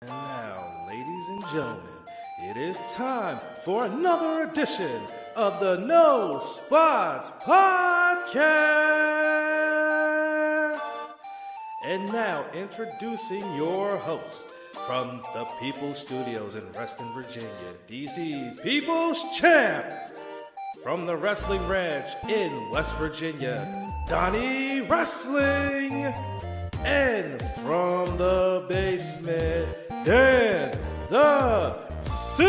And now, ladies and gentlemen, it is time for another edition of the No Spots Podcast. And now, introducing your host from the People's Studios in Reston, Virginia, DC's People's Champ. From the Wrestling Ranch in West Virginia, Donnie Wrestling. And from the basement, Dan the Sid.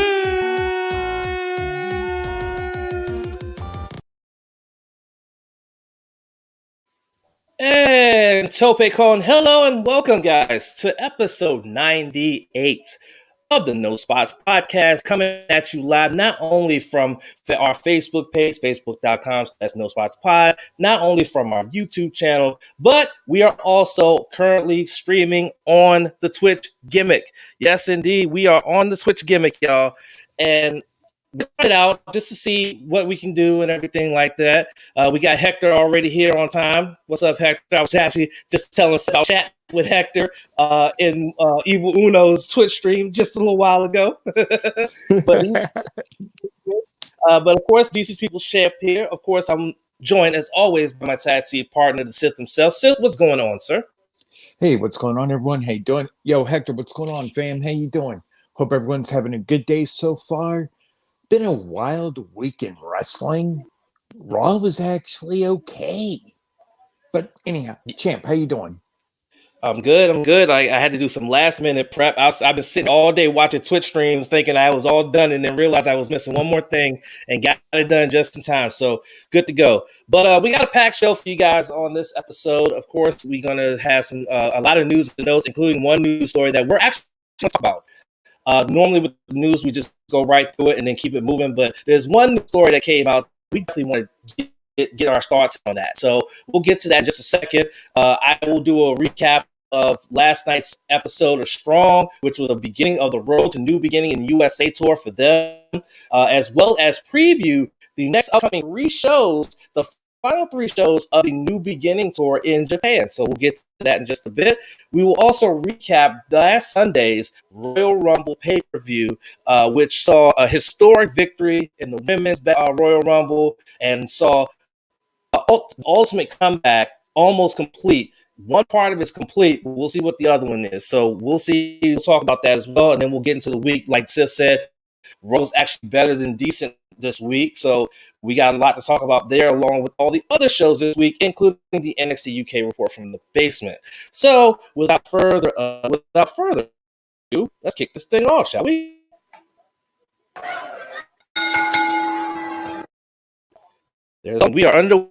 And Tope calling hello and welcome, guys, to episode 98 of the No Spots Podcast, coming at you live not only from our Facebook page, facebook.com/No Spots Pod, not only from our YouTube channel, but we are also currently streaming on the Twitch gimmick. Yes, indeed, we are on the Twitch gimmick, y'all. And it out just to see what we can do and everything like that. We got Hector already here on time. What's up, Hector? I was actually just telling I'll chat with Hector in Evil Uno's Twitch stream just a little while ago. but of course, DC's People's Champ here. Of course, I'm joined as always by my tag team partner, the Sith himself. Sith, what's going on, sir? Hey, what's going on, everyone? How you doing? Yo, Hector, what's going on, fam? How you doing? Hope everyone's having a good day so far. Been a wild week in wrestling. Raw was actually okay. But anyhow, Champ, how you doing? I'm good. I had to do some last minute prep. I've been sitting all day watching Twitch streams thinking I was all done and then realized I was missing one more thing and got it done just in time. So good to go. But we got a packed show for you guys on this episode. Of course, we're going to have a lot of news and notes, including one news story that we're actually going to talk about. Normally with the news, we just go right through it and then keep it moving. But there's one story that came out. We definitely want to get our thoughts on that. So we'll get to that in just a second. I will do a recap of last night's episode of Strong, which was the beginning of the road to New Beginning in the USA tour for them, as well as preview the next upcoming 3 shows, the final 3 shows of the New Beginning tour in Japan. So we'll get to that in just a bit. We will also recap last Sunday's Royal Rumble pay-per-view, which saw a historic victory in the women's Royal Rumble and saw ultimate comeback almost complete. One part of it's complete, but we'll see what the other one is. So we'll see. We'll talk about that as well, and then we'll get into the week. Like Sif said, Raw's actually better than decent this week, so we got a lot to talk about there, along with all the other shows this week, including the NXT UK report from the basement. So without further ado, let's kick this thing off, shall we? We are underway.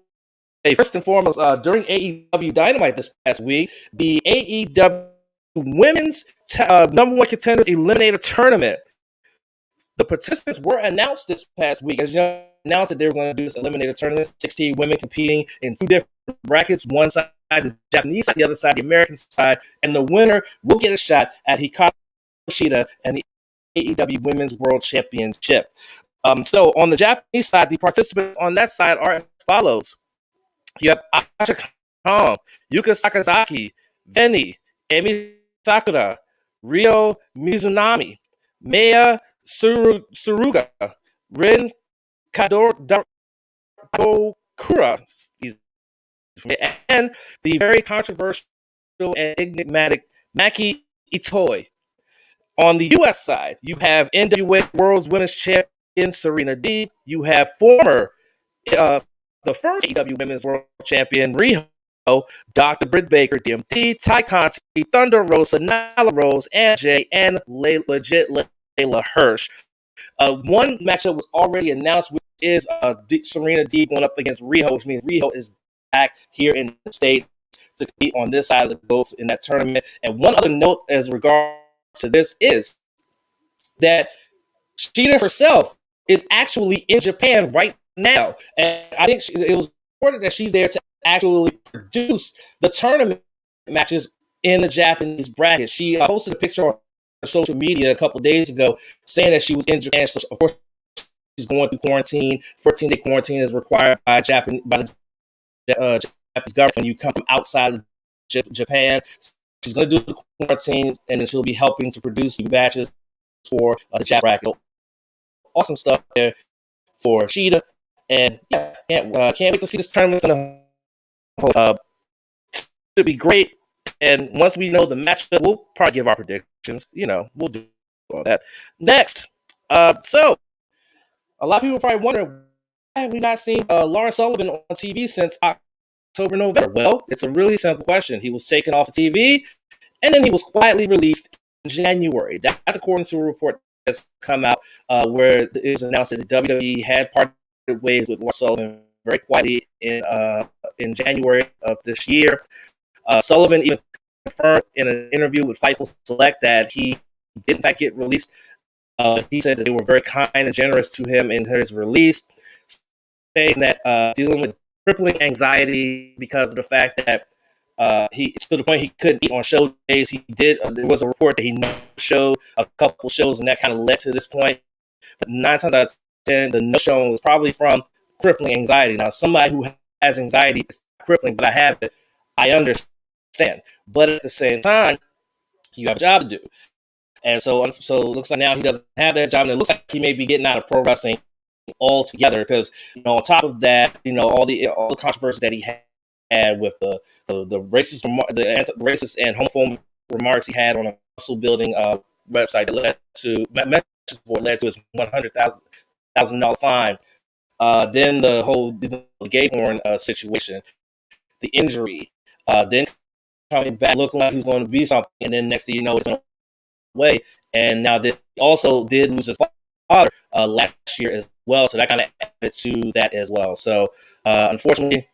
First and foremost, during AEW Dynamite this past week, the AEW Women's Number 1 Contenders Eliminator Tournament. The participants were announced this past week. As you know, announced that they were going to do this Eliminator Tournament. 16 women competing in 2 different brackets. One side, the Japanese side, the other side, the American side. And the winner will get a shot at Hikaru Shida and the AEW Women's World Championship. So on the Japanese side, the participants on that side are as follows. You have Asha Kong, Yuka Sakazaki, Veni, Emi Sakura, Ryo Mizunami, Maya Suruga, Rin Kadokura, and the very controversial and enigmatic Maki Itoi. On the U.S. side, you have NWA World's Women's Champion Serena Deeb. You have former the first AEW Women's World Champion, Riho, Dr. Britt Baker, DMT, Ty Conti, Thunder Rosa, Nyla Rose, AJ, and legit Layla Hirsch. One matchup was already announced, which is Serena Deeb going up against Riho, which means Riho is back here in the States to compete on this side of the globe in that tournament. And one other note as regards to this is that Shida herself is actually in Japan right now, and I think it was important that she's there to actually produce the tournament matches in the Japanese bracket. She posted a picture on her social media a couple days ago saying that she was in Japan. So of course, she's going through quarantine. 14-day quarantine is required by the Japanese government when you come from outside of Japan. she's going to do the quarantine, and then she'll be helping to produce matches for the chat bracket. Awesome stuff there for Sheeta, and yeah, can't wait to see this tournament. Should be great. And once we know the matchup, we'll probably give our predictions. We'll do all that next. So a lot of people probably wonder why have we not seen Lawrence Sullivan on TV since October, November. Well, it's a really simple question. He was taken off of TV, and then he was quietly released in January. That's according to a report that's come out where it was announced that the WWE had parted ways with Lawrence Sullivan very quietly in January of this year. Sullivan even confirmed in an interview with Fightful Select that he did in fact get released. He said that they were very kind and generous to him in his release, saying that dealing with crippling anxiety because of the fact that he, to the point he couldn't eat on show days. He did. There was a report that he no-showed a couple shows, and that kind of led to this point. But 9 times out of 10, the no-showing was probably from crippling anxiety. Now, somebody who has anxiety is crippling, but I have it. I understand. But at the same time, you have a job to do. And so it looks like now he doesn't have that job, and it looks like he may be getting out of pro wrestling altogether because, on top of that, all the controversy that he had with the racist and homophobic remarks he had on a muscle building website that led to his $100,000 fine. Then the whole gay porn situation, the injury, then coming back looking like he was going to be something, and then next thing you know, it's going away. And now that he also did lose his father last year as well, so that kind of added to that as well. So unfortunately,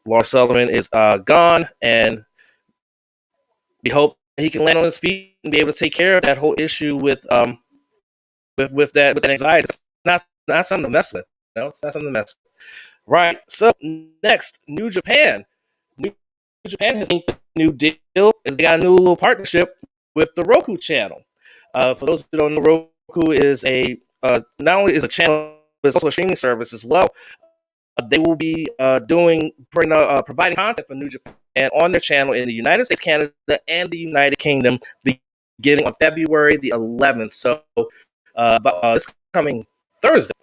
Lawrence Sullivan is gone, and we hope he can land on his feet and be able to take care of that whole issue with that anxiety. It's not something to mess with. It's not something to mess with. Right. So next, New Japan. New Japan has inked a new deal, and they got a new little partnership with the Roku channel. For those who don't know, Roku is not only is a channel, but it's also a streaming service as well. They will be providing content for New Japan on their channel in the United States, Canada, and the United Kingdom beginning on February the 11th. So this coming Thursday,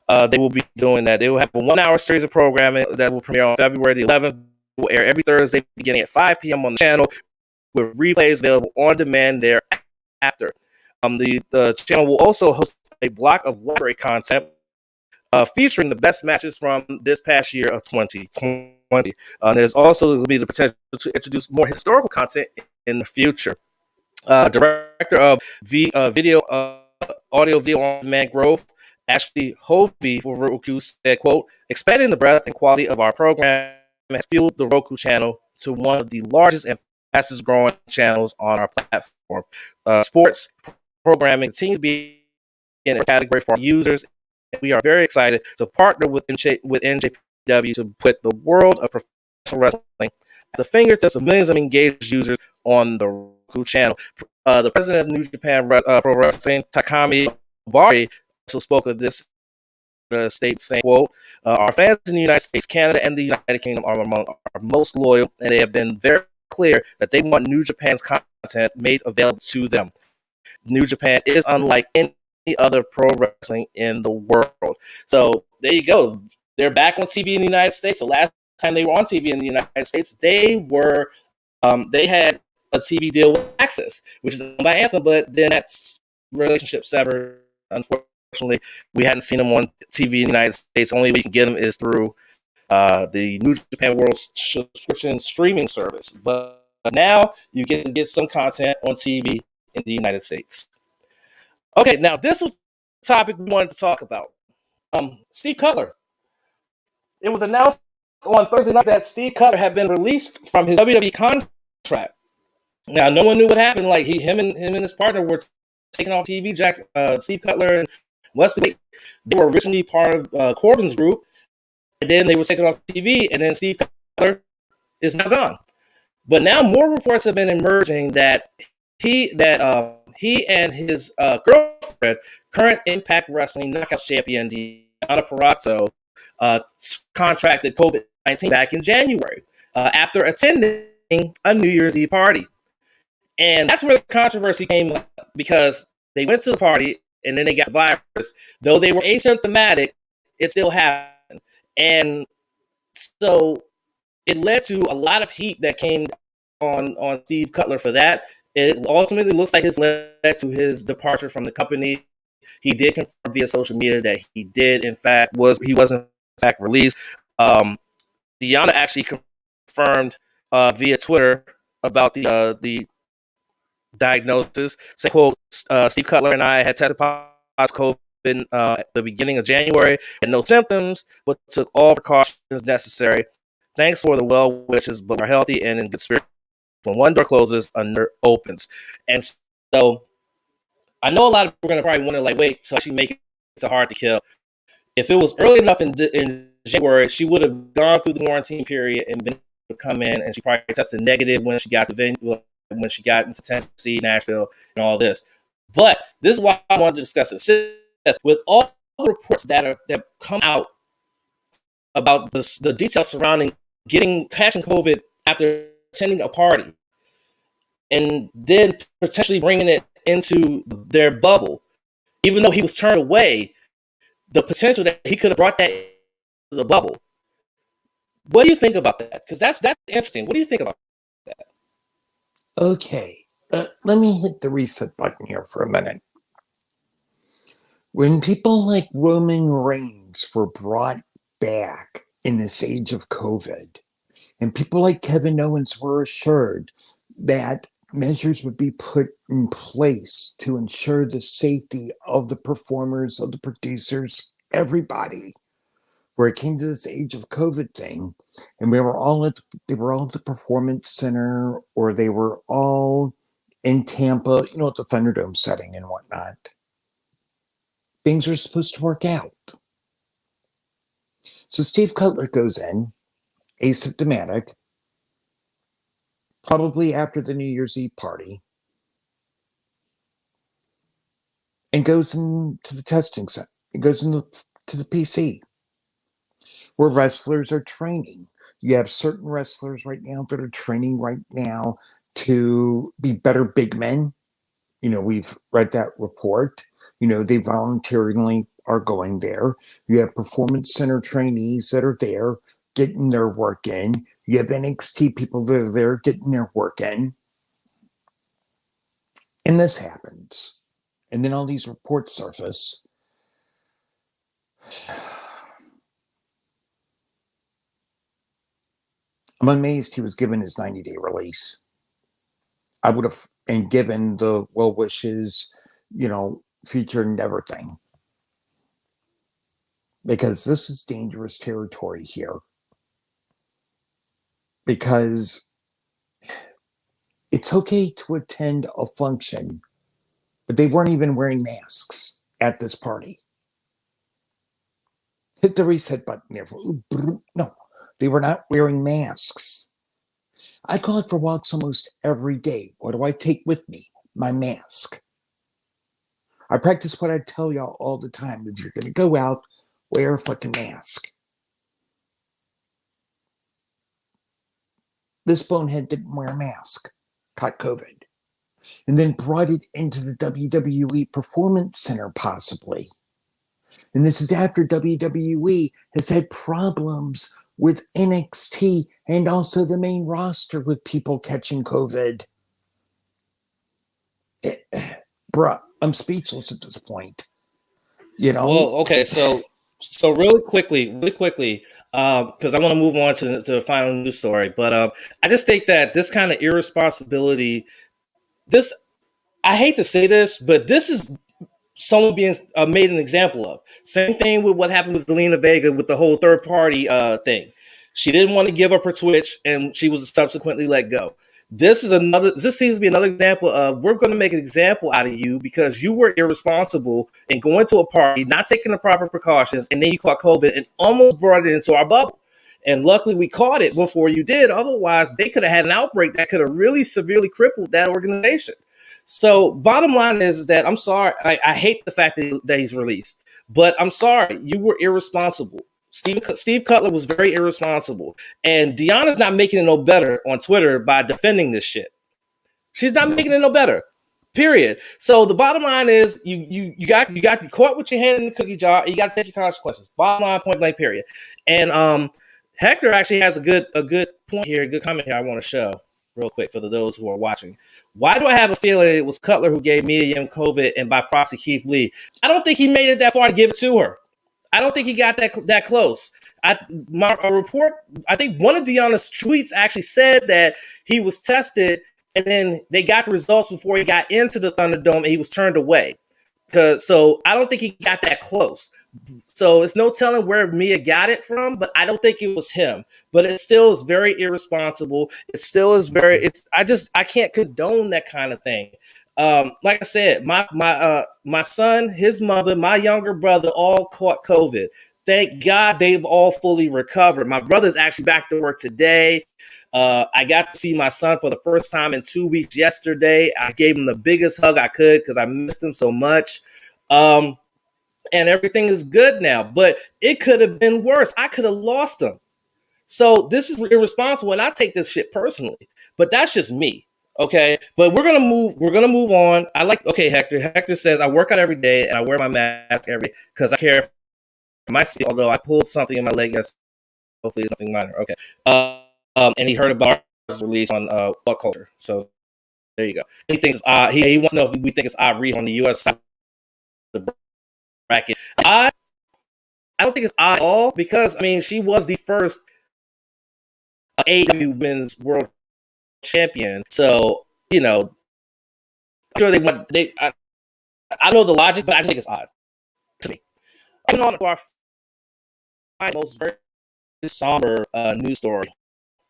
they will be doing that. They will have a 1-hour series of programming that will premiere on February the 11th. It will air every Thursday beginning at 5 p.m. on the channel, with replays available on demand thereafter. The channel will also host a block of library content featuring the best matches from this past year of 2020. There's also going to be the potential to introduce more historical content in the future. Director of Video Audio Video on Demand Growth, Ashley Hovey for Roku, said, quote, "Expanding the breadth and quality of our program has fueled the Roku channel to one of the largest and fastest growing channels on our platform. Sports programming continues to be in a category for our users, and we are very excited to partner with NJPW to put the world of professional wrestling at the fingertips of millions of engaged users on the Roku channel." The president of New Japan Pro Wrestling, Takami Obari, also spoke of this state, saying, quote, "Our fans in the United States, Canada, and the United Kingdom are among our most loyal, and they have been very clear that they want New Japan's content made available to them. New Japan is unlike any other pro wrestling in the world." So there you go. They're back on TV in the United States. The last time they were on TV in the United States, they had a TV deal with Access, which is owned by Anthem, but then that relationship severed. Unfortunately, we hadn't seen them on TV in the United States. Only way you can get them is through the New Japan World subscription streaming service. But now you get to get some content on TV in the United States. Okay, now this was the topic we wanted to talk about. Steve Cutler. It was announced on Thursday night that Steve Cutler had been released from his WWE contract. Now, no one knew what happened. Like him and his partner were taken off TV. Steve Cutler and Wesley, they were originally part of Corbin's group, and then they were taken off TV. And then Steve Cutler is now gone. But now more reports have been emerging that he and his girlfriend, current Impact Wrestling Knockouts champion Deonna Purrazzo, contracted COVID-19 back in January after attending a New Year's Eve party. And that's where the controversy came up, because they went to the party and then they got the virus. Though they were asymptomatic, it still happened. And so it led to a lot of heat that came on Steve Cutler for that. It ultimately looks like it's led to his departure from the company. He did confirm via social media that he was in fact released. Deanna actually confirmed via Twitter about the diagnosis. Say, quote, Steve Cutler and I had tested positive COVID at the beginning of January, and no symptoms, but took all precautions necessary. Thanks for the well wishes, but we're healthy and in good spirits. When one door closes, another opens. And so I know a lot of people are going to probably wonder, like, wait, so she make it to Hard to Kill. If it was early enough in January, she would have gone through the quarantine period and been able to come in, and she probably tested negative when she got the venue, when she got into Tennessee, Nashville, and all this. But this is why I wanted to discuss it. With all the reports that come out about the details surrounding catching COVID after attending a party, and then potentially bringing it into their bubble, even though he was turned away, the potential that he could have brought that into the bubble. What do you think about that? Because that's interesting. What do you think about that? Okay, let me hit the reset button here for a minute. When people like Roman Reigns were brought back in this age of COVID, and people like Kevin Owens were assured that measures would be put in place to ensure the safety of the performers, of the producers, everybody, where it came to this age of COVID thing, and they were all at the Performance Center, or they were all in Tampa, at the Thunderdome setting and whatnot. Things are supposed to work out. So Steve Cutler goes in, asymptomatic, probably after the New Year's Eve party, and goes into the testing center. It goes into the PC, where wrestlers are training. You have certain wrestlers right now that are training right now to be better big men. We've read that report. They voluntarily are going there. You have Performance Center trainees that are there getting their work in. You have NXT people that are there getting their work in. And this happens. And then all these reports surface. I'm amazed he was given his 90-day release. I would have, and given the well wishes, featured and everything. Because this is dangerous territory here. Because it's okay to attend a function, but they weren't even wearing masks at this party. Hit the reset button there. No, they were not wearing masks. I go out for walks almost every day. What do I take with me? My mask. I practice what I tell y'all all the time. If you're going to go out, wear a fucking mask. This bonehead didn't wear a mask, caught COVID, and then brought it into the WWE Performance Center, possibly. And this is after WWE has had problems with NXT and also the main roster with people catching COVID. Bruh, I'm speechless at this point. Well, okay, so really quickly, because I want to move on to the final news story, but I just think that this kind of irresponsibility, I hate to say this, but this is someone being made an example of. Same thing with what happened with Zelina Vega with the whole third party thing. She didn't want to give up her Twitch, and she was subsequently let go. This seems to be another example of, we're going to make an example out of you because you were irresponsible in going to a party, not taking the proper precautions, and then you caught COVID and almost brought it into our bubble. And luckily we caught it before you did. Otherwise, they could have had an outbreak that could have really severely crippled that organization. So bottom line is that I'm sorry. I hate the fact that he's released, but I'm sorry. You were irresponsible. Steve Cutler was very irresponsible, and Deanna's not making it no better on Twitter by defending this shit. She's not making it no better. Period. So the bottom line is you got caught with your hand in the cookie jar. You got to take your consequences. Bottom line, point blank, period. And Hector actually has a good point here, a good comment here. I want to show real quick for those who are watching. Why do I have a feeling it was Cutler who gave Mia Yim COVID and by proxy Keith Lee? I don't think he made it that far to give it to her. I don't think he got that close. A report, I think one of Deanna's tweets actually said that he was tested and then they got the results before he got into the Thunderdome and he was turned away. So I don't think he got that close. So it's no telling where Mia got it from, but I don't think it was him. But it still is very irresponsible. It still is I can't condone that kind of thing. Like I said, my son, his mother, my younger brother all caught COVID. Thank God they've all fully recovered. My brother's actually back to work today. I got to see my son for the first time in 2 weeks yesterday. I gave him the biggest hug I could because I missed him so much. And everything is good now, but it could have been worse. I could have lost him. So this is irresponsible, and I take this shit personally. But that's just me. Okay, but we're gonna move on. Hector says I work out every day and I wear my mask every day because I care for my sleep. Although I pulled something in my leg, yes, hopefully it's nothing minor. Okay, and he heard about his release on What Culture. So there you go. He thinks he wants to know if we think it's odd on the U.S. side of the bracket. I don't think it's odd at all because I mean she was the first AEW Women's World Champion, so you know, I'm sure I know the logic, but I just think it's odd to me. Coming on to our most very somber news story,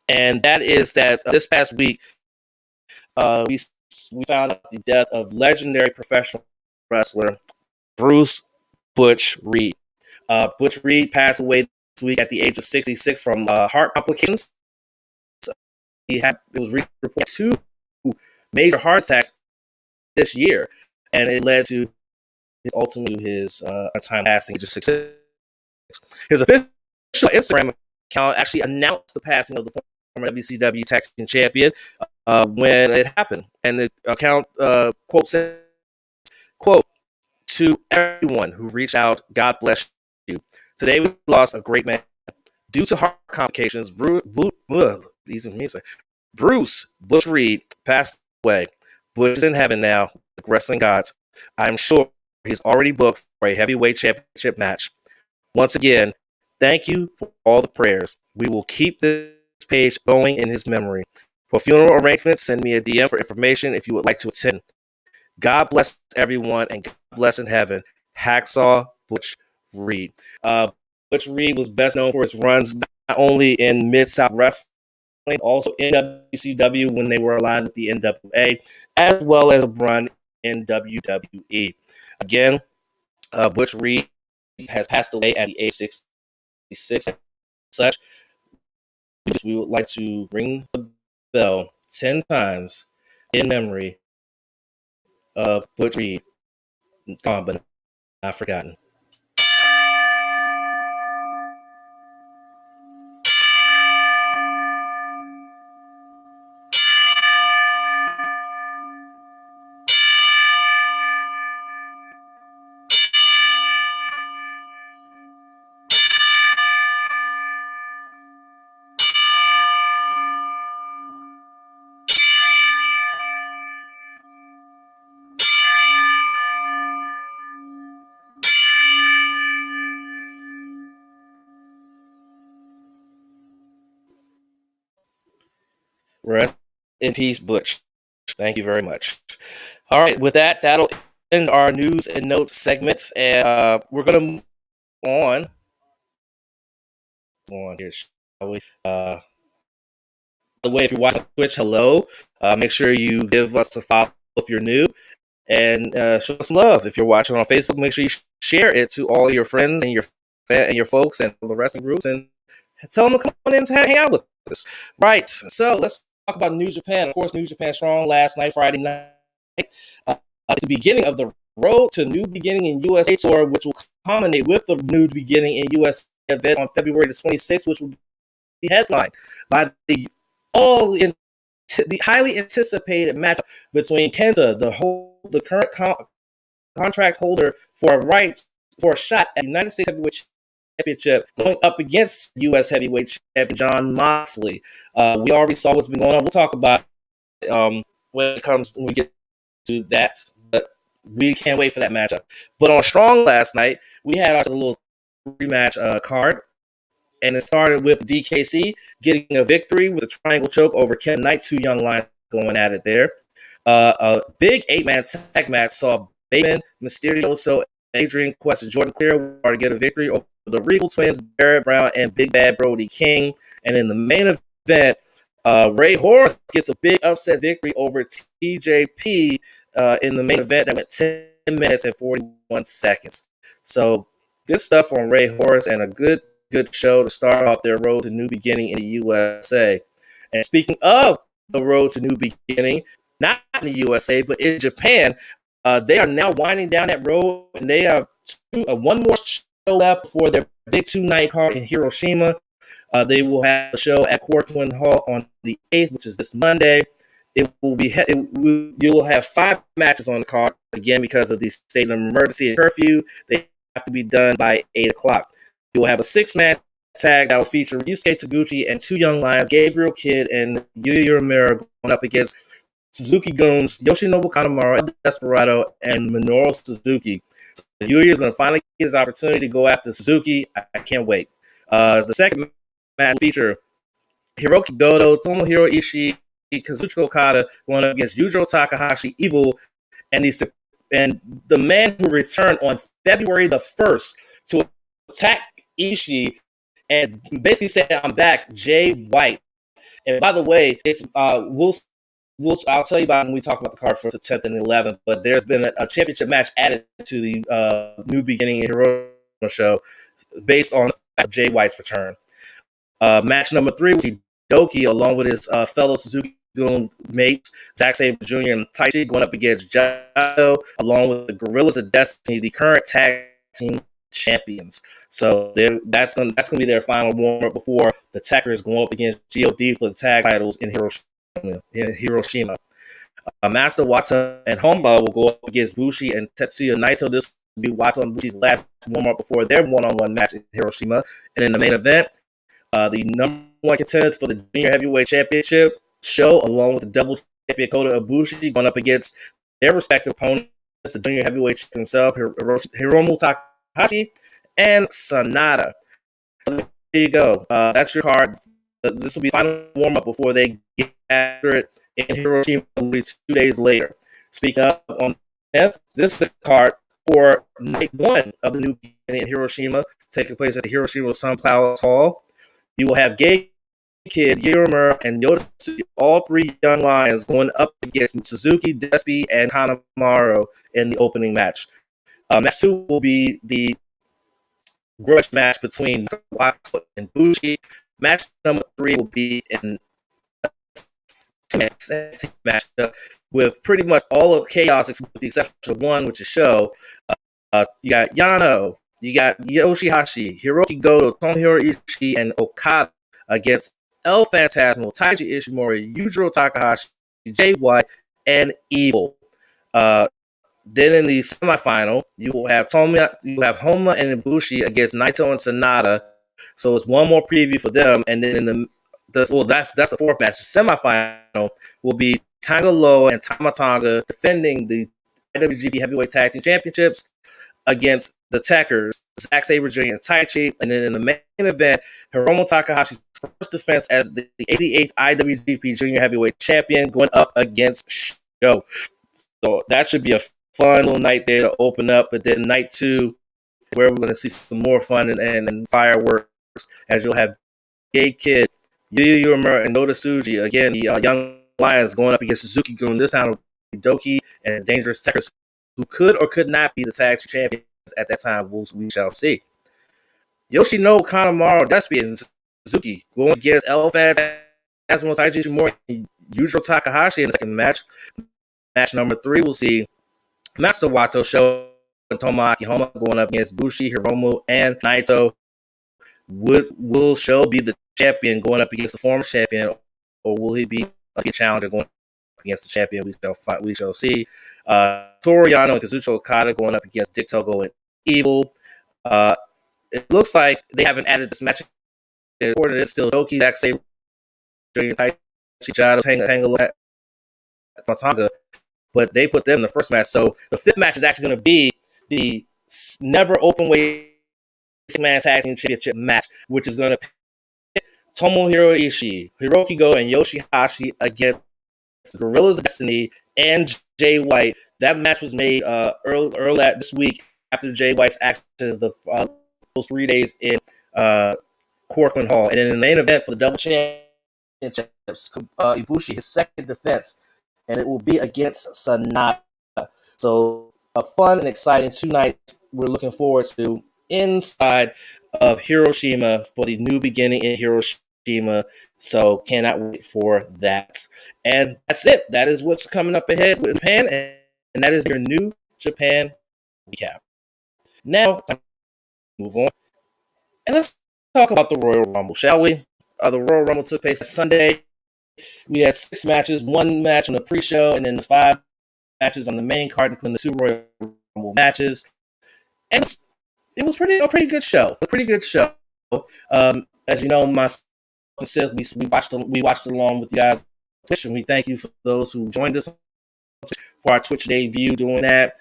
and that is that this past week we found out the death of legendary professional wrestler Bruce Butch Reed. Butch Reed passed away this week at the age of 66 from heart complications. It was reported 2 major heart attacks this year, and it led to his time passing at just 66. His official Instagram account actually announced the passing of the former WCW Tag Team Champion when it happened, and the account said, "Quote to everyone who reached out, God bless you. Today we lost a great man due to heart complications. Bruce Butch Reed passed away. Butch is in heaven now, with wrestling gods. I'm sure he's already booked for a heavyweight championship match. Once again, thank you for all the prayers. We will keep this page going in his memory. For funeral arrangements, send me a DM for information if you would like to attend. God bless everyone and God bless in heaven. Hacksaw Butch Reed." Butch Reed was best known for his runs not only in Mid-South Wrestling, also in WCW when they were aligned with the NWA, as well as a run in WWE. Again, Butch Reed has passed away at the age 66. Such, we would like to ring the bell 10 times in memory of Butch Reed, gone but not forgotten. Rest in peace, Butch. Thank you very much. All right, with that, that'll end our news and notes segments, and we're gonna move on. Here, shall we? By the way, if you're watching Twitch, hello. Make sure you give us a follow if you're new, and show us some love. If you're watching on Facebook, make sure you share it to all your friends and your folks and the wrestling groups, and tell them to come on in to hang out with us. Right. So let's talk about New Japan. Of course, New Japan Strong last night, Friday night. It's the beginning of the road to New Beginning in USA tour, which will culminate with the New Beginning in USA event on February the 26th, which will be headlined by the highly anticipated match between Kenta, the current contract holder for a shot at United States Heavyweight Championship, going up against U.S. Heavyweight Champion Jon Moxley. We already saw what's been going on. We'll talk about it, when we get to that, but we can't wait for that matchup. But on Strong last night, we had our little rematch card, and it started with DKC getting a victory with a triangle choke over Kevin Knight. Two young lions going at it there. A big 8-man tag match saw Bateman, Mysterioso, Adrian Quest, and Jordan Clearwater get a victory over the Regal Twins, Barrett Brown, and Big Bad Brody King. And in the main event, Ray Horace gets a big upset victory over TJP in the main event that went 10 minutes and 41 seconds. So good stuff on Ray Horace, and a good show to start off their road to new beginning in the USA. And speaking of the road to new beginning, not in the USA, but in Japan, they are now winding down that road, and they have one more show left before their big 2-night card in Hiroshima. They will have a show at Korakuen Hall on the 8th, which is this Monday. You will have 5 matches on the card, again, because of the state of emergency and curfew. They have to be done by 8 o'clock. You will have a 6-man tag that will feature Ryusuke Taguchi and 2 young lions, Gabriel Kidd and Yuya Uemura, going up against Suzuki Goons, Yoshinobu Kanemaru, El Desperado, and Minoru Suzuki. So Yuya is going to finally get his opportunity to go after Suzuki. I can't wait. The second match will feature Hiroki Goto, Tomohiro Ishii, Kazuchika Okada going up against Yujiro Takahashi, Evil, and the man who returned on February the 1st to attack Ishii and basically said, "I'm back," Jay White. And by the way, it's I'll tell you about when we talk about the card for the 10th and 11th, but there's been a championship match added to the New Beginning Hiroshima show based on Jay White's return. Match number 3 was Doki along with his fellow Suzuki Goon mates, Zack Sabre Jr. and Taichi, going up against Jado along with the Gorillas of Destiny, the current tag team champions. So that's going to be their final warm-up before the Tekkers go up against GOD for the tag titles in Hiroshima. Master Wato and Honma will go up against Bushi and Tetsuya Naito. This will be Wato and Bushi's last warm-up before their one-on-one match in Hiroshima. And in the main event, the number 1 contenders for the Junior Heavyweight Championship show, along with the double champion Kota Ibushi, going up against their respective opponents, the Junior Heavyweight champion himself, Hiromu Takahashi, and Sanada. There you go. That's your card. This will be the final warm-up before they get after it in Hiroshima 2 days later. Speaking of, on the 10th, this is the card for night 1 of the New Beginning in Hiroshima, taking place at the Hiroshima Sunflower Hall. You will have Gay Kid, Uemura, and Yoda, all 3 young lions, going up against Suzuki, Despi, and Kanemaru in the opening match. Match 2 will be the grudge match between Wato and Bushi. Match number 3 will be in match with pretty much all of Chaos, with the exception of one, which is Show. You got Yano, you got Yoshihashi, Hiroki Goto, Tomohiro Ishii, and Okada against El Phantasmo, Taiji Ishimori, Yujiro Takahashi, Jay White, and Evil. Then in the semifinal, you will have Honma and Ibushi against Naito and Sanada. So it's one more preview for them, and then that's the 4th match. The semifinal will be Tanga Loa and Tama Tonga defending the IWGP Heavyweight Tag Team Championships against the Tekkers, Zack Sabre Jr. and Taichi. And then in the main event, Hiromu Takahashi's first defense as the 88th IWGP Junior Heavyweight Champion, going up against Sho. So that should be a fun little night there to open up. But then night 2, where we're going to see some more fun and fireworks, as you'll have Gay Kid, Yuya Uemura, and Noda Tsuji, again, the young lions, going up against Suzuki Gun. This time will be Doki and Dangerous Tekkers, who could or could not be the tag team champions at that time. We shall see. Yoshinobu Kanemaru, Despi, and Suzuki going against El Phantasmo, Taiji Ishimori, and Yujiro Takahashi in the second match. Match number 3, we'll see Master Wato, Show, and Tomoaki Honma going up against Bushi, Hiromu, and Naito. will Show be the champion going up against the former champion, or will he be a challenger going up against the champion? We shall see. Toru Yano and Kazuchika Okada going up against Dick Togo and Evil. It looks like they haven't added this match. It's still Doki, Zack Sabre, Taichi Jado, Tonga, but they put them in the first match. So the fifth match is actually going to be the never open weight man tag team championship match, which is going to pit Tomohiro Ishii, Hiroki Go, and Yoshihashi against the Gorillas of Destiny and Jay White. That match was made early this week after Jay White's actions those 3 days in Corcoran Hall. And then in the main event for the double championships, Ibushi, his second defense, and it will be against Sanada. So a fun and exciting 2 nights we're looking forward to inside of Hiroshima for the new beginning in Hiroshima. So cannot wait for that. And that's it. That is what's coming up ahead with Japan, and that is your New Japan recap. Now, move on. And let's talk about the Royal Rumble, shall we? The Royal Rumble took place Sunday. We had 6 matches, 1 match on the pre-show, and then the 5 matches on the main card, including the 2 Royal Rumble matches. And it was a pretty good show. As you know, myself and Seth, we watched along with you guys on Twitch, and we thank you for those who joined us for our Twitch debut doing that.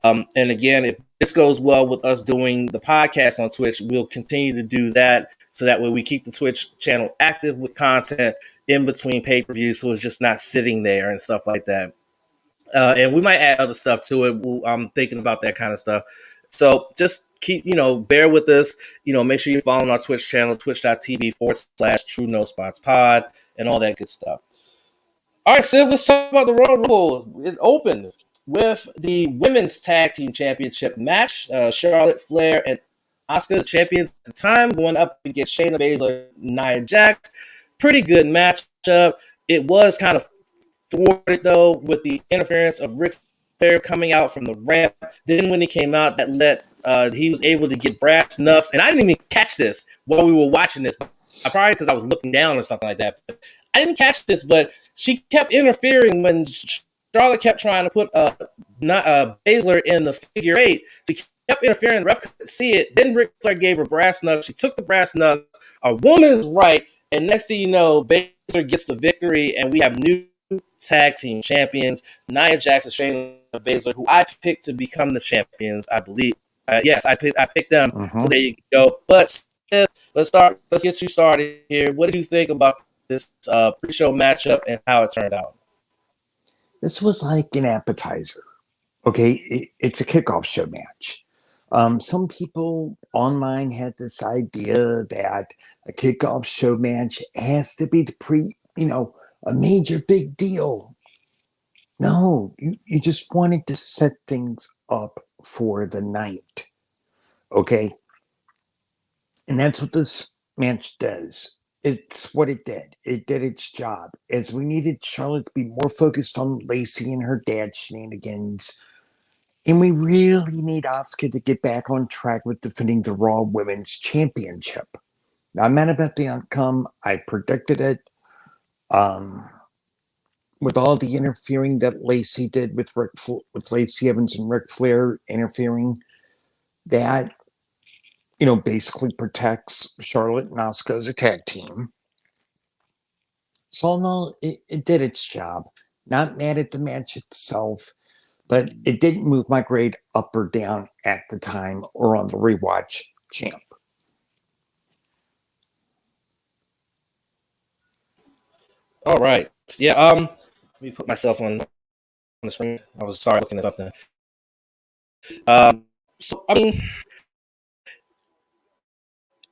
And again, if this goes well with us doing the podcast on Twitch, we'll continue to do that, so that way we keep the Twitch channel active with content in between pay-per-views, so it's just not sitting there and stuff like that. And we might add other stuff to it. I'm thinking about that kind of stuff. So just keep, bear with us. Make sure you're following our Twitch channel, twitch.tv/True No Spots Pod, and all that good stuff. All right, Sid, let's talk about the Royal Rumble. It opened with the Women's Tag Team Championship match. Charlotte Flair and Asuka, the champions at the time, going up against Shayna Baszler and Nia Jax. Pretty good matchup. It was kind of thwarted, though, with the interference of Ric Flair coming out from the ramp. Then when he came out, he was able to get brass knucks. And I didn't even catch this while we were watching this. Probably because I was looking down or something like that. But I didn't catch this, but she kept interfering when Charlotte kept trying to put Baszler in the figure 8. She kept interfering. The ref couldn't see it. Then Ric Flair gave her brass knucks. She took the brass knucks. A woman's right. And next thing you know, Baszler gets the victory, and we have new tag team champions, Nia Jax and Shayna Baszler, who I picked to become the champions, I believe. Yes, I picked them. Mm-hmm. So there you go. But let's get you started here. What did you think about this pre-show matchup and how it turned out? This was like an appetizer. Okay, it's a kickoff show match. Some people online had this idea that a kickoff show match has to be a major big deal. No, you just wanted to set things up for the night. Okay? And that's what this match does. It's what it did. It did its job. As we needed Charlotte to be more focused on Lacey and her dad's shenanigans. And we really need Asuka to get back on track with defending the Raw Women's Championship. Now, I'm mad about the outcome. I predicted it. With all the interfering that Lacey did with Lacey Evans and Ric Flair interfering, that basically protects Charlotte and Asuka as a tag team. So no, it did its job. Not mad at the match itself, but it didn't move my grade up or down at the time or on the rewatch champ. All right. Yeah, let me put myself on the screen. I was looking at something. So I mean,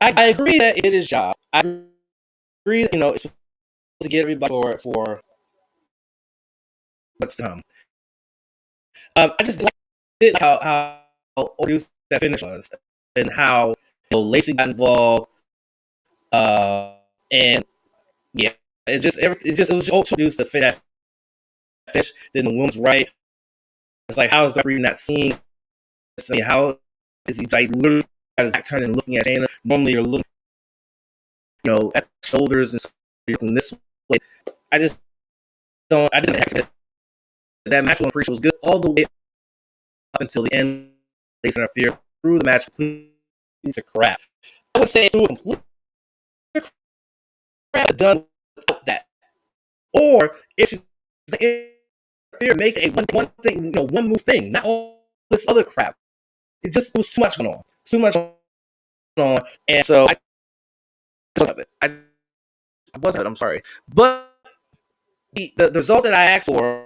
I agree that it is job. I agree that, it's to get everybody for what's to come. I just like how overused that finish was, and how Lacey got involved, and yeah, it was overused to finish. Then the woman's right. It's like, how is the referee not seeing? I mean, how is he like literally got his back turned and looking at Shayna? Normally, you're looking at the shoulders and this way. I just don't. I just think that match on pre-show was good all the way up until the end. They interfered through the match. Completely piece of crap. I would say through a complete crap done without that. Or if she's interfere, make a one thing, one move thing, not all this other crap. It was too much going on. Too much going on. And so I wasn't, I'm sorry. But the result that I asked for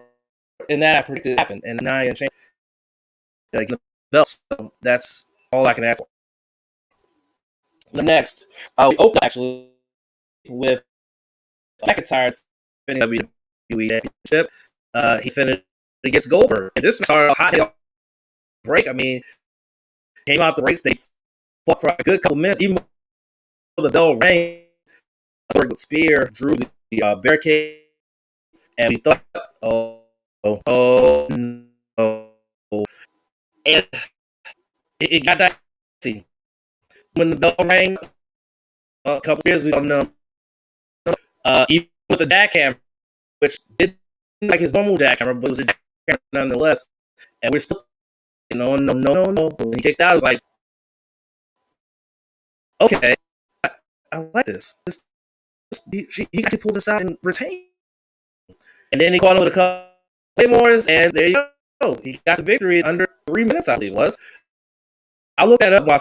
and that I predicted happened, and now I am changing like belts. So that's all I can ask for. The next, we opened actually with McIntyre finishing WWE Championship. He finished against Goldberg, and this started a hot break. I mean, came out the race, they fought for a good couple minutes, even though the bell rang. With spear, drew the barricade, and we thought, oh, and it got that. When the bell rang a couple years, we don't know. Even with the jackhammer, which didn't like his normal jackhammer, but it was a jackhammer nonetheless. And we're still, no. When he kicked out, I was like, okay, I like this. He actually pulled this out and retained. And then he caught him with a couple claymores, and there you go. He got the victory in under 3 minutes, I believe it was. I looked that up while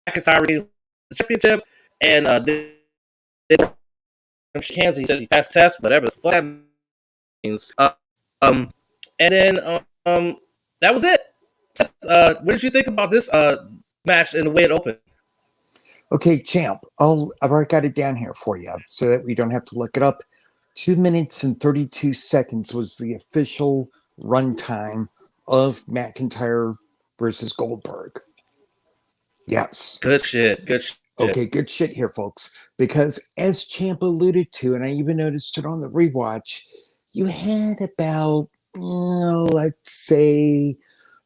McIntyre retains the championship, and Kansas, he says he passed test, whatever the fuck that means. And then that was it. What did you think about this match and the way it opened? Okay, champ, I've already got it down here for you so that we don't have to look it up. 2 minutes and 32 seconds was the official runtime of McIntyre versus Goldberg. Yes. Good shit. Okay, good shit here, folks. Because as Champ alluded to, and I even noticed it on the rewatch, you had about, let's say,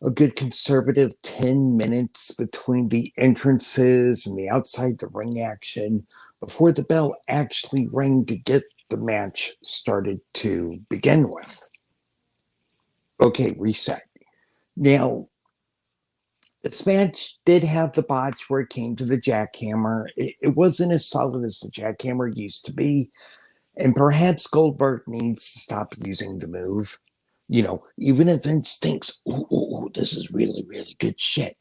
a good conservative 10 minutes between the entrances and the outside the ring action before the bell actually rang to get the match started to begin with. Okay, reset. Now, this match did have the botch where it came to the jackhammer. It wasn't as solid as the jackhammer used to be. And perhaps Goldberg needs to stop using the move. Even if Vince thinks, ooh, this is really, really good shit.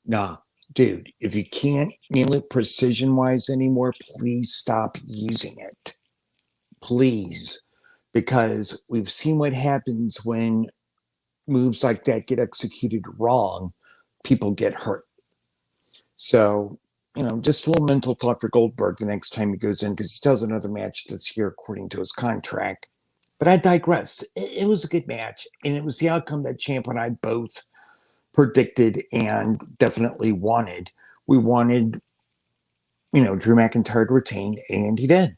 Nah, dude, if you can't nail it precision-wise anymore, please stop using it. Please. Because we've seen what happens when moves like that get executed wrong. People get hurt. So, just a little mental thought for Goldberg the next time he goes in, because he still has another match this year according to his contract. But I digress. It was a good match, and it was the outcome that Champ and I both predicted and definitely wanted. We wanted, Drew McIntyre to retain, and he did.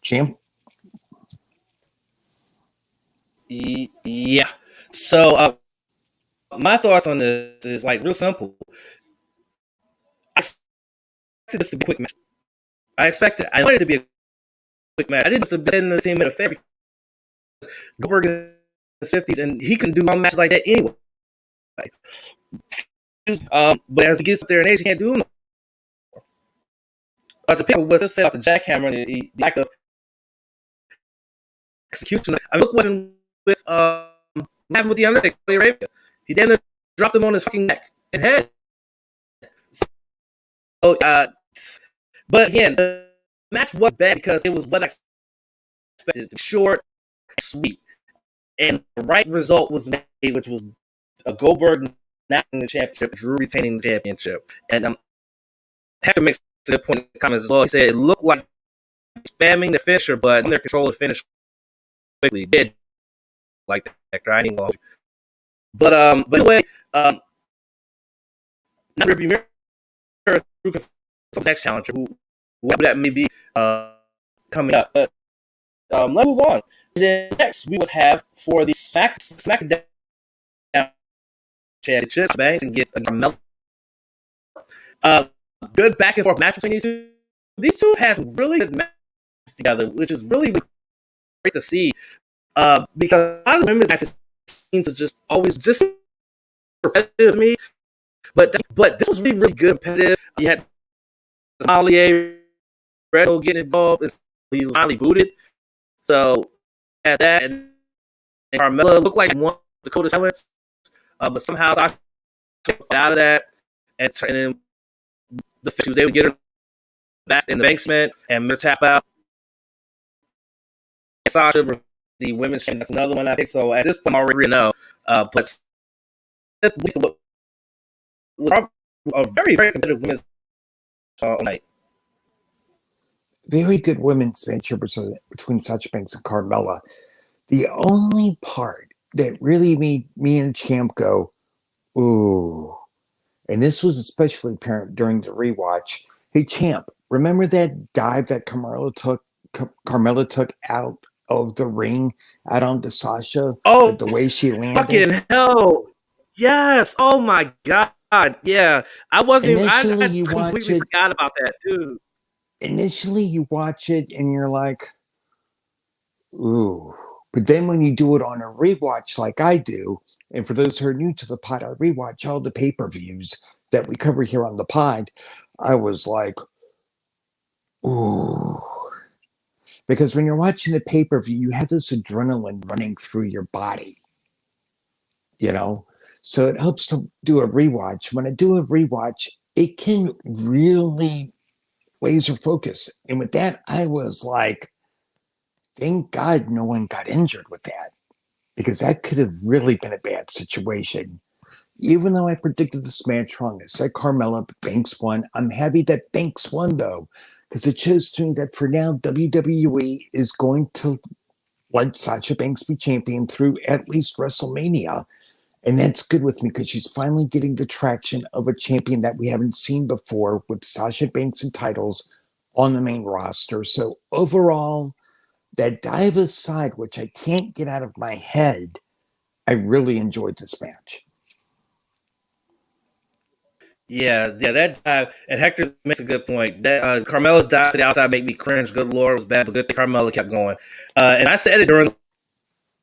Champ? Yeah. So, my thoughts on this is like real simple. I expected this to be a quick match. I wanted it to be a quick match. I didn't submit the team in a favor. Goldberg is in his 50s, and he can do long matches like that anyway. But as he gets up there in age, he can't do them. To pick up what just said about the jackhammer and the lack of execution. I mean, look what happened with the Undertaker, Arabia. He then dropped him on his fucking neck and head. So, but again, the match was bad because it was what I expected. Short, sweet, and the right result was made, which was a Goldberg not winning the championship, Drew retaining the championship. And Hector makes a good point in the comments as well. He said it looked like spamming the finisher, but under control of the finish quickly. He did like that, Hector. I ain't going to. But anyway, not review mirror next challenger, whoever that may be coming up. But let's move on. And then next we would have for the SmackDown Championship, Banks and gets Mel. good back and forth match between these two. These two have some really good matches together, which is really great to see. Because a lot of women's matches seem to just always just repetitive to me. But this was really, really good competitive. You had Molly Red getting involved, and he finally booted. So at that, and Carmella looked like one of the coldest talents, but somehow I took out of that, and then she was able to get her back in the basement and tap out. Sasha, the women's champion, that's another one I think. So at this point, I already know, but was a very, very competitive women's night. Very good women's match between Sasha Banks and Carmella. The only part that really made me and Champ go, ooh, and this was especially apparent during the rewatch. Hey, Champ, remember that dive that Carmella took out of the ring out onto Sasha? Oh, the way she landed. Fucking hell! Yes! Oh my god! Yeah, I wasn't. I completely forgot about that too. Initially, you watch it and you're like, ooh. But then when you do it on a rewatch like I do, and for those who are new to the pod, I rewatch all the pay-per-views that we cover here on the pod, I was like, ooh. Because when you're watching the pay-per-view, you have this adrenaline running through your body, you know? So it helps to do a rewatch. When I do a rewatch, it can really laser focus. And with that, I was like, thank God no one got injured with that, because that could have really been a bad situation. Even though I predicted this match wrong, I said Carmella, but Banks won. I'm happy that Banks won, though, because it shows to me that for now, WWE is going to let Sasha Banks be champion through at least WrestleMania. And that's good with me, because she's finally getting the traction of a champion that we haven't seen before, with Sasha Banks and titles on the main roster. So overall, that dive aside, which I can't get out of my head, I really enjoyed this match. Yeah, that dive, and Hector makes a good point. That Carmella's dive to the outside made me cringe. Good Lord, it was bad, but good thing Carmella kept going. And I said it during the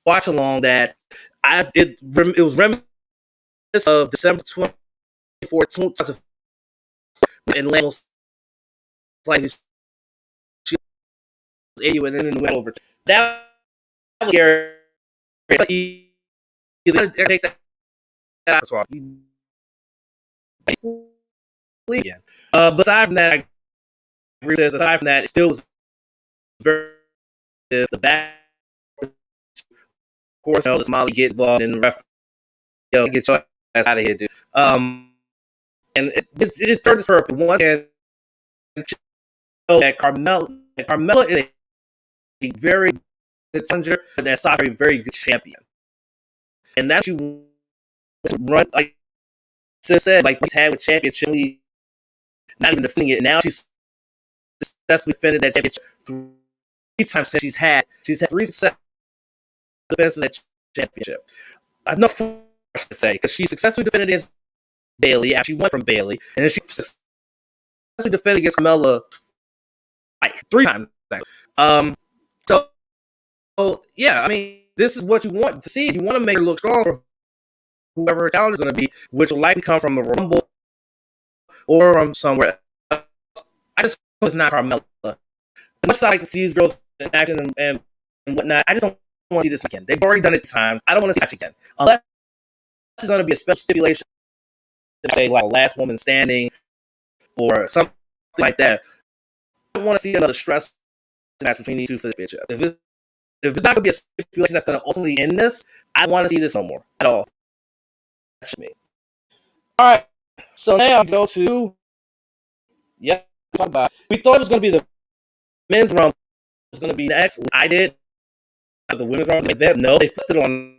watch along that it was reminiscent of December 24th, 2004, and Lamos like she was 80 and then went over. That was scary. He take that out. Again. Aside from that, I agree with aside from that, it still was very the back. Of course, the Smiley get involved in the ref. Get your ass out of here, dude. And it served its purpose. One can show that Carmella is a very good challenger, but that Sasha is a very good champion, and that's you run like. Said like he's had with championship, not even defending it. Now she's successfully defended that championship 3 times since she's had 3 successful defenses at championship. I've no to say, because she successfully defended against Bayley after she won from Bayley, and then she successfully defended against Carmella like 3 times. So yeah, I mean, this is what you want to see. You want to make her look strong. Whoever her challenger is going to be, which will likely come from the Rumble or from somewhere else. I just hope it's not Carmella. As much as I like to see these girls in action and whatnot, I just don't want to see this again. They've already done it times. I don't want to see it again. Unless it's going to be a special stipulation, say like last woman standing or something like that. I don't want to see another stress match between these two for the picture. If it's not going to be a stipulation that's going to ultimately end this, I don't want to see this no more at all. Me. All right, so now go to talk about. We thought it was going to be the men's rumble. It was going to be next. I did the women's rumble. No, they flipped it on,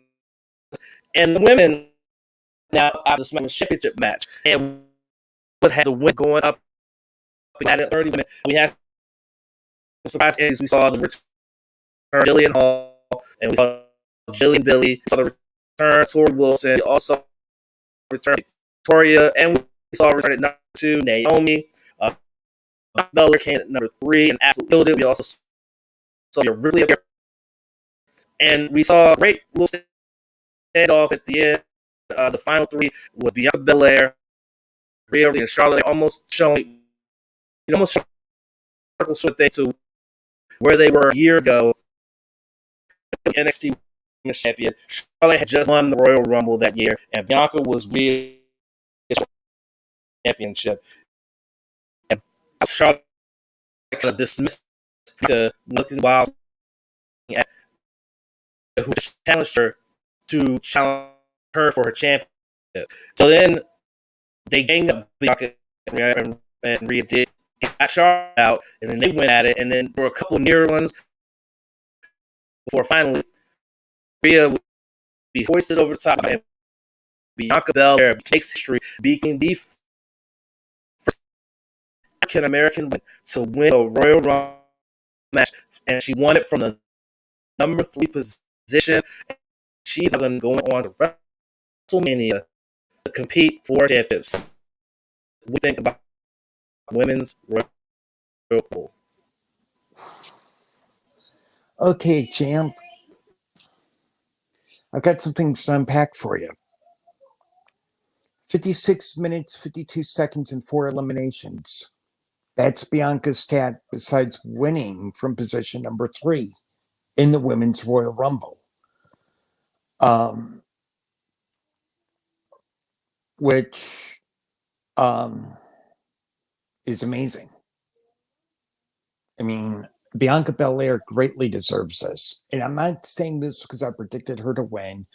and the women now have the SmackDown Championship match, and would have the win going up. We had 30 minutes. We had some surprise endings. We saw the return of Jillian Hall, and we saw Jillian Billy. We saw the return of Tori Wilson. We also return Victoria, and we saw return at number 2 Naomi. Belair came at number 3 and absolutely killed it. We also saw your Ripley up here, and we saw a great little standoff at the end. The final 3 was Bianca Belair, Rhea Ripley, and Charlotte, almost showing, almost sort of thing to where they were a year ago. NXT Women's Champion. Charlotte had just won the Royal Rumble that year, and Bianca was really championship. And Charlotte kind of dismissed the Wild who challenged her to challenge her for her championship. So then they ganged up Bianca and Rhea did got Charlotte out, and then they went at it, and then for a couple of near ones before finally Rhea would be hoisted over the top, and Bianca Belair makes history, being the first African American to win a Royal Rumble match, and she won it from the number 3 position. She's going to go on to WrestleMania to compete for championships. We think about women's Royal Rumble. Okay, champ. I've got some things to unpack for you. 56 minutes, 52 seconds, and 4 eliminations. That's Bianca's stat besides winning from position number 3 in the Women's Royal Rumble. Which is amazing. I mean, Bianca Belair greatly deserves this. And I'm not saying this because I predicted her to win.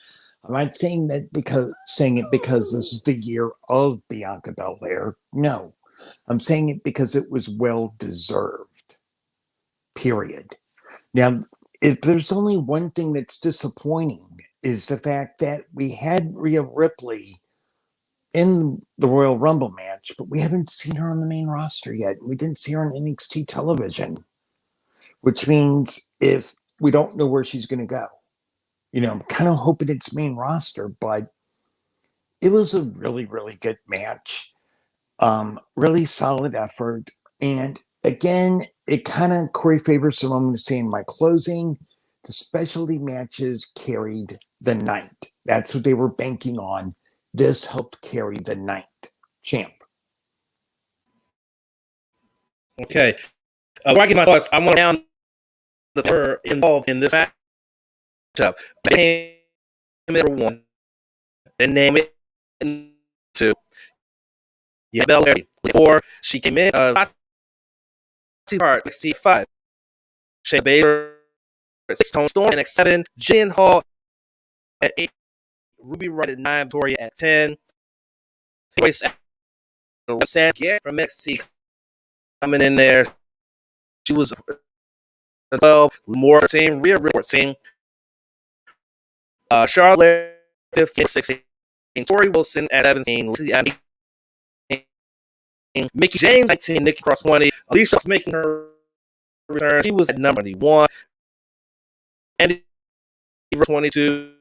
I'm not saying it because this is the year of Bianca Belair. No. I'm saying it because it was well deserved. Period. Now, if there's only one thing that's disappointing is the fact that we had Rhea Ripley in the Royal Rumble match, but we haven't seen her on the main roster yet. We didn't see her on NXT television, which means if we don't know where she's going to go, I'm kind of hoping it's main roster, but it was a really, really good match. Really solid effort. And again, it kind of Corey favors, so I'm going to say in my closing, the specialty matches carried the night. That's what they were banking on. This helped carry the night. Champ. Okay. Before I get my thoughts, I want to round the were involved in this matchup. They came in number 1. Then name it 2. Yeah, Belair 4. She came in. NXT 5. Shea Bader at 6. Tone Storm at 7. Jen Hall at 8. Ruby Riott at 9. Victoria at 10. Grace Sam from NXT coming in there. She was 12. More team. Rhea Ripley 14. Charlotte 15, 16. Tori Wilson at 17. Mickey James 19. Nikki Cross 20. Alicia was making her return. She was at number 21. Andy 22.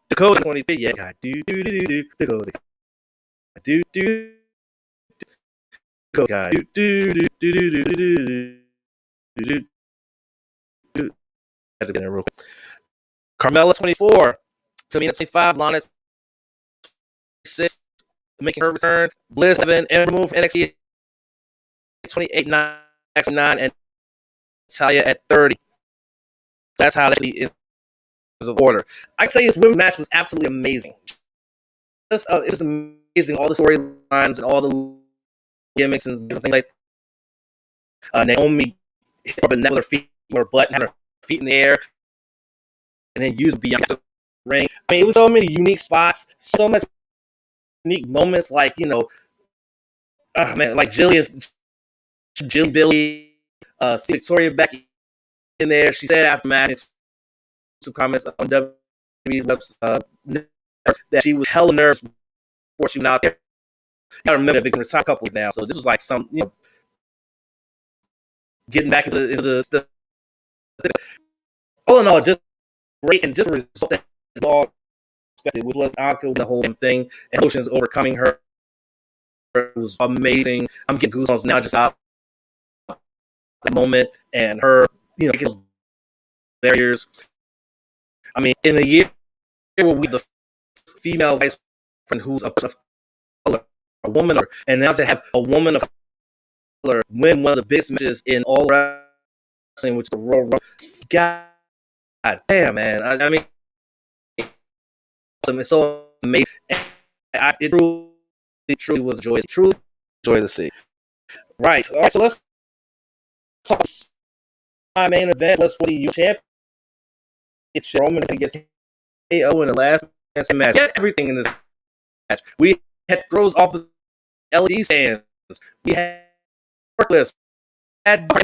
Dakota 23. Yeah, God, Dakota. Carmella 24. Tamina 25. Lana 26. Making her return. Bliss 7. And remove NXT 28. 9. And Talia at 30. That's how actually is of order. I say this women's match was absolutely amazing. It's amazing, all the storylines and all the gimmicks and things like Naomi hit her with her feet, her butt, and had her feet in the air, and then used Bianca ring. I mean, it was so many unique spots, so much unique moments, like like Jillian Billy, see Victoria back in there. She said after match some comments on WWE's website that she was hella nervous before she went out there. I gotta remember they can retire couples now, so this was like some getting back into the all in all, just great, and just a result that all expected, which was Anka, the whole thing, and Ocean's overcoming her. It was amazing. I'm getting goosebumps now just out the moment and her, making those barriers. I mean, in a year where we have the female vice president who's a person of color, a woman, and now to have a woman of color win one of the biggest matches in all wrestling, which is the Royal Rumble. God damn, man. I mean, it's so amazing. It truly was a joy. Truly joy to see. Right. All right. So let's talk my main event. Let's for the U championship. Roman against KO in the last match. We had everything in this match. We had throws off the LED stands. We had forklifts.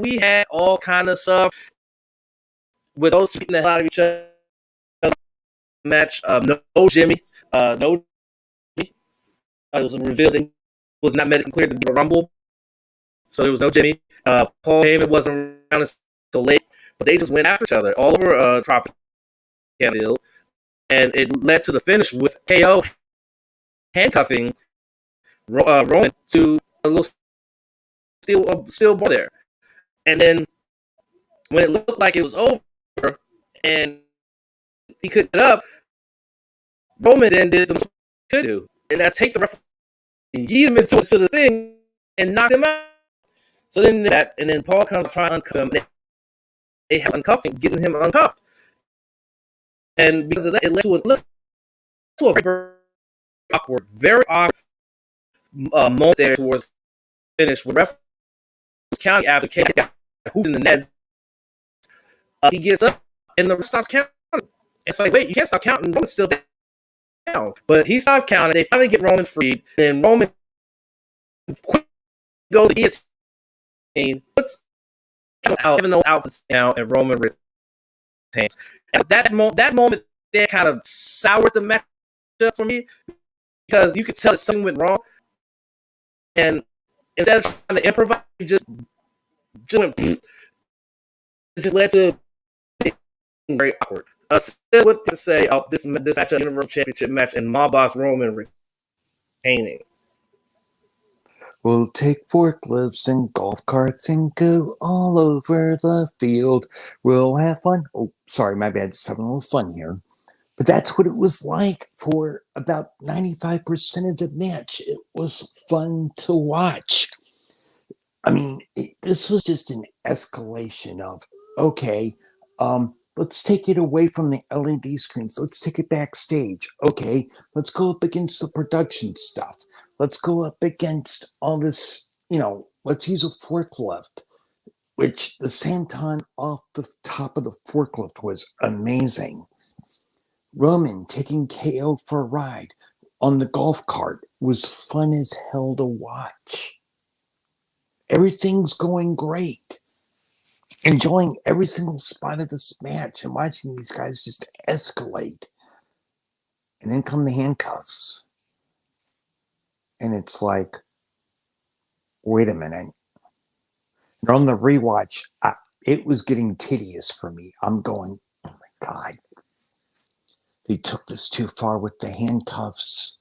We had all kind of stuff with those beating the hell out of each other. Match. No Jimmy. No. It was revealed that he was not medically cleared to be a Rumble, so there was no Jimmy. Paul Heyman wasn't around until late, but they just went after each other all over Tropic Hill, and it led to the finish with KO handcuffing Roman to a little steel ball there, and then when it looked like it was over and he couldn't get up, Roman then did what he could do, and that's take the referee, yeet him into the thing, and knock him out. So then that, and then Paul comes to try and uncuff him. They have uncuffing, getting him uncuffed, and because of that, it led to a very awkward moment there towards finish. Where ref was counting after K got hooped in the net. He gets up and the ref stops counting. It's like, wait, you can't stop counting. Roman's still down, but he stopped counting. They finally get Roman freed, and Roman goes to guillotine, puts out, even though outfits down, and Roman retains. That moment there kind of soured the matchup for me because you could tell that something went wrong, and instead of trying to improvise, you just went. It just led to very awkward. Still what to say? This matchup, Universal Championship match, and my boss Roman retaining. We'll take forklifts and golf carts and go all over the field. We'll have fun. Oh, sorry, my bad. Just having a little fun here. But that's what it was like for about 95% of the match. It was fun to watch. I mean, this was just an escalation of, okay, let's take it away from the LED screens. Let's take it backstage. Okay, let's go up against the production stuff. Let's go up against all this, let's use a forklift, which the senton off the top of the forklift was amazing. Roman taking KO for a ride on the golf cart was fun as hell to watch. Everything's going great. Enjoying every single spot of this match and watching these guys just escalate. And then come the handcuffs. And it's like, wait a minute. And on the rewatch, it was getting tedious for me. I'm going, oh my God. They took this too far with the handcuffs.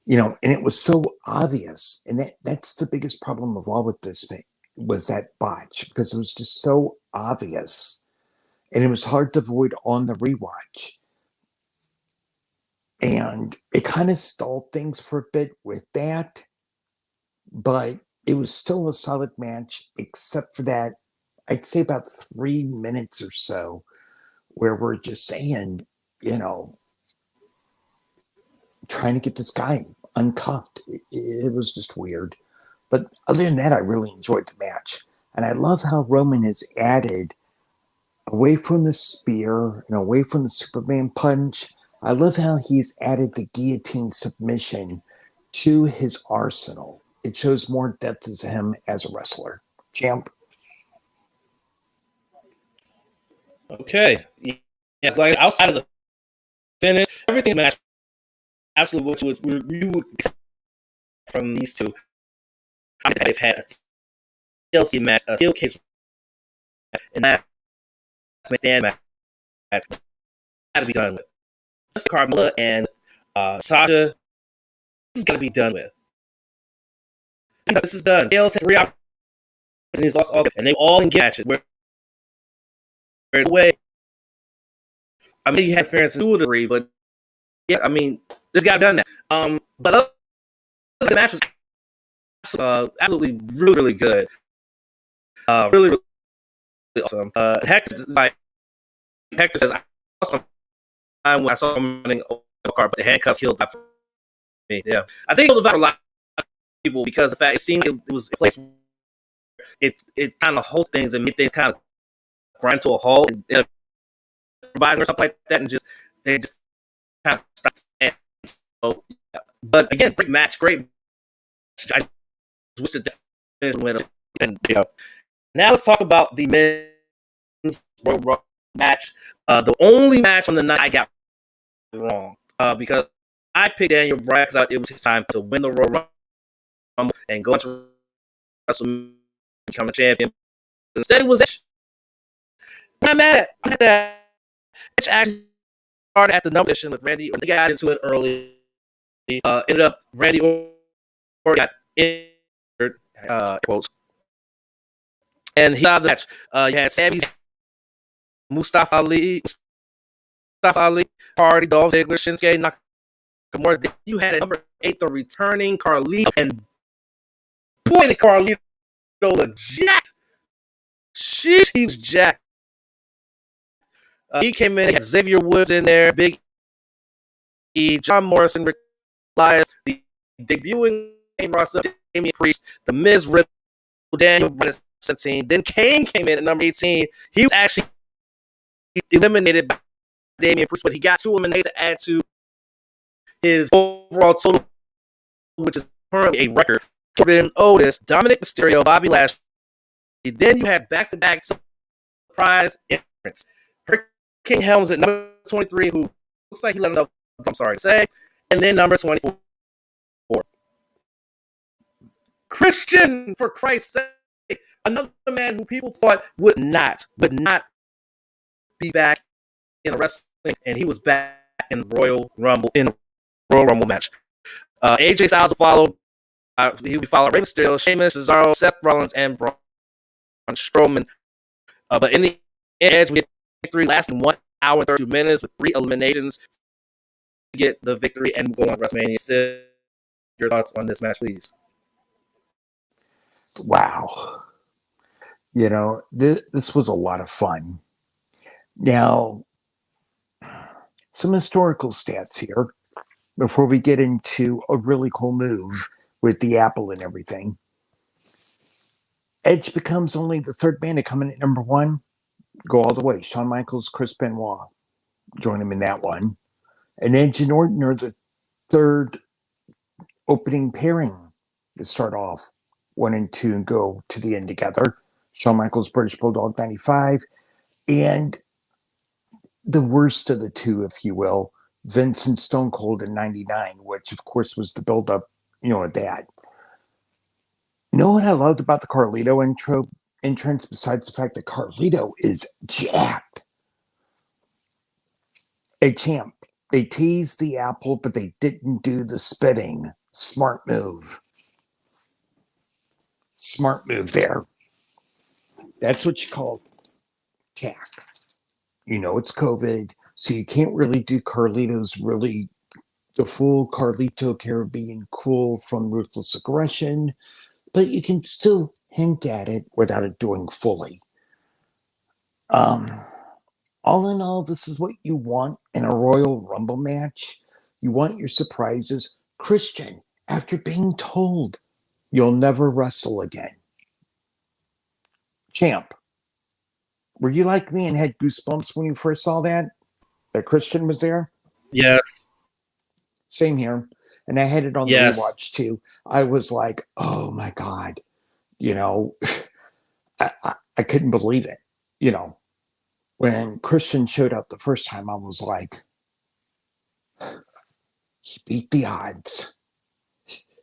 And it was so obvious. And that's the biggest problem of all with this thing, was that botch, because it was just so obvious. And it was hard to avoid on the rewatch. And it kind of stalled things for a bit with that. But it was still a solid match, except for that, I'd say about 3 minutes or so, where we're just saying, trying to get this guy uncuffed. It was just weird. But other than that, I really enjoyed the match. And I love how Roman has added, away from the spear and away from the Superman punch, I love how he's added the guillotine submission to his arsenal. It shows more depth of him as a wrestler. Champ. Okay. Yeah, like outside of the finish, everything match absolutely what you would expect from these two. They've had a TLC match, a steel cage match, and that stand match got to be done with. Carmella and Sasha, this has got to be done with. This is done. Dale's had 3 and he's lost all, and they all in matches. Where the way, I mean, you had interference to a degree, but yeah, I mean, this guy done that. But the match was absolutely really good. Really, really awesome. Hector says, I lost my time when I saw him running a car, but the handcuffs killed that for me. Yeah, I think it was about a lot of people because the fact it seemed it was a place where it kind of hold things and made things kind of grind to a halt and provide or something like that, and they just kind of stopped. So, yeah. But again, great match, great. I wish the finish went up. And now let's talk about the men's Royal Rumble match. The only match on the night I got wrong because I picked Daniel Bryan because it was his time to win the Royal Rumble and go into WrestleMania, become a champion. Instead, it was Edge. I'm mad at that. Edge actually started at the number position with Randy. They got into it early. Ended up Randy Orton got injured. Quotes. And he got the match. You had Sami, Mustafa Ali, Hardy, Dolph Ziggler, Shinsuke Nakamura. Then you had at number 8 the returning Carlito, and boy, did Carlito look jacked. He's jacked. He came in, he had Xavier Woods in there, Big E, John Morrison, Rick Elias, the debuting roster, Damian Priest, The Miz, Riddle, Daniel Bryan, 17. Then Kane came in at number 18. He was actually eliminated by Damian Priest, but he got 2 eliminations to add to his overall total, which is currently a record. Corbin, Otis, Dominic Mysterio, Bobby Lashley. Then you had back-to-back surprise entrants. King Helms at number 23, who looks like he let him know, I'm sorry to say. And then number 24. Christian, for Christ's sake. Another man who people thought would not be back in a wrestling, and he was back in Royal Rumble match. AJ Styles will follow. He will follow Rey Mysterio, Sheamus, Cesaro, Seth Rollins, and Braun Strowman. But in the Edge, we had victory lasting 1 hour and 32 minutes with 3 eliminations to get the victory and go on WrestleMania. Sid, your thoughts on this match, please? Wow. This was a lot of fun. Now, some historical stats here before we get into a really cool move with the Apple and everything. Edge becomes only the 3rd man to come in at number 1. Go all the way. Shawn Michaels, Chris Benoit join him in that one. And Edge and Orton are the 3rd opening pairing to start off 1 and 2 and go to the end together. Shawn Michaels, British Bulldog 95. And the worst of the two, if you will, Vince and Stone Cold in 99, which of course was the build-up, at that. You know what I loved about the Carlito entrance, besides the fact that Carlito is jacked? A champ. They teased the apple, but they didn't do the spitting. Smart move. Smart move there. That's what you call tack. It's COVID, so you can't really do Carlito's really the full Carlito Caribbean cool from Ruthless Aggression, but you can still hint at it without it doing fully. All in all, this is what you want in a Royal Rumble match. You want your surprises. Christian, after being told you'll never wrestle again. Champ, were you like me and had goosebumps when you first saw that Christian was there? Yes. Same here. And I had it on the rewatch too. I was like, oh my God. I couldn't believe it. When Christian showed up the first time, I was like, he beat the odds.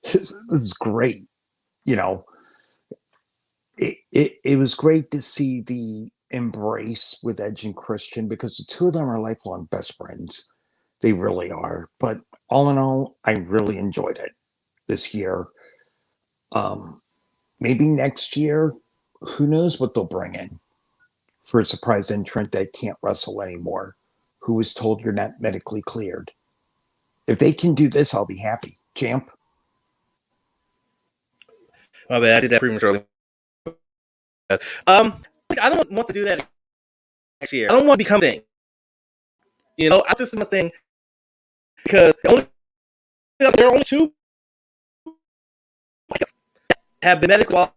This is great. It was great to see the embrace with Edge and Christian because the two of them are lifelong best friends. They really are. But all in all, I really enjoyed it this year. Maybe next year, who knows what they'll bring in for a surprise entrant that can't wrestle anymore, who was told you're not medically cleared. If they can do this, I'll be happy. Champ? My bad, I did that prematurely. I don't want to do that next year. I don't want to become a thing. I just want a thing because there are only two have been medically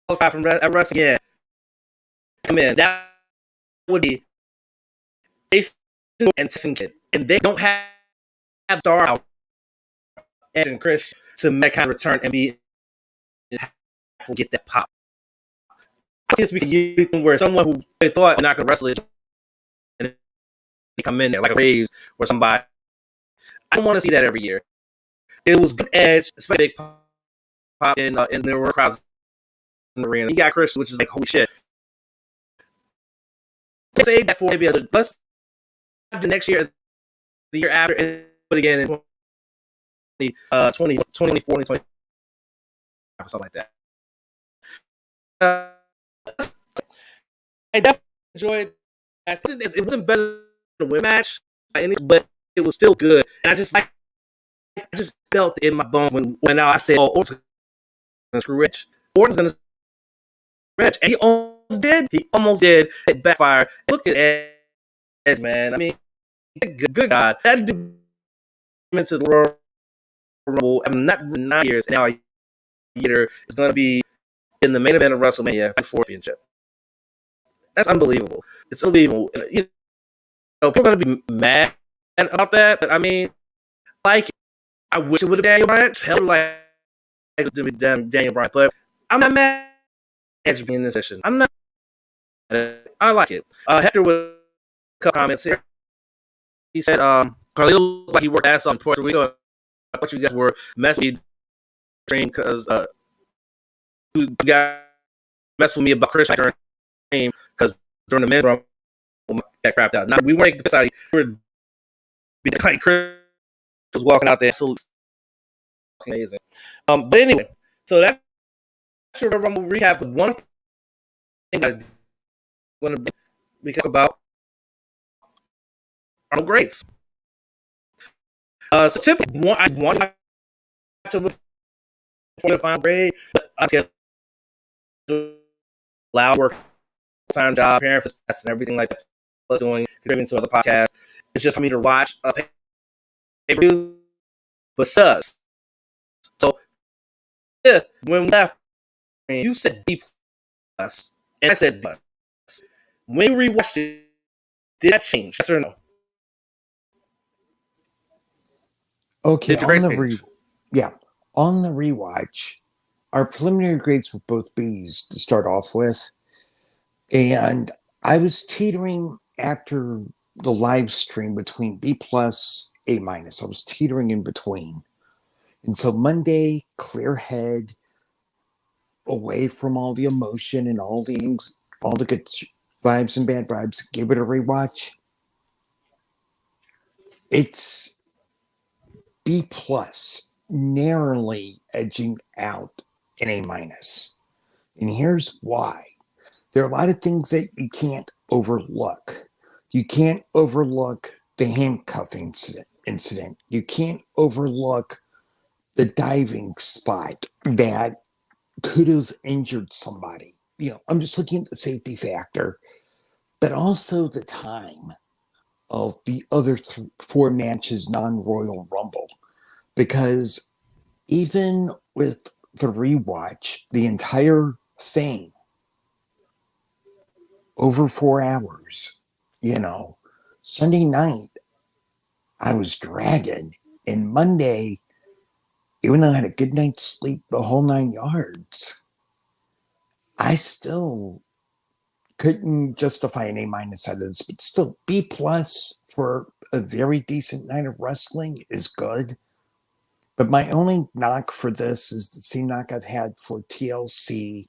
qualified from wrestling. Yeah, come in. That would be Ace and Tyson Kidd, and they don't have star out and Chris to make kind of return and get that pop. I see this week where someone who they thought not going to wrestle it and they come in there like a Raves or somebody. I don't want to see that every year. It was good edge, especially big pop, and there were crowds in the arena. You got Chris, which is like holy shit. Save that for maybe let's the next year, the year after, and put again in 2024, 2025, or something like that. I definitely enjoyed that. It wasn't better than a win match, but it was still good. And I just felt it in my bones when I said, "Oh, Orton's gonna screw Rich. Orton's gonna screw Rich," and he almost did. It backfired. Look at Edge, man. I mean, good God, that dude into the Royal Rumble. I'm not 9 years now. A year is going to be in the main event of WrestleMania for championship. That's unbelievable. It's unbelievable. People are going to be mad about that, but I mean, like, I wish it would have been Daniel Bryan. Hell, like Daniel Bryan, but I'm not mad at Edge being in this position. I'm not. I like it. Hector with a couple comments here. He said, Carlito looked like he worked ass on Puerto Rico. I thought you guys were messy dream because you guys messed with me about Chris dream because during the men's run that crapped out. Now we weren't deciding we were like Chris was walking out there absolutely amazing. But anyway, so that's your Rumble recap with one thing I want to recap about Arnold Greats. So typically I want to before the final grade, but I get loud work, time job, parents, and everything like that. Doing contributing to other podcasts. It's just for me to watch a pay-per-view, but sus. So when we left, you said B plus, and I said plus. When we rewatched it, did that change? Yes or no? Okay, on the rewatch, our preliminary grades were both B's to start off with, and I was teetering after the live stream between B plus, A minus. I was teetering in between, and so Monday, clear head, away from all the emotion and all the good vibes and bad vibes. Give it a rewatch. It's B plus, narrowly edging out an A minus. And here's why. There are a lot of things that you can't overlook. You can't overlook the handcuffing incident. You can't overlook the diving spot that could have injured somebody. I'm just looking at the safety factor, but also the time of the other 4 matches non-Royal Rumble. Because even with the rewatch, the entire thing, over 4 hours, Sunday night, I was dragging. And Monday, even though I had a good night's sleep, the whole 9 yards, I still couldn't justify an A minus out of this, but still B plus for a very decent night of wrestling is good. But my only knock for this is the same knock I've had for TLC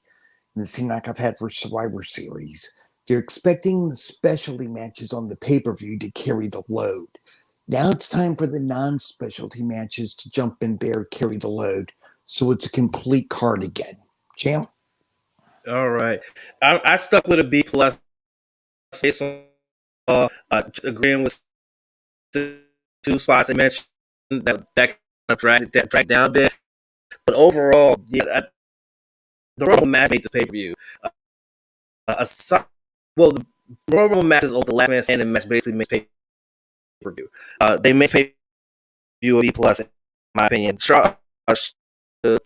and the same knock I've had for Survivor Series. They're expecting the specialty matches on the pay-per-view to carry the load. Now it's time for the non-specialty matches to jump in there, carry the load. So it's a complete card again. Champ? All right. I stuck with a B plus based on just agreeing with two spots I mentioned that kind of dragged down a bit. But overall, yeah, the Rumble match made the pay per view. Well, the Rumble match is the last man standing match basically makes pay per view. They make pay per view a B plus in my opinion. The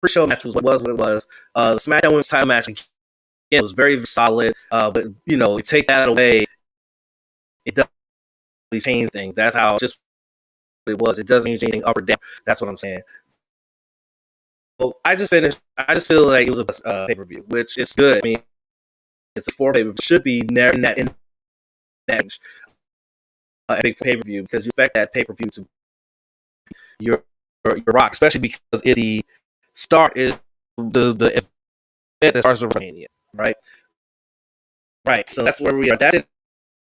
pre-show match was what it was. The SmackDown Women's title match again was very solid. But you take that away, it doesn't really change things. That's how just it was. It doesn't change anything up or down. That's what I'm saying. Well, I just feel like it was a pay per view, which is good. I mean, it's a 4 pay per view. Should be in that range. A big pay per view because you expect that pay per view to your rock, especially because the start is the event that starts with WrestleMania, right? Right. So that's where we are. That's it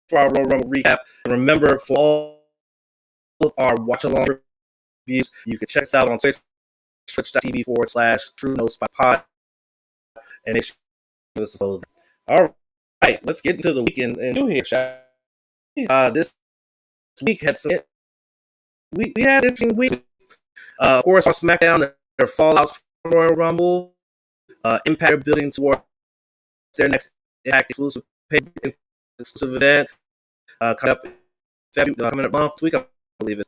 for our Royal Rumble recap. And remember, for all of our watch along reviews, you can check us out on Twitch, twitch.tv/True No Spot Pod, and make sure you give us a follow. All right, let's get into the weekend and do here. This week had some. We had interesting weeks. Of course, on SmackDown, their fallouts from Royal Rumble, Impact are building towards their next Impact exclusive event coming up month week, I believe it.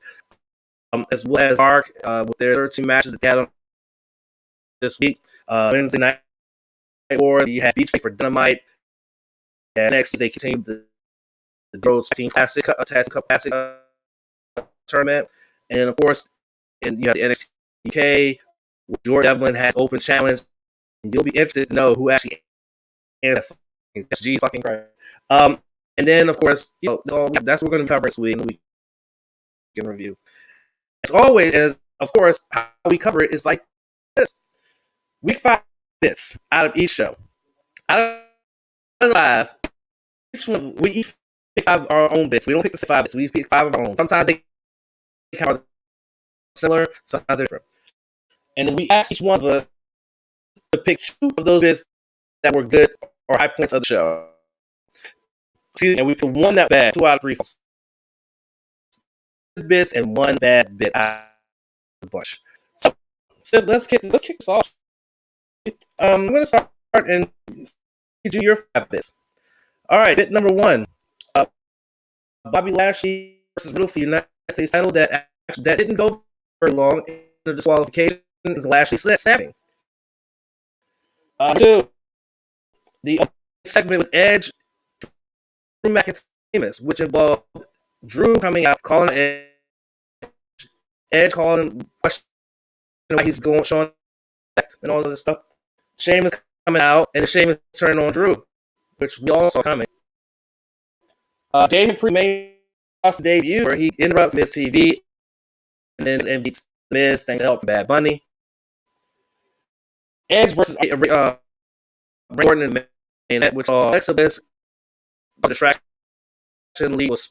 As well as Dark with their 13 matches that they had on this week. Wednesday night War, you had Beach for Dynamite. And NXT, they continued the Road Team Classic Classic tournament, and of course, and you have the NXT UK. Jordan Devlin has open challenge, and you'll be interested to know who actually answered that. Jeez, fucking Christ. And then of course, that's what we're going to cover this week in the weekend review. As always, of course, how we cover it is like this: week 5 bits out of each show. Out of 5, each one we each pick 5 our own bits. We don't pick the 5 bits. We pick 5 of our own. Sometimes they kind of similar, sometimes different. And then we ask each one of us to pick 2 of those bits that were good or high points of the show. And we put 1 that bad, 2 out of 3 bits, and 1 bad bit out of the bunch. So let's kick this off. I'm going to start and do your 5 bits. All right, bit number 1. Bobby Lashley versus Riddle for the United States title that didn't go very long in the disqualification is Lashley snapping. 2, the segment with Edge, Drew McIntyre, which involved Drew coming out calling Edge calling him, questioning why he's showing and all of this stuff. Sheamus coming out and Sheamus turning on Drew, which we all saw coming. Damien Priest made the debut where he interrupts Miz TV and beats Miz thanks to help from Bad Bunny. Edge versus Randy Orton and which Alexa Bliss distraction lead was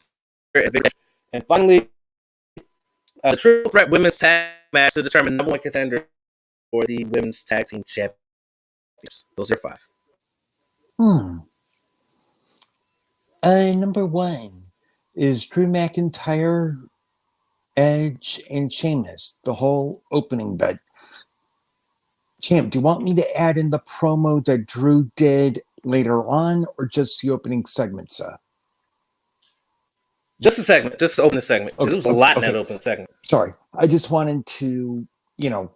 and finally the Triple Threat Women's Tag match to determine number 1 contender for the Women's Tag Team Championships. Those are 5. Number 1 is Drew McIntyre, Edge, and Sheamus, the whole opening bit. Champ, do you want me to add in the promo that Drew did later on, or just the opening segment, sir? Just a segment, just to open the segment. Because there was a lot in that open segment. Sorry, I just wanted to,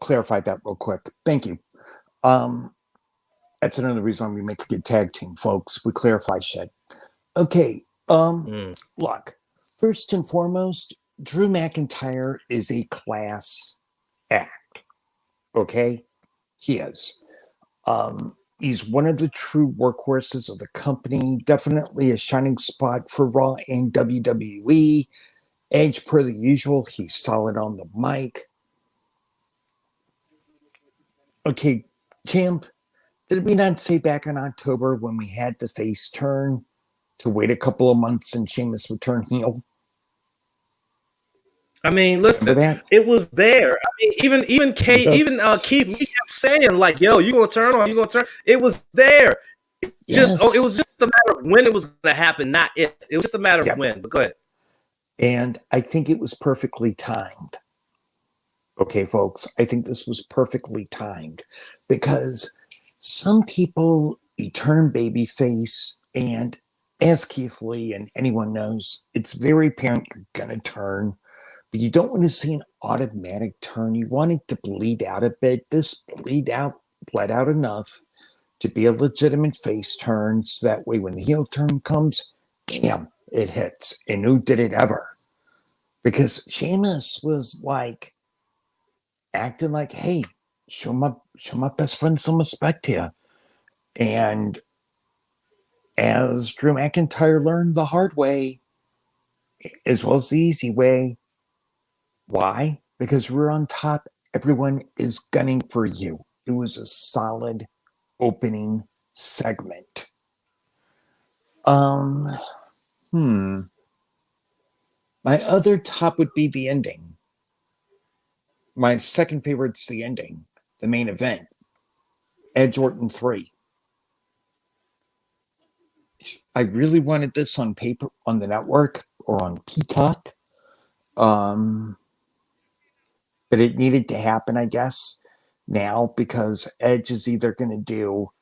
clarify that real quick. Thank you. That's another reason we make a good tag team, folks. We clarify shit. Okay, look, first and foremost, Drew McIntyre is a class act. Okay? He is. He's one of the true workhorses of the company, definitely a shining spot for Raw and WWE. Edge, per the usual, he's solid on the mic. Okay, champ, did we not say back in October when we had the face turn to wait a couple of months and Sheamus would turn heel? I mean, Remember listen, that? it was there. I mean, even Keith, we kept saying like, "Yo, you gonna turn on? You gonna turn?" It was there. It was Yes. just a matter of when it was gonna happen, not if. It was just a matter of Yep. when. But go ahead. And I think it was perfectly timed. Okay, folks, I think this was perfectly timed because some people you turn babyface, and as Keith Lee and anyone knows, it's very apparent you're gonna turn, but you don't want to see an automatic turn. You want it to bleed out a bit. This bled out enough to be a legitimate face turn, so that way when the heel turn comes, damn, it hits. And who did it ever? Because Sheamus was like acting like, hey, show my best friend some respect here. And as Drew McIntyre learned the hard way, as well as the easy way, why? Because we're on top. Everyone is gunning for you. It was a solid opening segment. Um, hmm. My other top would be the ending. My second favorite's the ending, the main event. Edge Orton 3. I really wanted this on paper, on the network, or on Peacock. But it needed to happen, I guess, now, because Edge is either going to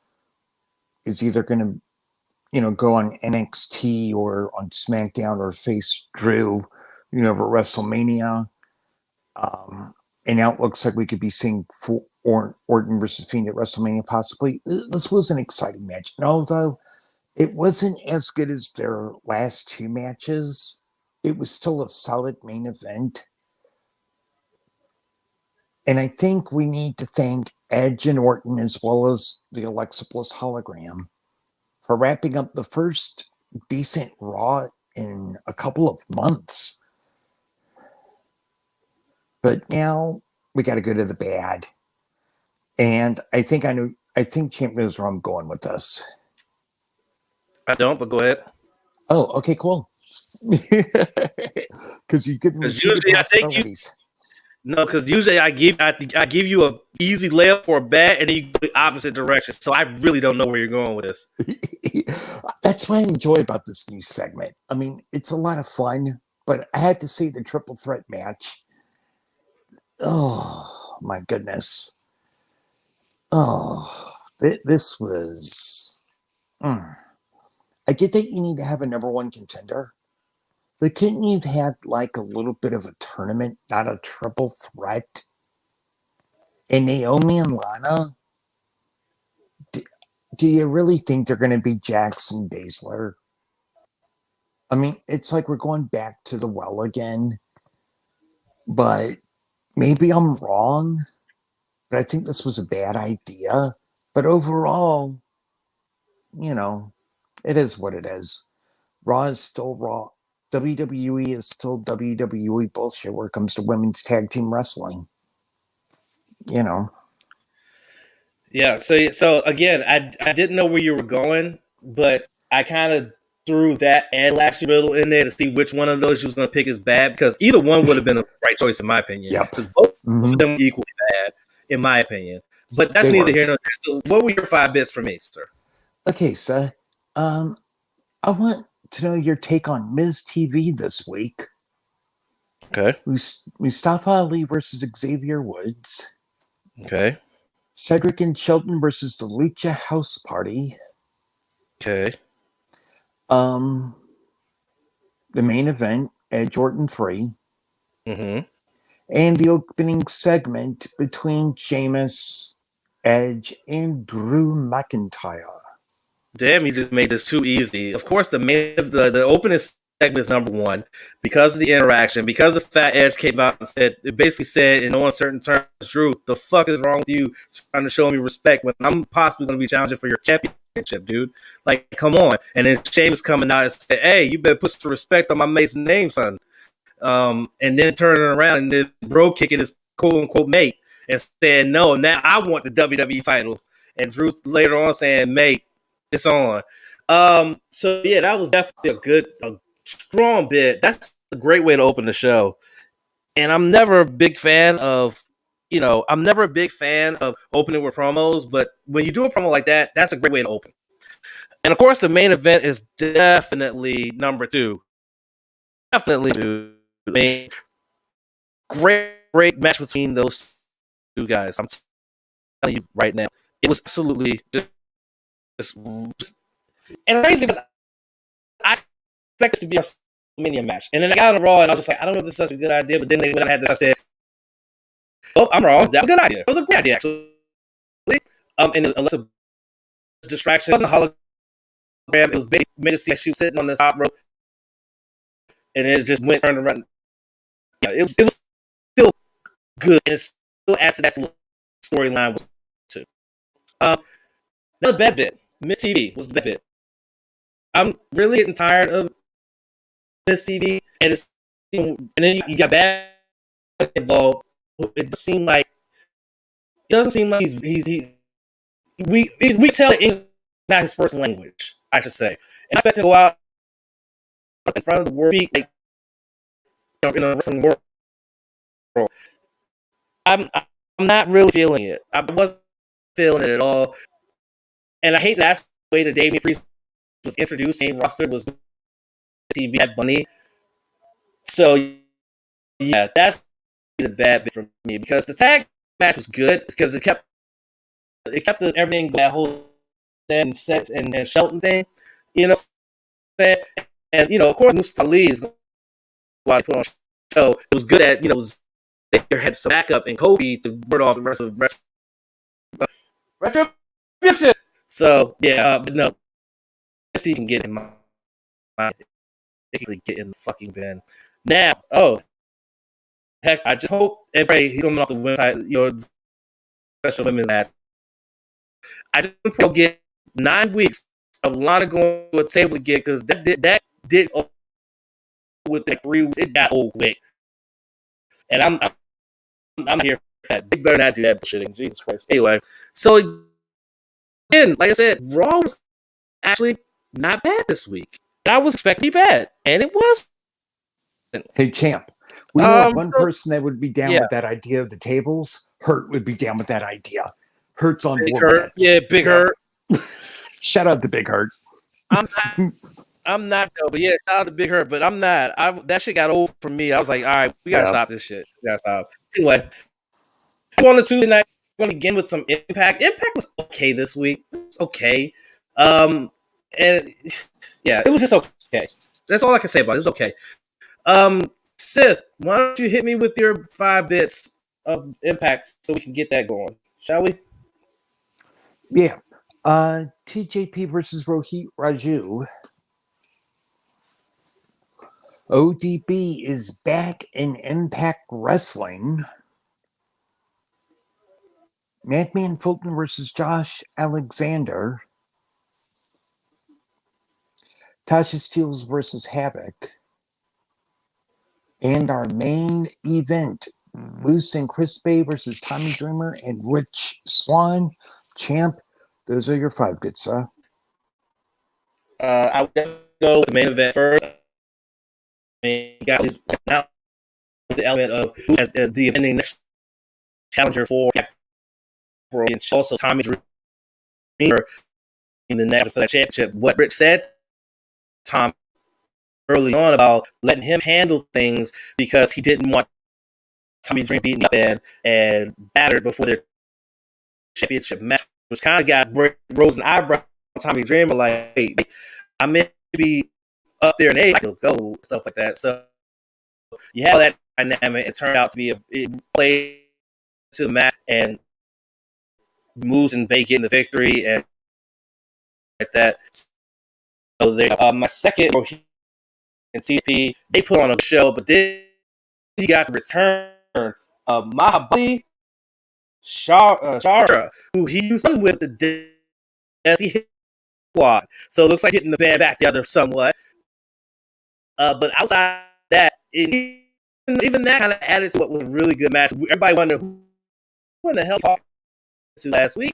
go on NXT or on SmackDown or face Drew, over WrestleMania. And now it looks like we could be seeing Orton versus Fiend at WrestleMania possibly. This was an exciting match. And although it wasn't as good as their last two matches, it was still a solid main event. And I think we need to thank Edge and Orton, as well as the Alexa Bliss hologram, for wrapping up the first decent Raw in a couple of months. But now we got to go to the bad. And I think Champ knows where I'm going with this. I don't, but go ahead. Oh, okay, cool. Because you give me two possibilities. No, because usually I give you a easy layup for a bad, and then you go the opposite direction. So I really don't know where you're going with this. That's what I enjoy about this new segment. I mean, it's a lot of fun, but I had to see the triple threat match. Oh my goodness. Oh, this was. I get that you need to have a number one contender, but couldn't you have had like a little bit of a tournament, not a triple threat? And Naomi and Lana, do you really think they're going to be Jackson Baszler? I mean, it's like we're going back to the well again, but maybe I'm wrong, but I think this was a bad idea. But overall, it is what it is. Raw is still Raw. WWE is still WWE bullshit where it comes to women's tag team wrestling. Yeah. So again, I didn't know where you were going, but I kind of threw that and Lashley Riddle in there to see which one of those you was going to pick as bad, because either one would have been the right choice in my opinion. Yep. Because both of them were equally bad in my opinion. But that's neither here nor there. So what were your 5 bits for me, sir? Okay, so I want to know your take on Miz TV this week. Okay. Mustafa Ali versus Xavier Woods. Okay. Cedric and Shelton versus the Lucha House Party. Okay. The main event, Edge Orton 3. Mm-hmm. And the opening segment between Sheamus, Edge, and Drew McIntyre. Damn, you just made this too easy. Of course, the opening segment is number one because of the interaction, because the Fat Edge came out and basically said in no uncertain terms, Drew, the fuck is wrong with you trying to show me respect when I'm possibly going to be challenging for your championship, dude? Like, come on. And then Sheamus coming out and said, hey, you better put some respect on my mate's name, son. And then turning around and then bro kicking his quote unquote mate and saying, no, now I want the WWE title. And Drew later on saying, mate, it's on. So yeah, that was definitely a strong bit. That's a great way to open the show. And I'm never a big fan of, I'm never a big fan of opening with promos, but when you do a promo like that, that's a great way to open. And of course, the main event is definitely number two. Definitely, dude. Great match between those two guys. I'm telling you right now, it was absolutely just and crazy because I expect this to be a Mania match, and then I got on Raw, and I was just like, I don't know if this is such a good idea. But then when I had this, I said, "Oh, I'm wrong. That was a good idea. It was a great idea, actually." And unless a distraction, it wasn't a hologram. It was basically made it seem like she was sitting on the top rope, and it just went turned around. Yeah, it was still good, and it still adds to that storyline too. Another bad bit. Miss TV was the bad bit. I'm really getting tired of Miss TV, and then you got bad involved. It doesn't seem like we tell that English is not his first language, I should say. And I expect him to go out in front of the world, like in a wrestling world. I'm not really feeling it. I wasn't feeling it at all, and I hate that's the way that Damian Priest was introduced. Main roster was TV at Bunny, so yeah, that's the bad bit for me because the tag match was good because it kept everything that whole and Seth and Shelton thing, you know. And of course, Mustafa Ali is going to put on a show. It was good at they had some backup and Kobe to word off the rest of Retribution. So yeah, but no, let's see if he can get in my mind. Get in the fucking bin now. Oh heck, I just hope everybody he's coming off the website, special women's match. I just hope he'll get 9 weeks of Lana going to a table again because that did with like 3 weeks. It got old quick, and I'm here for that. They better not do that bullshitting. Jesus Christ. Anyway, so again, like I said, Raw was actually not bad this week. I was expecting to be bad, and it was. Hey, champ. We know one person that would be down with that idea of the tables. Hurt would be down with that idea. Hurt's on board with that. Yeah, Big Hurt. Shout out to Big Hurt. I'm not though, but yeah, shout out to Big Hurt, but I'm not. That shit got old for me. I was like, all right, we gotta stop this shit. We gotta stop. Anyway, on the Tuesday night, we're going to begin with some Impact. Impact was okay this week. It was okay. And yeah, it was just okay. That's all I can say about it. It was okay. Sith, why don't you hit me with your 5 bits of Impact so we can get that going, shall we? Yeah. TJP versus Rohit Raju. ODB is back in Impact Wrestling. Madman Fulton versus Josh Alexander. Tasha Steelz versus Havoc. And our main event, Moose and Chris Bay versus Tommy Dreamer and Rich Swann. Champ, those are your 5 good, sir. I would go with the main event first. I mean, you got now the element of who as the defending next challenger for and also Tommy Dreamer in the national for that championship. What Rich said, Tom, early on about letting him handle things because he didn't want Tommy Dreamer beaten up and battered before their championship match, which kind of got rose an eyebrow on Tommy Dreamer, like, hey, I may be up there in age, to go, stuff like that. So you have that dynamic. It turned out to be it played to the match and Moose and Bay getting the victory and like that. So there, my second and TP, they put on a show, but then you got the return of Mahabali Shara, who he used to with the Desi hit squad. So it looks like getting the band back together somewhat. But outside that, even that kind of added to what was a really good match. Everybody wondered who in the hell talked to last week,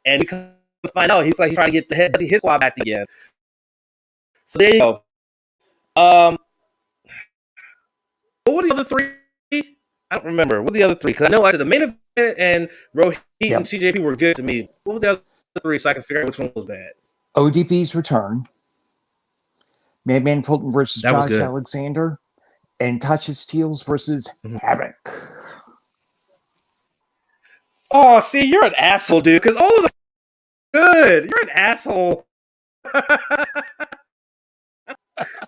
and we come to find out he's trying to get the Desi hit squad back again. So there you go. What were the other 3? I don't remember. What are the other three? Because I know like the main event and Rohit and TJP were good to me. What were the other three so I can figure out which one was bad? ODB's return, Madman Fulton versus That was Josh good. Alexander, and Tasha Steelz versus Havoc. Oh, see, you're an asshole, dude. Because all of them are good. You're an asshole.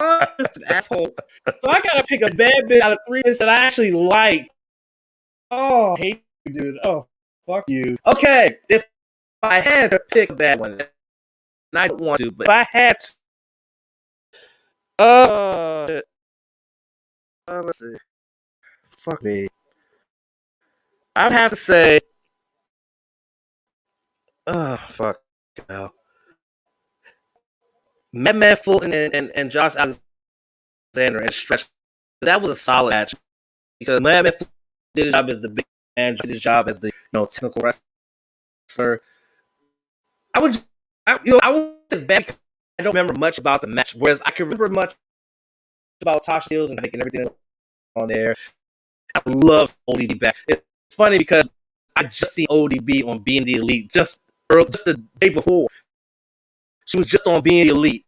Oh, just an asshole. So I gotta pick a bad bit out of three bits that I actually like. Oh, I hate you, dude. Oh, fuck you. Okay, if I had to pick a bad one, and I don't want to, but if I had to, let's see. Fuck me. I'd have to say, fuck. No. Madman Fulton and Josh Alexander and Stretch. That was a solid match because Madman Fulton did his job as the big man, did his job as the technical wrestler. I was as bad. I don't remember much about the match, whereas I can remember much about Tosh Steelz and everything on there. I love ODB back. It's funny because I just seen ODB on Being the Elite just the day before. She was just on Being the Elite.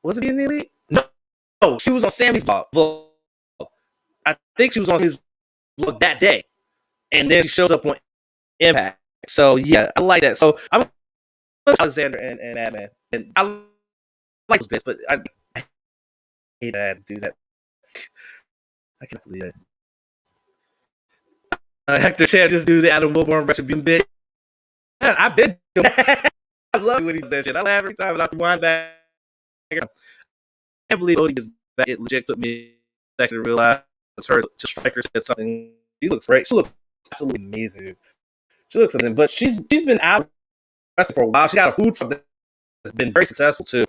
Was it Being the Elite? No, she was on Sammy's vlog. I think she was on his vlog that day, and then she shows up on Impact. So yeah, I like that. So I'm Alexander and Madman, and I like those bits, but I hate that I do that. I can't believe it. Hector Chan just do the Adam Wilborn Retribution bit. Man, I've been doing that. I love when he says shit. I laugh every time and I rewind back. I can't believe Odie is back. It legit took me a second to realize her to Striker said something. She looks great. She looks absolutely amazing. She looks amazing, but she's been out wrestling for a while. She got a food truck that's been very successful too.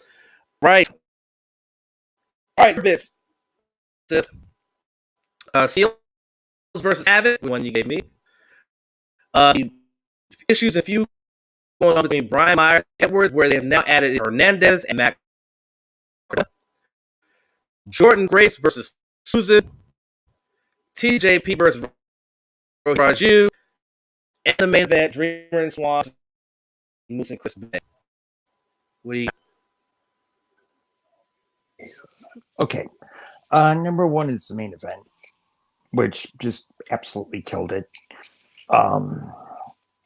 Right. All right, bits. Seals versus Havoc, the one you gave me. Issues a few going on between Brian Myers and Edwards, where they have now added Hernandez and Mac. Jordan Grace versus Susan. TJP versus Raju. And the main event, Dreamer and Swan, Moose and Chris Bay. What do you? Okay. Number one is the main event, which just absolutely killed it.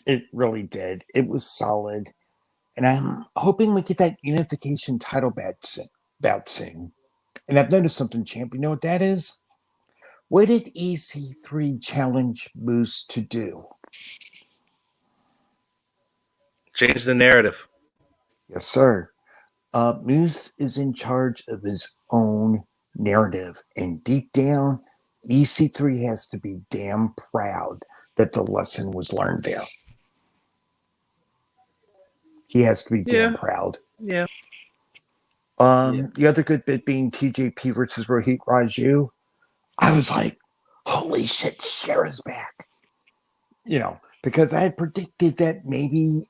It really did. It was solid. And I'm hoping we get that unification title bout soon. And I've noticed something, champ. You know what that is? What did EC3 challenge Moose to do? Change the narrative. Yes, sir. Moose is in charge of his own narrative. And deep down, EC3 has to be damn proud that the lesson was learned there. He has to be damn proud. Yeah. The other good bit being TJP versus Rohit Raju. I was like, holy shit, Shara's back. Because I had predicted that maybe,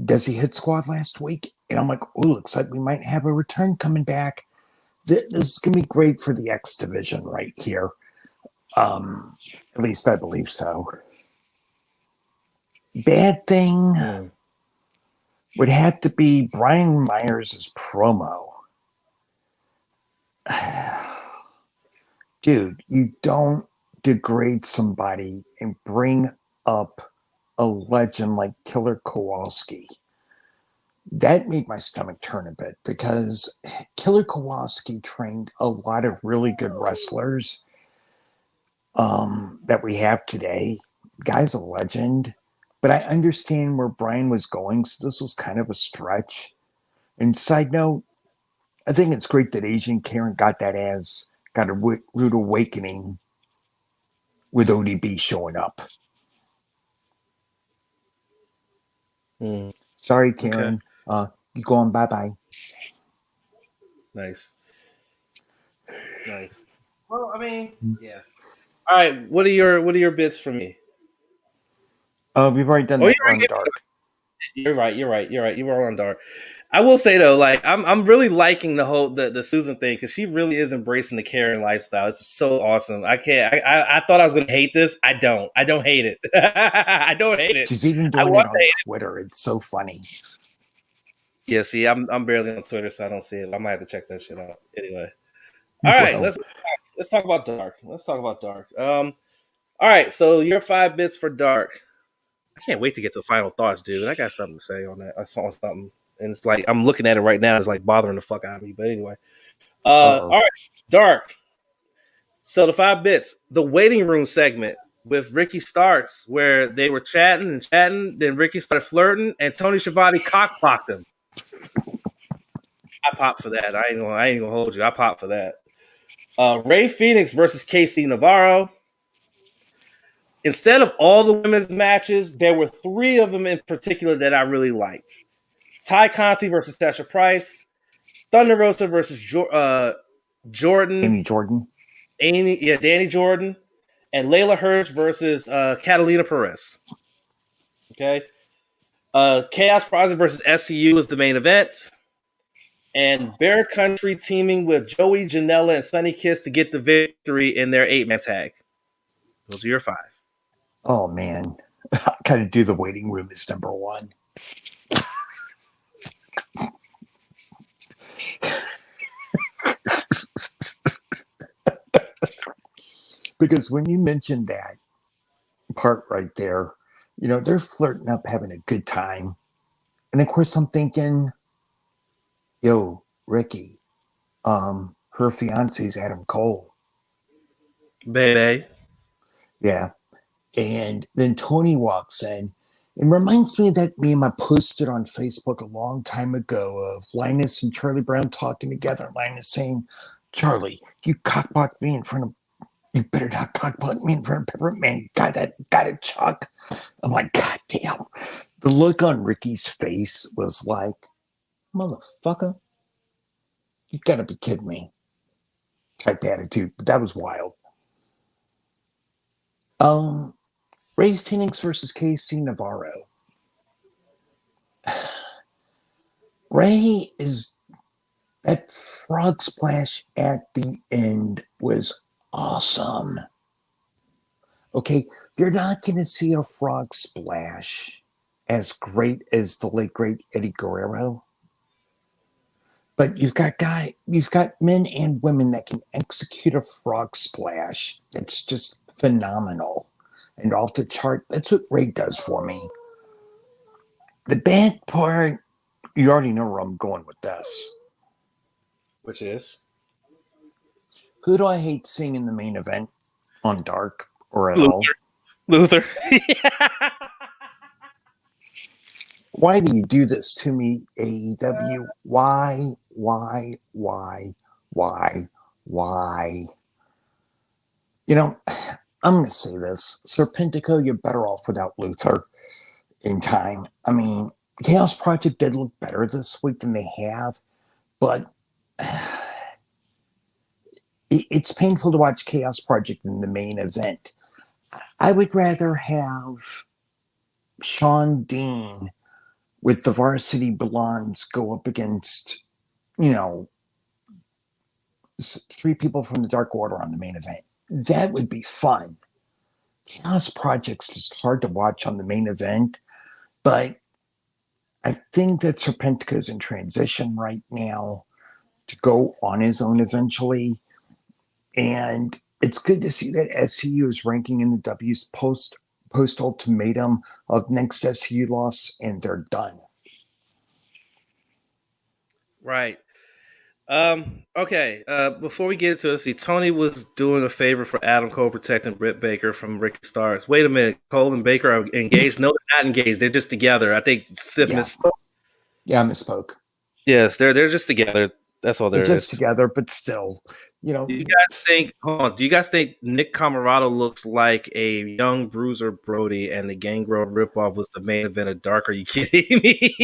does he hit squad last week? And I'm like, oh, looks like we might have a return coming back. This is going to be great for the X division right here. At least I believe so. Bad thing would have to be Brian Myers' promo. Dude, you don't degrade somebody and bring up a legend like Killer Kowalski. That made my stomach turn a bit because Killer Kowalski trained a lot of really good wrestlers that we have today. The guy's a legend, but I understand where Brian was going, so this was kind of a stretch. And side note, I think it's great that Asian Karen got a rude awakening with ODB showing up. Sorry, Karen. Okay. You going bye-bye. Nice. Well, I mean, yeah. All right. What are your bits for me? We've already done that Run Dark. You're right. You were on Dark. I will say though, like I'm really liking the Susan thing because she really is embracing the Karen lifestyle. It's so awesome. I can't. I thought I was gonna hate this. I don't. I don't hate it. I don't hate it. She's even I doing want it to on hate Twitter. It's so funny. it. Yeah. See, I'm barely on Twitter, so I don't see it. I might have to check that shit out. Anyway. All right. Well, Let's talk about Dark. Let's talk about Dark. All right. So your 5 bits for Dark. I can't wait to get to final thoughts, dude. I got something to say on that. I saw something, and it's like I'm looking at it right now. It's like bothering the fuck out of me. But anyway, all uh-oh. right, Dark. So the 5 bits, the waiting room segment with Ricky Starks, where they were chatting and chatting. Then Ricky started flirting, and Tony Schiavone cockblocked him. I popped for that. I ain't gonna hold you. I popped for that. Ray Phoenix versus KC Navarro. Instead of all the women's matches, there were 3 of them in particular that I really liked. Ty Conti versus Tasha Price, Thunder Rosa versus Jordan, Amy Jordan. Danny Jordan, and Layla Hirsch versus Catalina Perez. Okay. Chaos Project versus SCU is the main event. And Bear Country teaming with Joey Janela and Sunny Kiss to get the victory in their 8-man tag. Those are your 5. Oh man. I gotta do the waiting room as number 1. Because when you mentioned that part right there, they're flirting up, having a good time. And of course I'm thinking, yo, Ricky, her fiance's Adam Cole. Baby. Yeah. And then Tony walks in. It reminds me of that meme I posted on Facebook a long time ago of Linus and Charlie Brown talking together. Linus saying, Charlie, you cockblocked me in front of, you better not cockblock me in front of Peppermint Man. Got it, Chuck. I'm like, God damn. The look on Ricky's face was like, motherfucker, you gotta be kidding me. Type attitude. But that was wild. Ray Phoenix versus KC Navarro. Ray is that frog splash at the end was awesome. Okay, you're not going to see a frog splash as great as the late great Eddie Guerrero, but you've got men and women that can execute a frog splash that's just phenomenal and off the chart. That's what Ray does for me. The bad part, you already know where I'm going with this. Which is? Who do I hate seeing in the main event on Dark or at all? Luther. Why do you do this to me, AEW? Why? I'm going to say this. Serpentico, you're better off without Luther in time. I mean, Chaos Project did look better this week than they have, but it's painful to watch Chaos Project in the main event. I would rather have Sean Dean with the Varsity Blondes go up against, 3 people from the Dark Order on the main event. That would be fun. Chaos Project's just hard to watch on the main event, but I think that Serpentico's in transition right now to go on his own eventually. And it's good to see that SCU is ranking in the W's post ultimatum of next SCU loss, and they're done. Right. Okay. Before we get into it, see, Tony was doing a favor for Adam Cole protecting Britt Baker from Ricky Starks. Wait a minute. Cole and Baker are engaged? No, they're not engaged. They're just together. I think Sip misspoke. Yeah, I misspoke. Yes, they're just together. That's all They're there just is. together, but still, Do you guys think Nick Camarado looks like a young Bruiser Brody and the Gangrel ripoff was the main event of Dark? Are you kidding me?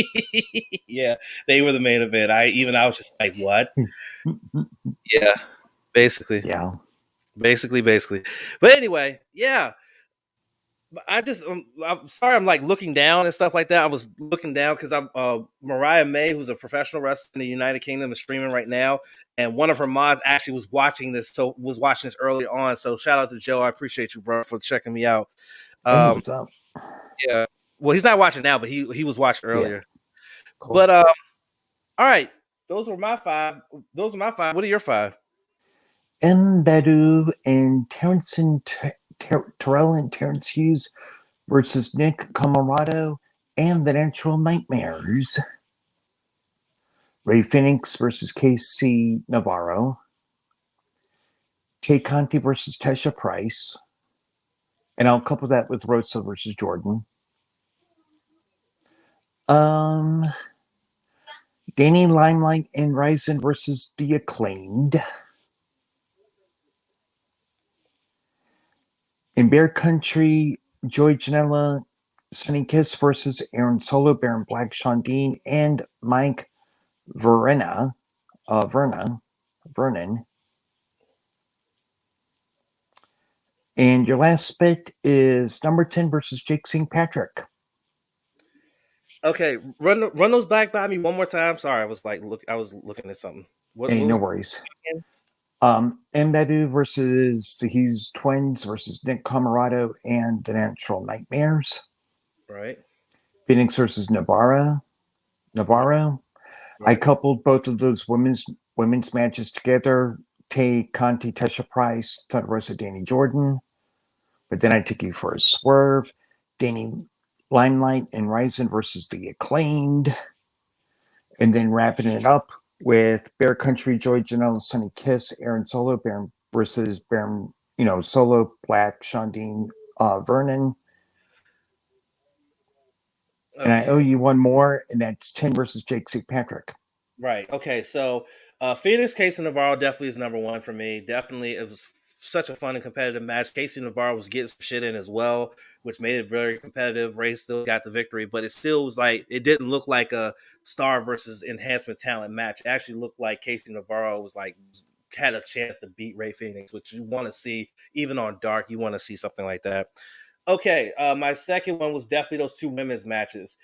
Yeah, they were the main event. I was just like, what? Yeah, basically. Yeah. Basically. But anyway, yeah. I'm sorry, I'm like looking down and stuff like that. I was looking down because I'm Mariah May, who's a professional wrestler in the United Kingdom, is streaming right now, and one of her mods actually was watching this early on. So shout out to Joe, I appreciate you, bro, for checking me out. Hey, Um, what's up? yeah, well, he's not watching now, but he was watching Yeah, earlier. cool. But all right, those were my five. Those are my five. What are your five? Mbedu and Terrell and Terrence Hughes versus Nick Camarado and the Natural Nightmares. Ray Phoenix versus KC Navarro. Tay Conti versus Tasha Price. And I'll couple that with Rosa versus Jordan. Um, Danny Limelight and Ryzen versus The Acclaimed. In Bear Country, Joy Janela, Sunny Kiss versus Aaron Solo, Baron Black, Sean Dean, and Mike Vernon. And your last bit is number 10 versus Jake St. Patrick. Okay, run those back by me one more time. Sorry, I was looking at something. Hey, What no was worries. it? Mbedu versus the Hughes Twins versus Nick Camarado and the Natural Nightmares. Right. Phoenix versus Navarro. I Right. coupled both of those women's matches together. Tay Conti, Tesha Price, Thunder Rosa, Danny Jordan. But then I took you for a swerve. Danny Limelight and Ryzen versus the Acclaimed. And then wrapping it up with Bear Country, Joy Janela, Sunny Kiss, Aaron Solo, Baron versus Baron, Solo, Black, Sean Dean, Vernon. And I owe Okay. you one more, and that's 10 versus Jake St. Patrick. Right. Okay. So, Phoenix Casey Navarro definitely is number one for me. Definitely, it was such a fun and competitive match. Casey Navarro was getting some shit in as well, which made it very competitive. Ray still got the victory, but it still was like it didn't look like a star versus enhancement talent match. It actually looked like Casey Navarro was like had a chance to beat Ray Phoenix, which you want to see even on Dark. You want to see something like that. Okay, my second one was definitely those two women's matches.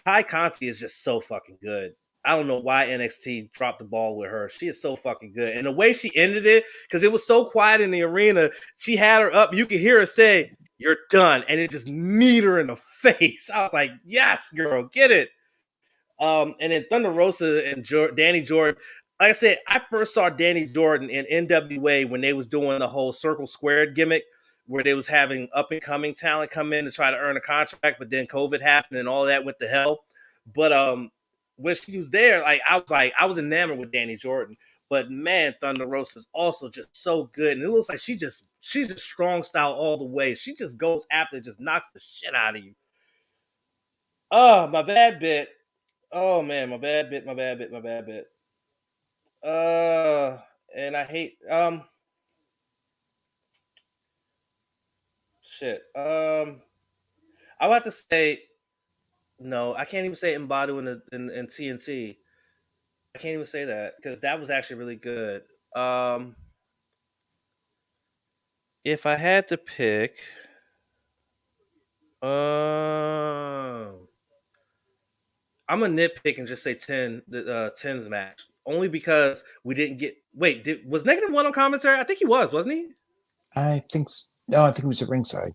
Ty Conti is just so fucking good. I don't know why NXT dropped the ball with her. She is so fucking good. And the way she ended it, because it was so quiet in the arena, she had her up. You could hear her say, "You're done." And it just kneed her in the face. I was like, yes, girl, get it. And then Thunder Rosa and Danny Jordan. Like I said, I first saw Danny Jordan in NWA when they was doing the whole Circle Squared gimmick, where they was having up and coming talent come in to try to earn a contract, but then COVID happened and all that went to hell. But when she was there, I was enamored with Danny Jordan. But man, Thunder Rosa is also just so good, and it looks like she's a strong style all the way. She just goes after, just knocks the shit out of you. Oh, my bad bit. Oh man, my bad bit. And I hate shit. I would have to say no. I can't even say Mbadu in TNT. I can't even say that because that was actually really good. Um, if I had to pick, I'm a nitpick and just say 10. The 10's match only because we didn't get. Wait, was Negative One on commentary? I think he was, wasn't he? I think no, I think it was at ringside.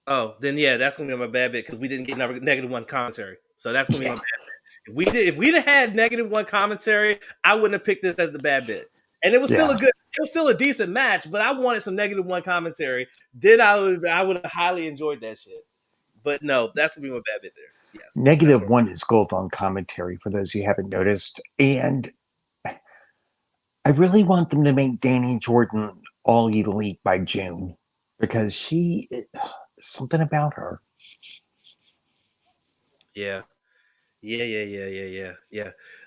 Oh, then yeah, that's gonna be my bad bit because we didn't get Negative One commentary. So that's gonna be my Yeah, bad bit. If we'd have had Negative One commentary, I wouldn't have picked this as the bad bit. And yeah. it was still a decent match, but I wanted some Negative One commentary. Then I would have highly enjoyed that shit. But no, that's gonna be my bad bit there. Yes, that's Negative where. one is gold on commentary for those you haven't noticed. And I really want them to make Danny Jordan all elite by June because something about her. Yeah. Yeah.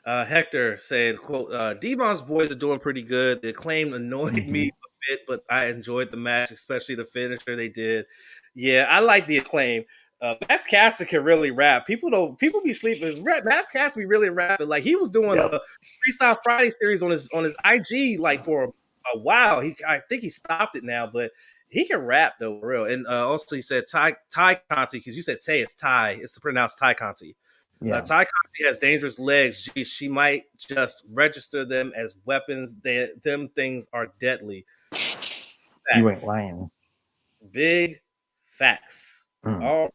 Hector saying, quote, Devon's boys are doing pretty good. The Acclaim annoyed Mm-hmm. me a bit, but I enjoyed the match, especially the finisher they did. Yeah, I like the Acclaim. Max Caster can really rap. People be sleeping. Max Caster be really rapping. Like he was doing Yep. a Freestyle Friday series on his IG like for a while. I think he stopped it now, but He can rap though, for real. And also he said Ty Conti, because you said Tay, it's Ty. It's pronounced Ty Conti. Yeah. Ty Conti has dangerous legs. She might just register them as weapons. Them things are deadly. Facts. You ain't lying. Big facts. All right.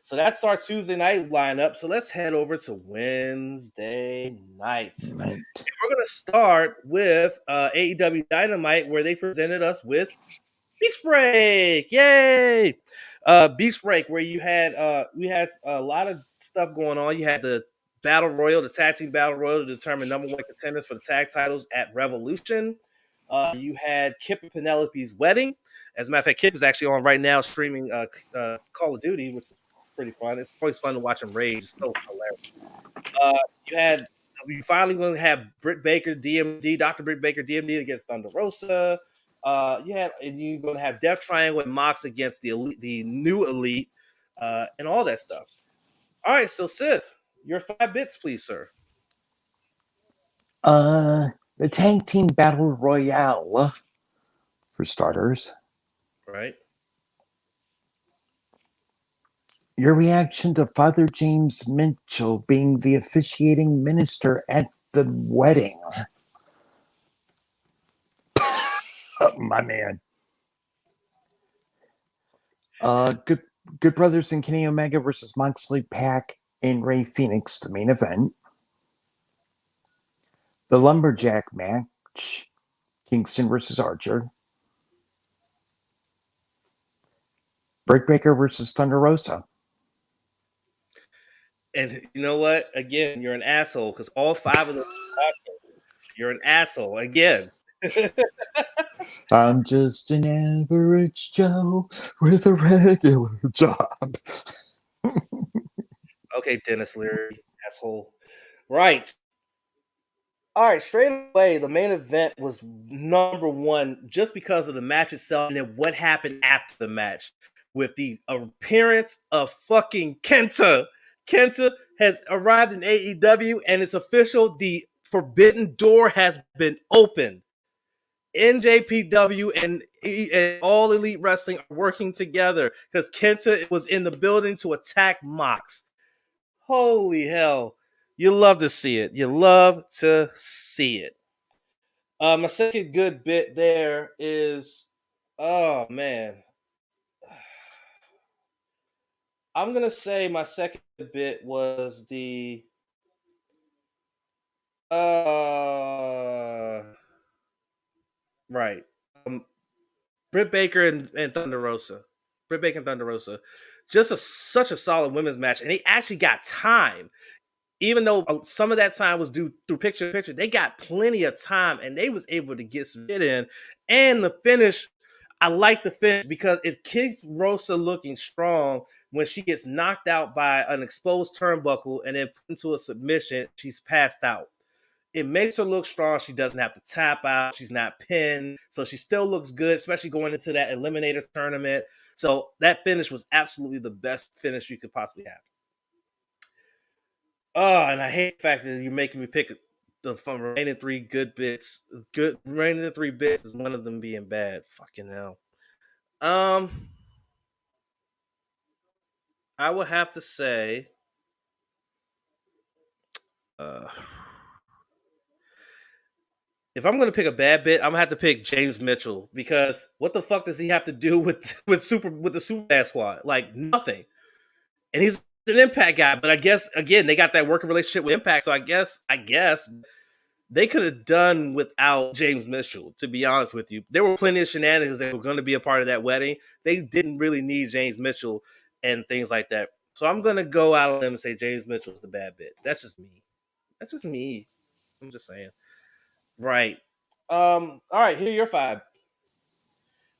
So that's our Tuesday night lineup. So let's head over to Wednesday night. Right. We're going to start with AEW Dynamite, where they presented us with Beach Break. Yay! Beach Break, where we had a lot of stuff going on. You had the Battle Royal, the tag team Battle Royal, to determine number one contenders for the tag titles at Revolution. You had Kip and Penelope's wedding. As a matter of fact, Kip is actually on right now streaming Call of Duty, which is pretty fun. It's always fun to watch him rage. It's so hilarious. We finally going to have Britt Baker, DMD, Dr. Britt Baker, DMD against Thunder Rosa. And you're going to have Death Triangle and Mox against the elite, the new elite, and all that stuff. All right, so Sith, your 5 bits, please, sir. The Tag Team Battle Royale, for starters. Right. Your reaction to Father James Mitchell being the officiating minister at the wedding. Oh, my man. Good Brothers and Kenny Omega versus Moxley, Pac, and Ray Phoenix, the main event. The Lumberjack match, Kingston versus Archer. Britt Baker versus Thunder Rosa. And you know what? Again, you're an asshole because all 5 of them. You're an asshole again. I'm just an average Joe with a regular job. Okay, Dennis Leary, asshole. Right. All right, straight away, the main event was number one just because of the match itself and then what happened after the match with the appearance of fucking Kenta. Kenta has arrived in AEW and it's official. The forbidden door has been opened. NJPW and All Elite Wrestling are working together because Kenta was in the building to attack Mox. Holy hell. You love to see it. You love to see it. My second good bit there is, oh man. I'm going to say my second bit was the, right. Britt Baker and Thunder Rosa. Britt Baker and Thunder Rosa. Just such a solid women's match. And they actually got time. Even though some of that time was due through picture, they got plenty of time and they was able to get some shit in. And the finish, I like the finish because it keeps Rosa looking strong when she gets knocked out by an exposed turnbuckle and then put into a submission. She's passed out. It makes her look strong. She doesn't have to tap out. She's not pinned. So she still looks good, especially going into that Eliminator tournament. So that finish was absolutely the best finish you could possibly have. Oh, and I hate the fact that you're making me pick the remaining 3 good bits. Remaining 3 bits is one of them being bad. Fucking hell. I would have to say, if I'm gonna pick a bad bit, I'm gonna have to pick James Mitchell because what the fuck does he have to do with the Superbad Squad? Like nothing. And he's an Impact guy, but I guess again they got that working relationship with Impact, so I guess they could have done without James Mitchell. To be honest with you, there were plenty of shenanigans that were going to be a part of that wedding. They didn't really need James Mitchell and things like that. So I'm gonna go out on them and say James Mitchell is the bad bit. That's just me. I'm just saying. Right. All right, here are your 5.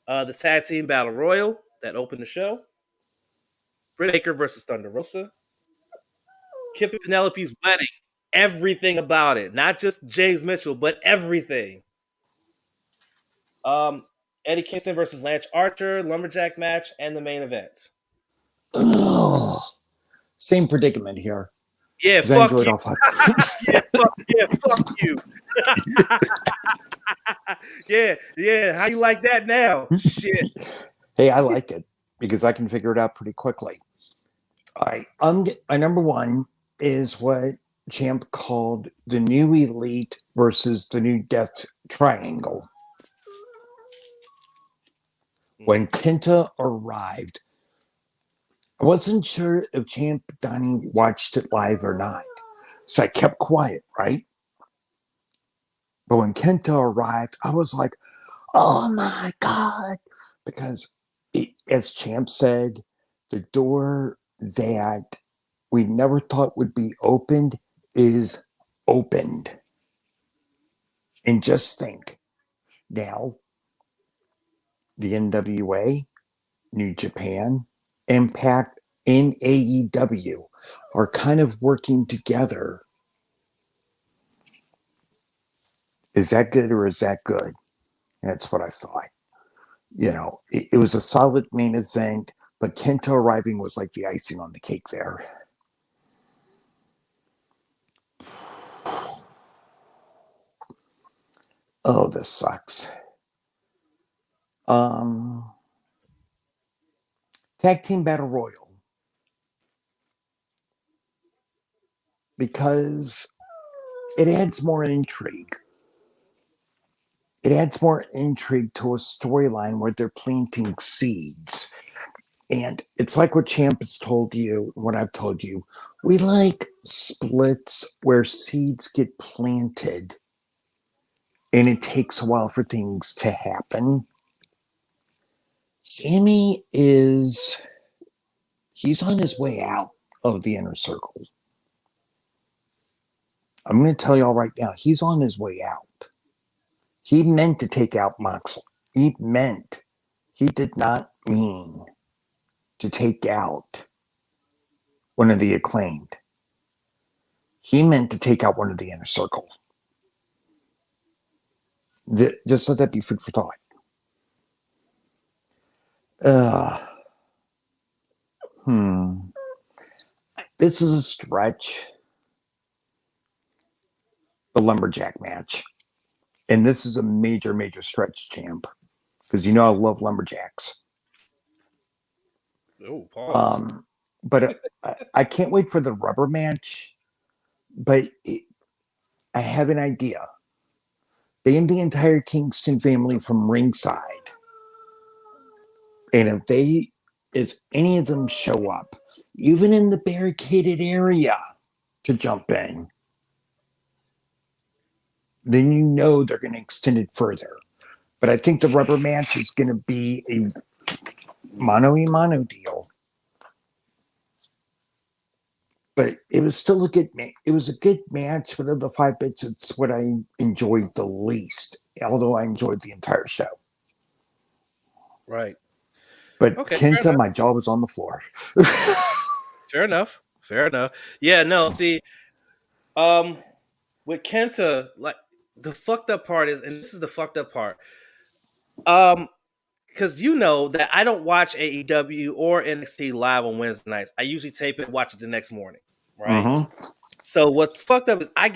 The tag team battle royal that opened the show. Britt Baker versus Thunder Rosa. Kip and Penelope's wedding. Everything about it. Not just James Mitchell, but everything. Eddie Kingston versus Lance Archer, Lumberjack match, and the main event. Ugh. Same predicament here. Yeah, fuck you. Yeah, fuck you. Yeah. How you like that now? Shit. Hey, I like it because I can figure it out pretty quickly. All right. My number one is what Champ called the new elite versus the new death triangle. When Kenta arrived, I wasn't sure if Champ Donnie watched it live or not. So I kept quiet, right? But when Kenta arrived, I was like, oh my God. Because as Champ said, the door that we never thought would be opened is opened. And just think now, the NWA, New Japan, Impact, and AEW are kind of working together. Is that good or is that good? That's what I thought. It was a solid main event, but Kenta arriving was like the icing on the cake there. Oh, this sucks. Tag Team Battle Royal. Because it adds more intrigue. It adds more intrigue to a storyline where they're planting seeds. And it's like what Champ has told you, what I've told you. We like splits where seeds get planted and it takes a while for things to happen. Sammy he's on his way out of the inner circle. I'm going to tell y'all right now, he's on his way out. He meant to take out Moxley. He did not mean to take out one of the Acclaimed. He meant to take out one of the inner circle. Just let that be food for thought. This is a stretch. The lumberjack match. And this is a major, major stretch, Champ. Because I love lumberjacks. Oh, pause. But I can't wait for the rubber match. But I have an idea. They and the entire Kingston family from ringside. And if any of them show up, even in the barricaded area to jump in, then they're going to extend it further. But I think the rubber match is going to be a mano-a-mano deal. But it was still a good match, but of the 5 bits, it's what I enjoyed the least, although I enjoyed the entire show. Right. But okay, Kenta, my jaw was on the floor. Fair enough. Yeah, no, see, with Kenta, like, the fucked up part is, and this is the fucked up part, because that I don't watch AEW or NXT live on Wednesday nights. I usually tape it and watch it the next morning, right? Mm-hmm. So what fucked up is I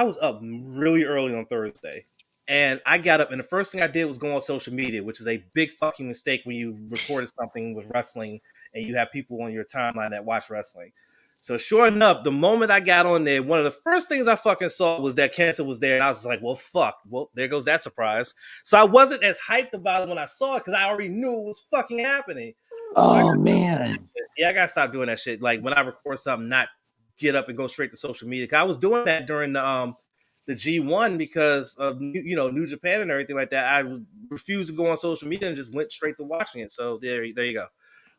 was up really early on Thursday, and I got up, and the first thing I did was go on social media, which is a big fucking mistake when you recorded something with wrestling and you have people on your timeline that watch wrestling. So sure enough, the moment I got on there, one of the first things I fucking saw was that Kenta was there, and I was like, well, fuck. Well, there goes that surprise. So I wasn't as hyped about it when I saw it because I already knew it was fucking happening. Oh, man. Yeah, I got to stop doing that shit. Like, when I record something, not get up and go straight to social media. Cause I was doing that during the G1 because of New Japan and everything like that. I refused to go on social media and just went straight to watching it. So there you go.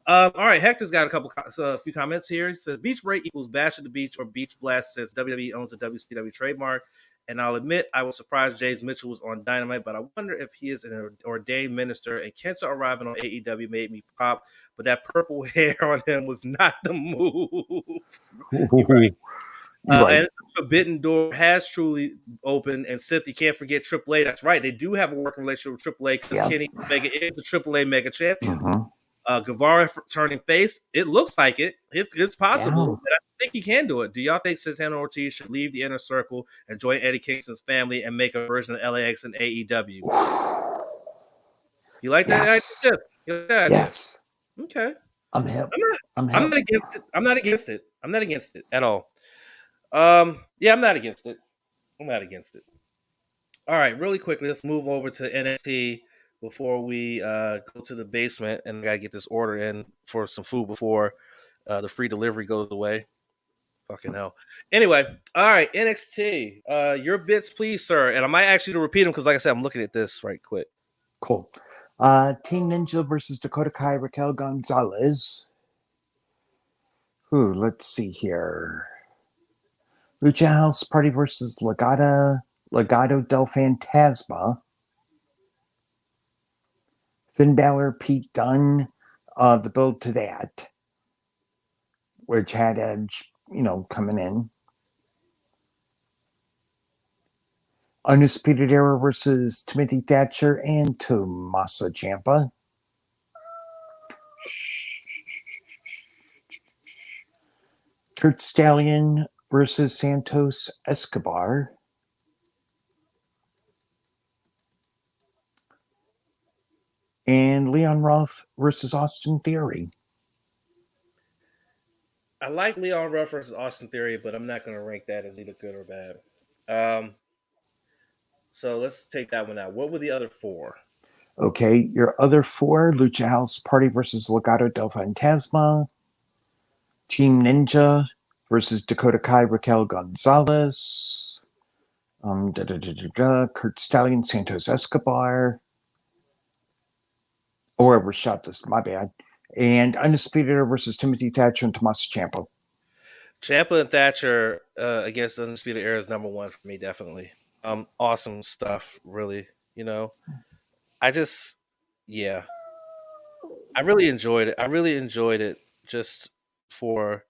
All right, Hector's got a few comments here. He says beach break equals bash at the beach or beach blast since WWE owns the WCW trademark. And I'll admit I was surprised James Mitchell was on Dynamite, but I wonder if he is an ordained minister. And Kenta arriving on AEW made me pop, but that purple hair on him was not the move. Right. And Forbidden Door has truly opened, and Sith, you can't forget AAA. That's right. They do have a working relationship with AAA because Kenny Omega is the AAA mega champion. Guevara turning face. It looks like it. It's possible. think he can do it. Do y'all think Santana Ortiz should leave the inner circle and join Eddie Kingston's family and make a version of LAX and AEW? You like that Yes. idea? You like that idea? Yes. Okay. I'm hip. I'm not against it. I'm not against it. I'm not against it at all. Yeah, I'm not against it. I'm not against it. All right, really quickly, let's move over to NXT before we go to the basement, and I gotta get this order in for some food before the free delivery goes away. Fucking hell. Anyway, all right, NXT. Your bits, please, sir. And I might ask you to repeat them because, like I said, I'm looking at this right quick. Cool. Team Ninja versus Dakota Kai, Raquel Gonzalez. Let's see here. Lucha House Party versus Legado del Fantasma. Finn Balor, Pete Dunne. The build to that, which had Edge, coming in. Undisputed Era versus Timothy Thatcher and Tommaso Ciampa. Kurt Stallion versus Santos Escobar. And Leon Ruff versus Austin Theory. I like Leon Ruff versus Austin Theory, but I'm not going to rank that as either good or bad. So let's take that one out. What were the other four? Okay, your other four: Lucha House Party versus Legado del Fantasma. Team Ninja versus Dakota Kai, Raquel Gonzalez. Kurt Stallion, Santos Escobar. Or overshot this, my bad. And Undisputed Era versus Timothy Thatcher and Tommaso Ciampa. Ciampa and Thatcher against Undisputed Era is number one for me, definitely. Awesome stuff, really. I really enjoyed it. I really enjoyed it just for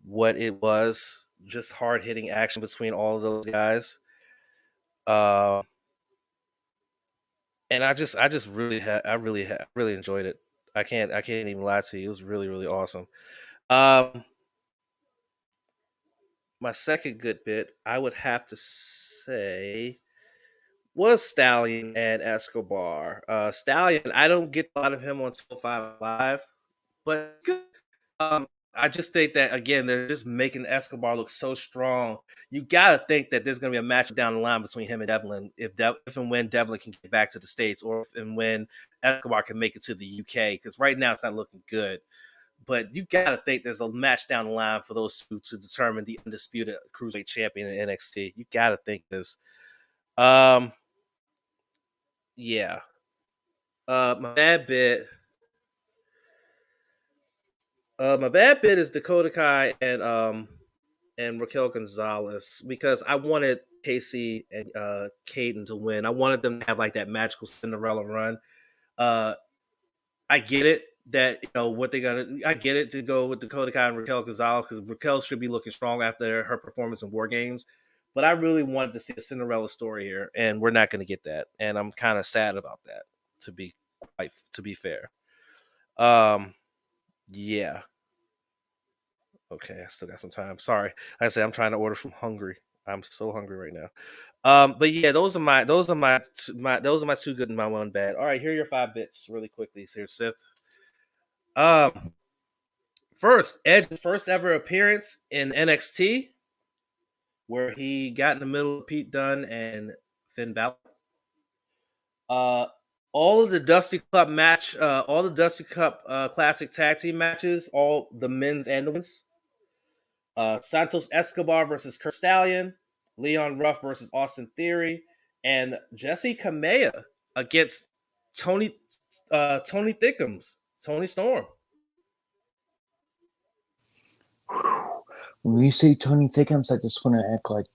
what it was, just hard hitting action between all of those guys. And I really enjoyed it. I can't even lie to you. It was really, really awesome. My second good bit, I would have to say, was Stallion and Escobar. Stallion, I don't get a lot of him on 205 Live, but I just think that, again, they're just making Escobar look so strong. You got to think that there's going to be a match down the line between him and Devlin if and when Devlin can get back to the States, or if and when Escobar can make it to the UK, because right now it's not looking good. But you got to think there's a match down the line for those two to determine the undisputed cruiserweight champion in NXT. You got to think this. Yeah. My bad bit. My bad bit is Dakota Kai and Raquel Gonzalez, because I wanted Casey and Caden to win. I wanted them to have like that magical Cinderella run. I get it that what they got. I get it to go with Dakota Kai and Raquel Gonzalez, because Raquel should be looking strong after her performance in War Games. But I really wanted to see a Cinderella story here, and we're not going to get that, and I'm kind of sad about that. To be fair, yeah. Okay, I still got some time. Sorry, like I said, I'm trying to order from Hungry. I'm so hungry right now. But yeah, those are my two good and my one bad. All right, here are your 5 bits really quickly. Here, Sith. First, Edge's first ever appearance in NXT, where he got in the middle of Pete Dunne and Finn Balor. All of the Dusty Cup Classic Tag Team matches, all the men's and the women's. Santos Escobar versus Kurt Stallion, Leon Ruff versus Austin Theory, and Jesse Kamea against Tony Thickums, Tony Storm. When you say Tony Thickums, I just want to act like,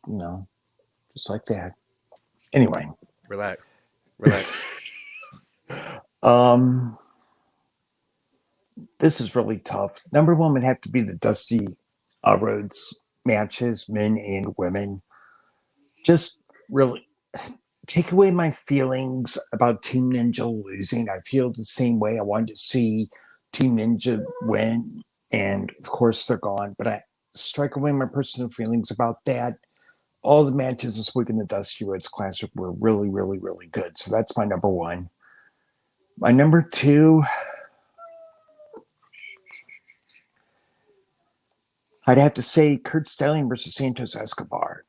just like that. Anyway. Relax. This is really tough. Number one would have to be the Dusty Rhodes matches, men and women. Just really take away my feelings about Team Ninja losing. I feel the same way. I wanted to see Team Ninja win, and of course they're gone. But strike away my personal feelings about that. All the matches this week in the Dusty Rhodes Classic were really, really, really good. So that's my number one. My number two, I'd have to say Kurt Stallion versus Santos Escobar.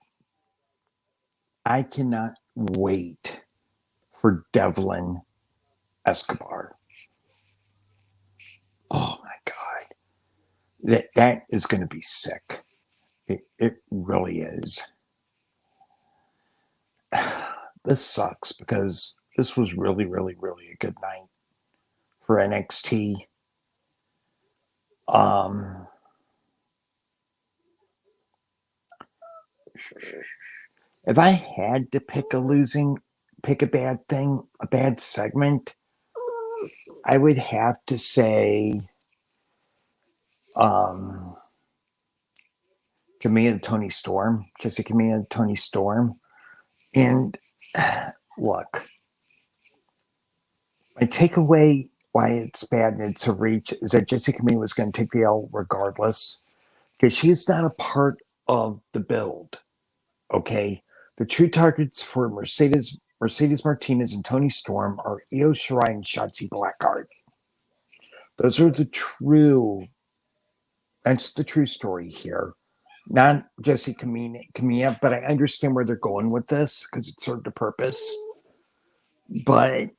I cannot wait for Devlin Escobar. Oh my God. That is going to be sick. It really is. This sucks because this was really, really, really a good night for NXT. If I had to pick a bad thing, a bad segment, I would have to say Camilla Tony Storm, Jessica Camilla Tony Storm. And look, my takeaway why it's bad and it's a reach is that Jessica Camilla was going to take the L regardless because she's not a part of the build. Okay, the true targets for Mercedes Martinez and Tony Storm are Io Shirai and Shotzi Blackheart. Those are that's the true story here. Not Jesse Camilla, but I understand where they're going with this because it served a purpose. But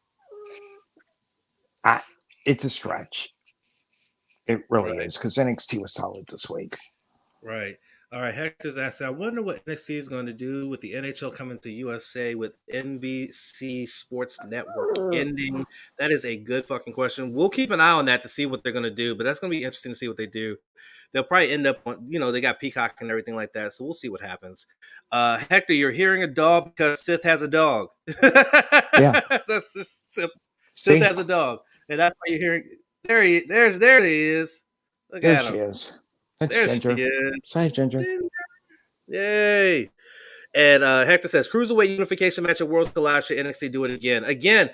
it's a stretch. It really is because NXT was solid this week. Right. All right. Hector's asking, I wonder what NXT is going to do with the NHL coming to USA with NBC Sports Network ending. That is a good fucking question. We'll keep an eye on that to see what they're going to do, but that's going to be interesting to see what they do. They'll probably end up on, they got Peacock and everything like that, so we'll see what happens. Hector, you're hearing a dog because Sith has a dog. Yeah. That's just Sith has a dog. And that's why you're hearing there he is. Look there at she him. is. That's Ginger. Hi, Ginger. Yay. And Hector says, Cruiserweight unification match at Worlds Collide. Should NXT do it again? Again,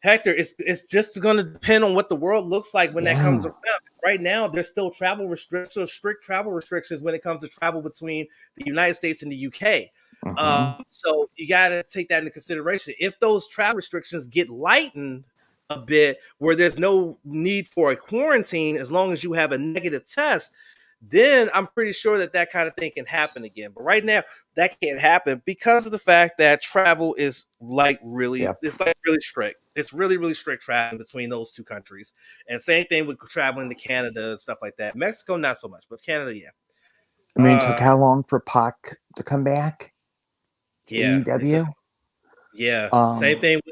Hector, it's just going to depend on what the world looks like when that comes around. Right now, there's still strict travel restrictions when it comes to travel between the United States and the UK. So you got to take that into consideration. If those travel restrictions get lightened a bit, where there's no need for a quarantine as long as you have a negative test, then I'm pretty sure that kind of thing can happen again. But right now, that can't happen because of the fact that travel is it's like really strict. It's really, really strict traveling between those two countries. And same thing with traveling to Canada and stuff like that. Mexico, not so much, but Canada, yeah. I mean, it took how long for Pac to come back to AEW? Yeah, same thing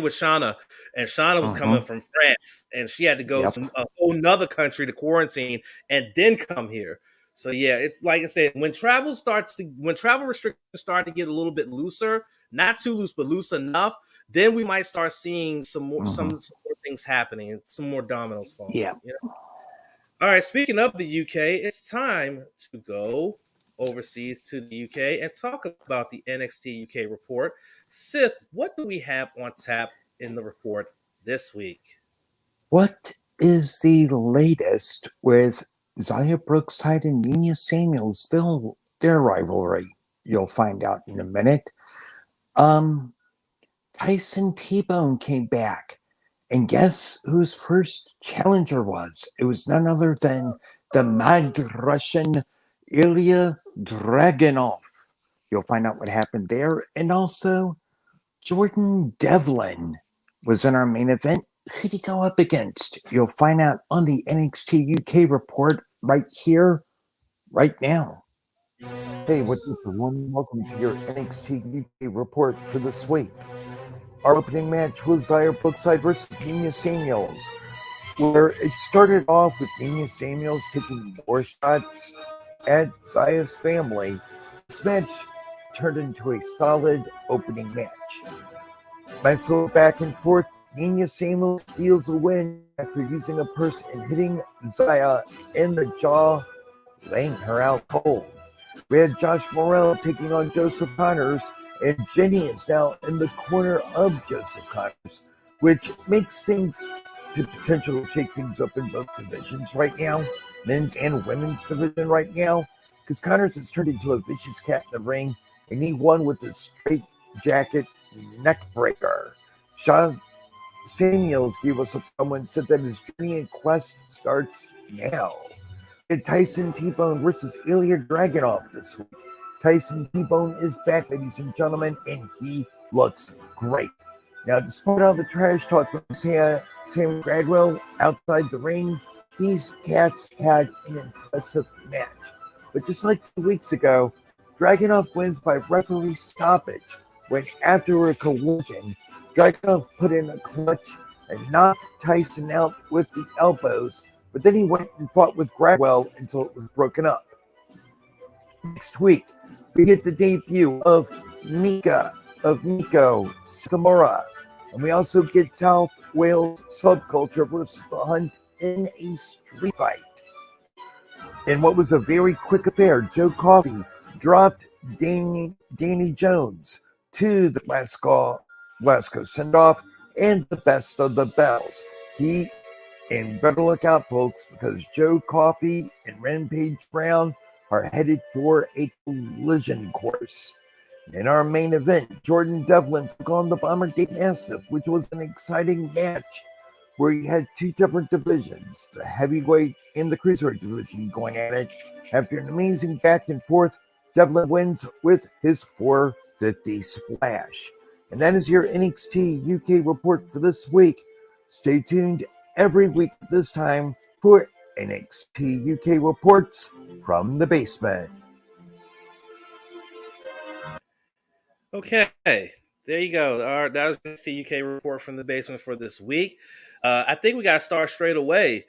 with Shauna, and Shauna was coming from France, and she had to go to a whole nother country to quarantine and then come here. So yeah, it's like I said, when travel restrictions start to get a little bit looser, not too loose, but loose enough, then we might start seeing some more things happening and some more dominoes falling. Yeah. All right. Speaking of the UK, it's time to go overseas to the UK and talk about the NXT UK report. Sith, what do we have on tap in the report this week? What is the latest with Zaya Brookside and Nina Samuels? Still their rivalry. You'll find out in a minute. Tyson T-Bone came back. And guess whose first challenger was? It was none other than the mad Russian Ilya Dragunov. You'll find out what happened there. And also, Jordan Devlin was in our main event. Who did he go up against? You'll find out on the NXT UK report right here, right now. Hey, what's up, everyone? Welcome to your NXT UK report for this week. Our opening match was Zaya Brookside versus Nina Samuels, where it started off with Nina Samuels taking more shots at Zaya's family. This match turned into a solid opening match. Nice little back and forth. Nina Samuels steals a win after using a purse and hitting Zaya in the jaw, laying her out cold. We had Josh Morrell taking on Joseph Connors, and Jenny is now in the corner of Joseph Connors, which makes things to potentially shake things up in both divisions right now, men's and women's division right now, because Connors has turned into a vicious cat in the ring, and he won with a straight jacket neck breaker. Sean Samuels gave us a promo and said that his journey in Quest starts now. And Tyson T-Bone versus Ilya Dragunov this week. Tyson T-Bone is back, ladies and gentlemen, and he looks great. Now, despite all the trash talk from Sam Gradwell outside the ring, these cats had an impressive match. But just like 2 weeks ago, Dragunov wins by referee stoppage when after a collision, Dragunov put in a clutch and knocked Tyson out with the elbows, but then he went and fought with Gradwell until it was broken up. Next week, we get the debut of Miko Satomura, and we also get South Wales Subculture versus The Hunt in a street fight. In what was a very quick affair, Joe Coffey dropped Danny Jones to the Glasgow send-off and the Best of the Bells. And better look out, folks, because Joe Coffey and Rampage Brown are headed for a collision course. In our main event, Jordan Devlin took on the Bomber Date Mastiff, which was an exciting match where you had two different divisions, the heavyweight and the cruiserweight division going at it. After an amazing back and forth, Devlin wins with his 450 splash. And that is your NXT UK report for this week. Stay tuned every week at this time for NXT UK reports from the basement. Okay, there you go. All right, that was NXT UK report from the basement for this week. I think we got to start straight away.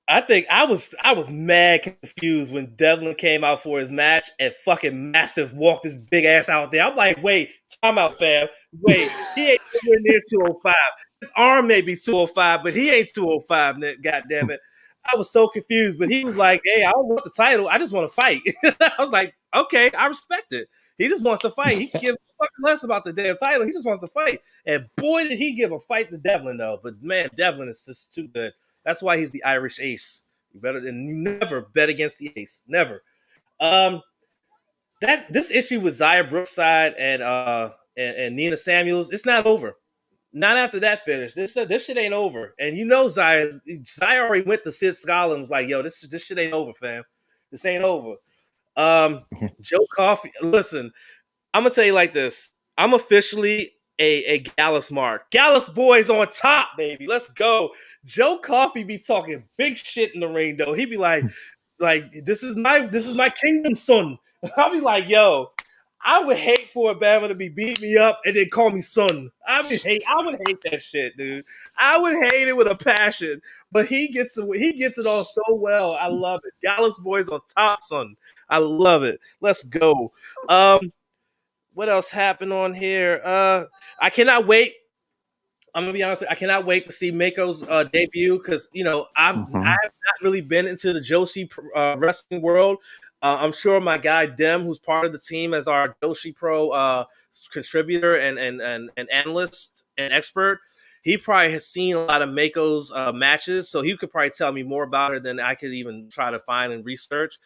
I think I was mad confused when Devlin came out for his match and fucking Mastiff walked his big ass out there. I'm like, wait, time out, fam. Wait, he ain't nowhere near 205. His arm may be 205, but he ain't 205, god damn it. I was so confused, but he was like, hey, I don't want the title. I just want to fight. I was like, okay, I respect it. He just wants to fight. He can give fucking less about the damn title. He just wants to fight. And boy, did he give a fight to Devlin, though. But man, Devlin is just too good. That's why he's the Irish ace. You never bet against the ace. Never. This issue with Xia Brookside and Nina Samuels, it's not over. Not after that finish. This shit ain't over. And you know Xia already went to Sid Scala and was like, yo, this shit ain't over, fam. This ain't over. Joe Coffey, listen, I'm gonna tell you like this. I'm officially a Gallus mark. Gallus boys on top, baby. Let's go. Joe Coffey be talking big shit in the ring, though. He be like this is my kingdom, son. I'll be like, yo, I would hate for a Bama to be beat me up and then call me son. I would hate that shit, dude. I would hate it with a passion. But he gets it all so well. I love it. Gallus boys on top, son. I love it. Let's go. What else happened on here? I cannot wait. I'm gonna be honest. I cannot wait to see Mako's debut because I have not really been into the Joshi wrestling world. I'm sure my guy Dem, who's part of the team as our Joshi Pro contributor and analyst and expert, he probably has seen a lot of Mako's matches, so he could probably tell me more about her than I could even try to find and research.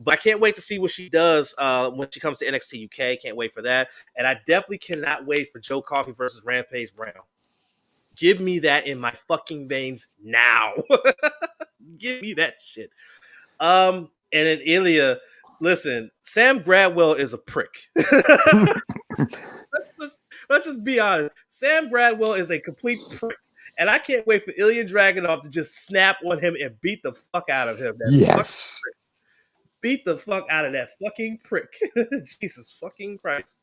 But I can't wait to see what she does when she comes to NXT UK. Can't wait for that. And I definitely cannot wait for Joe Coffey versus Rampage Brown. Give me that in my fucking veins now. Give me that shit. And then Ilya, listen, Sam Gradwell is a prick. let's just be honest. Sam Gradwell is a complete prick. And I can't wait for Ilya Dragunov to just snap on him and beat the fuck out of him. Yes. Beat the fuck out of that fucking prick. Jesus fucking Christ.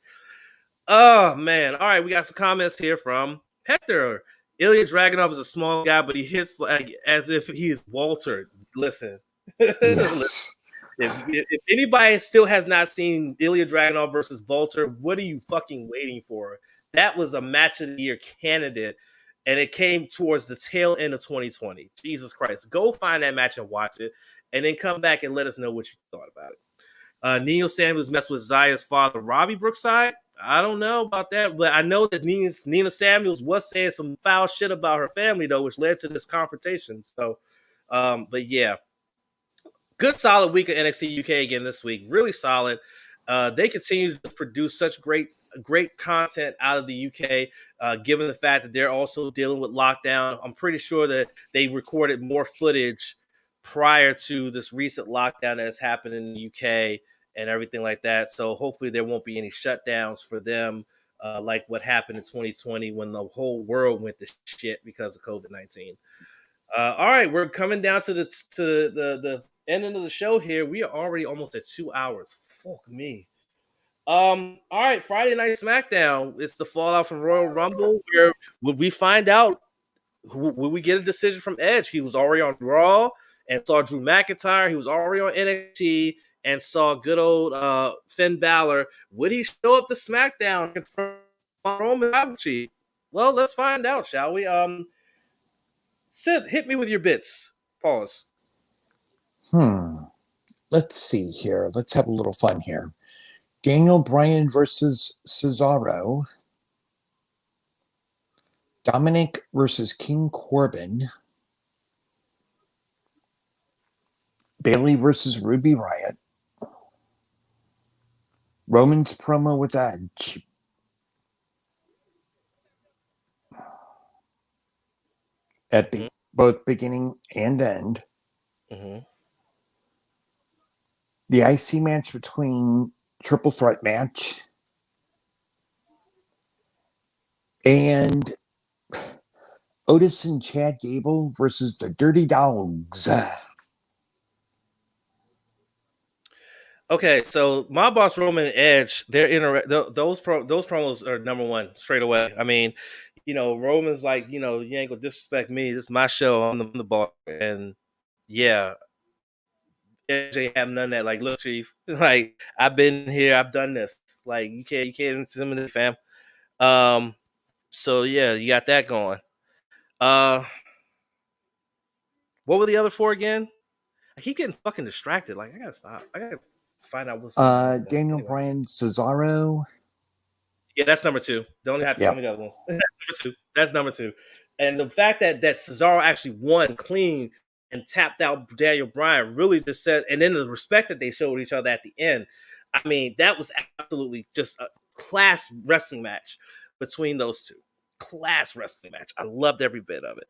Oh, man. All right, we got some comments here from Hector. Ilya Dragunov is a small guy, but he hits like as if he is Walter. Listen. Yes. If anybody still has not seen Ilya Dragunov versus Walter, what are you fucking waiting for? That was a match of the year candidate, and it came towards the tail end of 2020. Jesus Christ. Go find that match and watch it, and then come back and let us know what you thought about it. Neil Samuels messed with Zaya's father, Robbie Brookside. I don't know about that, but I know that Nina Samuels was saying some foul shit about her family though, which led to this confrontation. So, but yeah, good solid week of NXT UK again this week. Really solid. They continue to produce such great content out of the UK, given the fact that they're also dealing with lockdown. I'm pretty sure that they recorded more footage prior to this recent lockdown that has happened in the UK and everything like that. So hopefully there won't be any shutdowns for them, like what happened in 2020 when the whole world went to shit because of COVID-19. All right, we're coming down to the ending of the show here. We are already almost at 2 hours. Fuck me. All right, Friday Night SmackDown. It's the fallout from Royal Rumble. Where would we find out? Would we get a decision from Edge? He was already on Raw and saw Drew McIntyre. He was already on NXT and saw good old Finn Balor. Would he show up to SmackDown in front of Roman Reigns? Well, let's find out, shall we? Sid, hit me with your bits. Pause. Let's see here. Let's have a little fun here. Daniel Bryan versus Cesaro. Dominic versus King Corbin. Bayley versus Ruby Riott. Roman's promo with Edge. At both beginning and end. Mm-hmm. The IC match between Triple Threat match. And Otis and Chad Gable versus the Dirty Dogs. Okay, so my boss Roman and Edge, those promos are number one straight away. I mean, Roman's like, you ain't gonna disrespect me. This is my show. I'm the boss, and yeah, Edge ain't have none of that. Like, look, Chief, like I've been here, I've done this. Like, you can't intimidate, fam. So yeah, you got that going. What were the other four again? I keep getting fucking distracted. Like, I gotta stop. I gotta find out what's Daniel Bryan, Cesaro. Yeah, that's number two. Don't have to tell me the other ones. That's number two. And the fact that Cesaro actually won clean and tapped out Daniel Bryan really just said, and then the respect that they showed each other at the end. I mean, that was absolutely just a class wrestling match between those two. Class wrestling match. I loved every bit of it.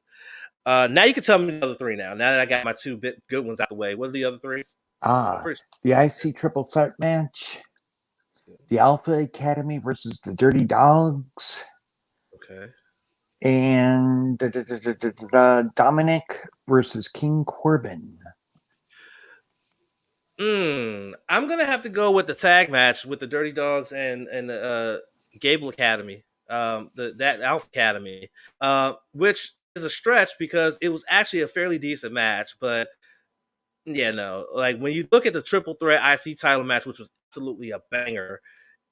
Now you can tell me the other three now. Now that I got my two good ones out the way. What are the other three? The IC Triple Threat match. The Alpha Academy versus the Dirty Dogs. Okay. And Dominic versus King Corbin. I'm going to have to go with the tag match with the Dirty Dogs and the Gable Academy. That Alpha Academy. Which is a stretch because it was actually a fairly decent match. But, yeah, no. Like, when you look at the Triple Threat IC title match, which was absolutely a banger,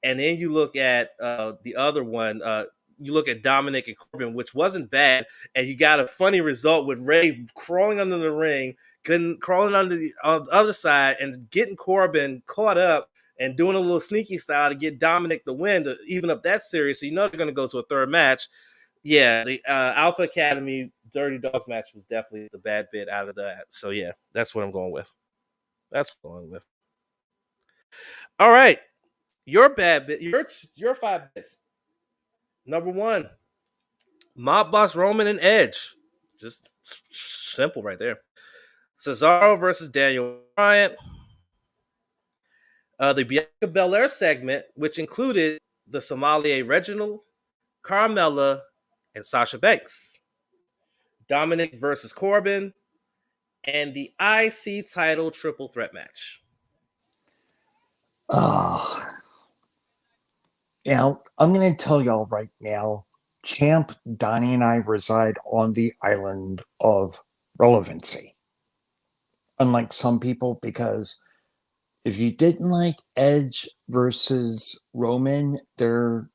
and then you look at the other one, you look at Dominic and Corbin, which wasn't bad, and you got a funny result with Ray crawling under the ring, crawling under the other side, and getting Corbin caught up and doing a little sneaky style to get Dominic the win to even up that series. So you know they're going to go to a third match. Yeah, the Alpha Academy Dirty Dogs match was definitely the bad bit out of that. So yeah, that's what I'm going with. All right. Your bad bit, your 5 bits. Number one, Mob Boss Roman and Edge. Just simple right there. Cesaro versus Daniel Bryan. The Bianca Belair segment, which included the Somalia Reginald, Carmella, and Sasha Banks. Dominic versus Corbin. And the IC title triple threat match. Now, I'm going to tell y'all right now, Champ, Donnie, and I reside on the island of relevancy. Unlike some people, because if you didn't like Edge versus Roman, their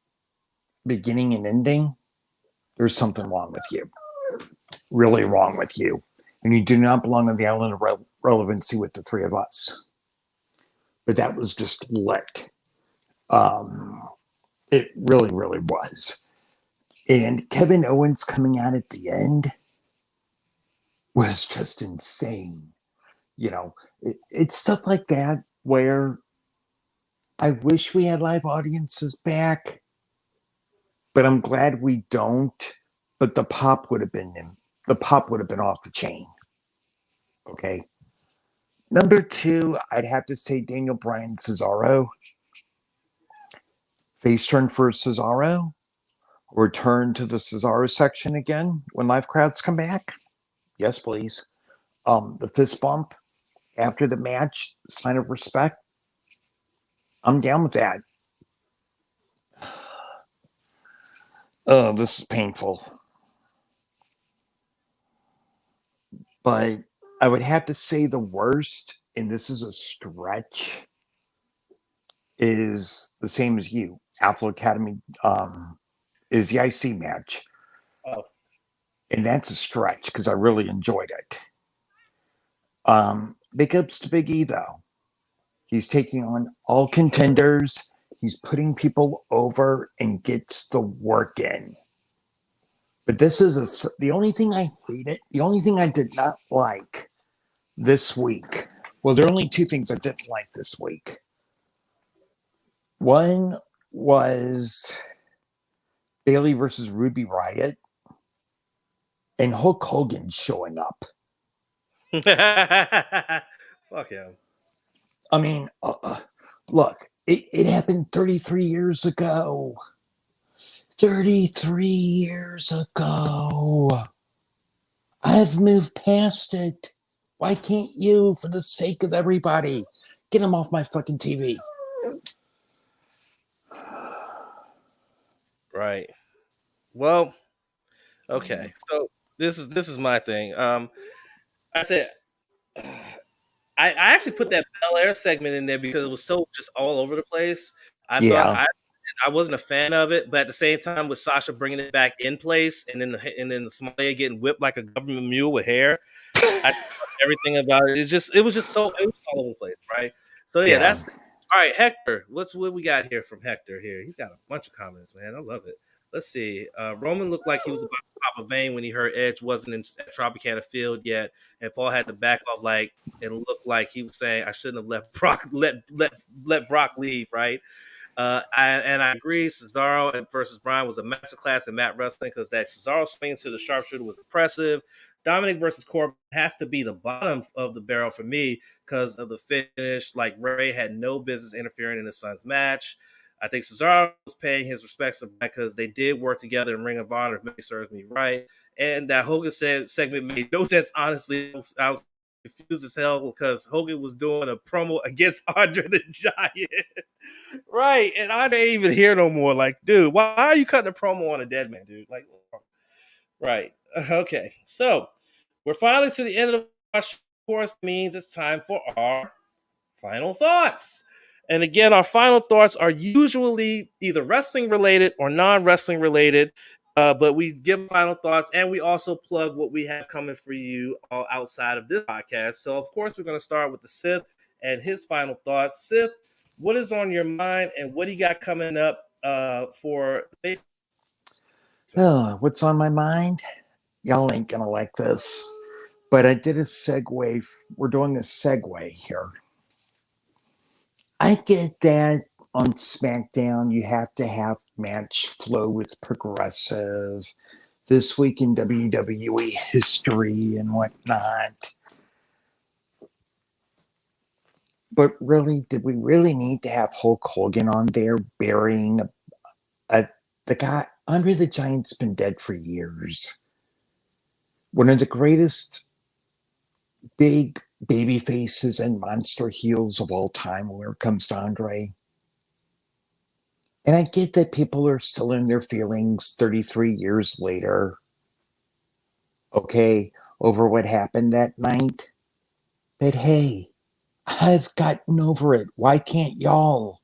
beginning and ending, there's something wrong with you. Really wrong with you. And you do not belong on the island of relevancy with the three of us. But that was just lit. It really, really was. And Kevin Owens coming out at the end was just insane. It's stuff like that where I wish we had live audiences back, but I'm glad we don't. But the pop would have been off the chain. Okay. Number 2, I'd have to say Daniel Bryan Cesaro. Face turn for Cesaro. Return to the Cesaro section again when live crowds come back. Yes, please. The fist bump after the match, sign of respect. I'm down with that. Oh, this is painful. But I would have to say the worst, and this is a stretch, is the same as you. Alpha Academy is the IC match. Oh. And that's a stretch because I really enjoyed it. Big ups to Big E, though. He's taking on all contenders. He's putting people over and gets the work in. But this is the only thing I hated, the only thing I did not like this week. Well, there are only 2 things I didn't like this week. One was Bayley versus Ruby Riott and Hulk Hogan showing up. Fuck him. I mean, look, it happened 33 years ago. 33 years ago. I've moved past it. Why can't you, for the sake of everybody, get him off my fucking TV? Right. Well, okay. So this is my thing. I said I actually put that Bel Air segment in there because it was so just all over the place. I thought I wasn't a fan of it, but at the same time, with Sasha bringing it back in place, and then the Somalia getting whipped like a government mule with hair, I everything about it. It was just all over the place, right? So yeah, that's all right. Hector, what we got here from Hector here? He's got a bunch of comments, man. I love it. Let's see. Roman looked like he was about to pop a vein when he heard Edge wasn't in Tropicana Field yet, and Paul had to back off like and looked like he was saying, "I shouldn't have let Brock let Brock leave." Right. I agree. Cesaro versus Bryan was a masterclass in mat wrestling because that Cesaro swing to the sharpshooter was impressive. Dominic versus Corbin has to be the bottom of the barrel for me because of the finish. Like Ray had no business interfering in his son's match. I think Cesaro was paying his respects because they did work together in Ring of Honor, if memory serves me right. And that Hogan segment made no sense, honestly. I was confused as hell because Hogan was doing a promo against Andre the Giant. Right. And Andre ain't even here no more. Like, dude, why are you cutting a promo on a dead man, dude? Like, right. Okay. So we're finally to the end of the watch. Of course, means it's time for our final thoughts. And again, our final thoughts are usually either wrestling related or non-wrestling related. But we give final thoughts and we also plug what we have coming for you all outside of this podcast. So, of course, we're going to start with the Sith and his final thoughts. Sith, what is on your mind and what do you got coming up for? Oh, what's on my mind? Y'all ain't going to like this. But I did a segue. We're doing a segue here. I get that on SmackDown, you have to have match flow with progressive. This week in WWE history and whatnot. But really, did we really need to have Hulk Hogan on there burying the guy? Andre the Giant's been dead for years. One of the greatest big baby faces and monster heels of all time when it comes to Andre. And I get that people are still in their feelings 33 years later. Okay, over what happened that night. But hey, I've gotten over it. Why can't y'all?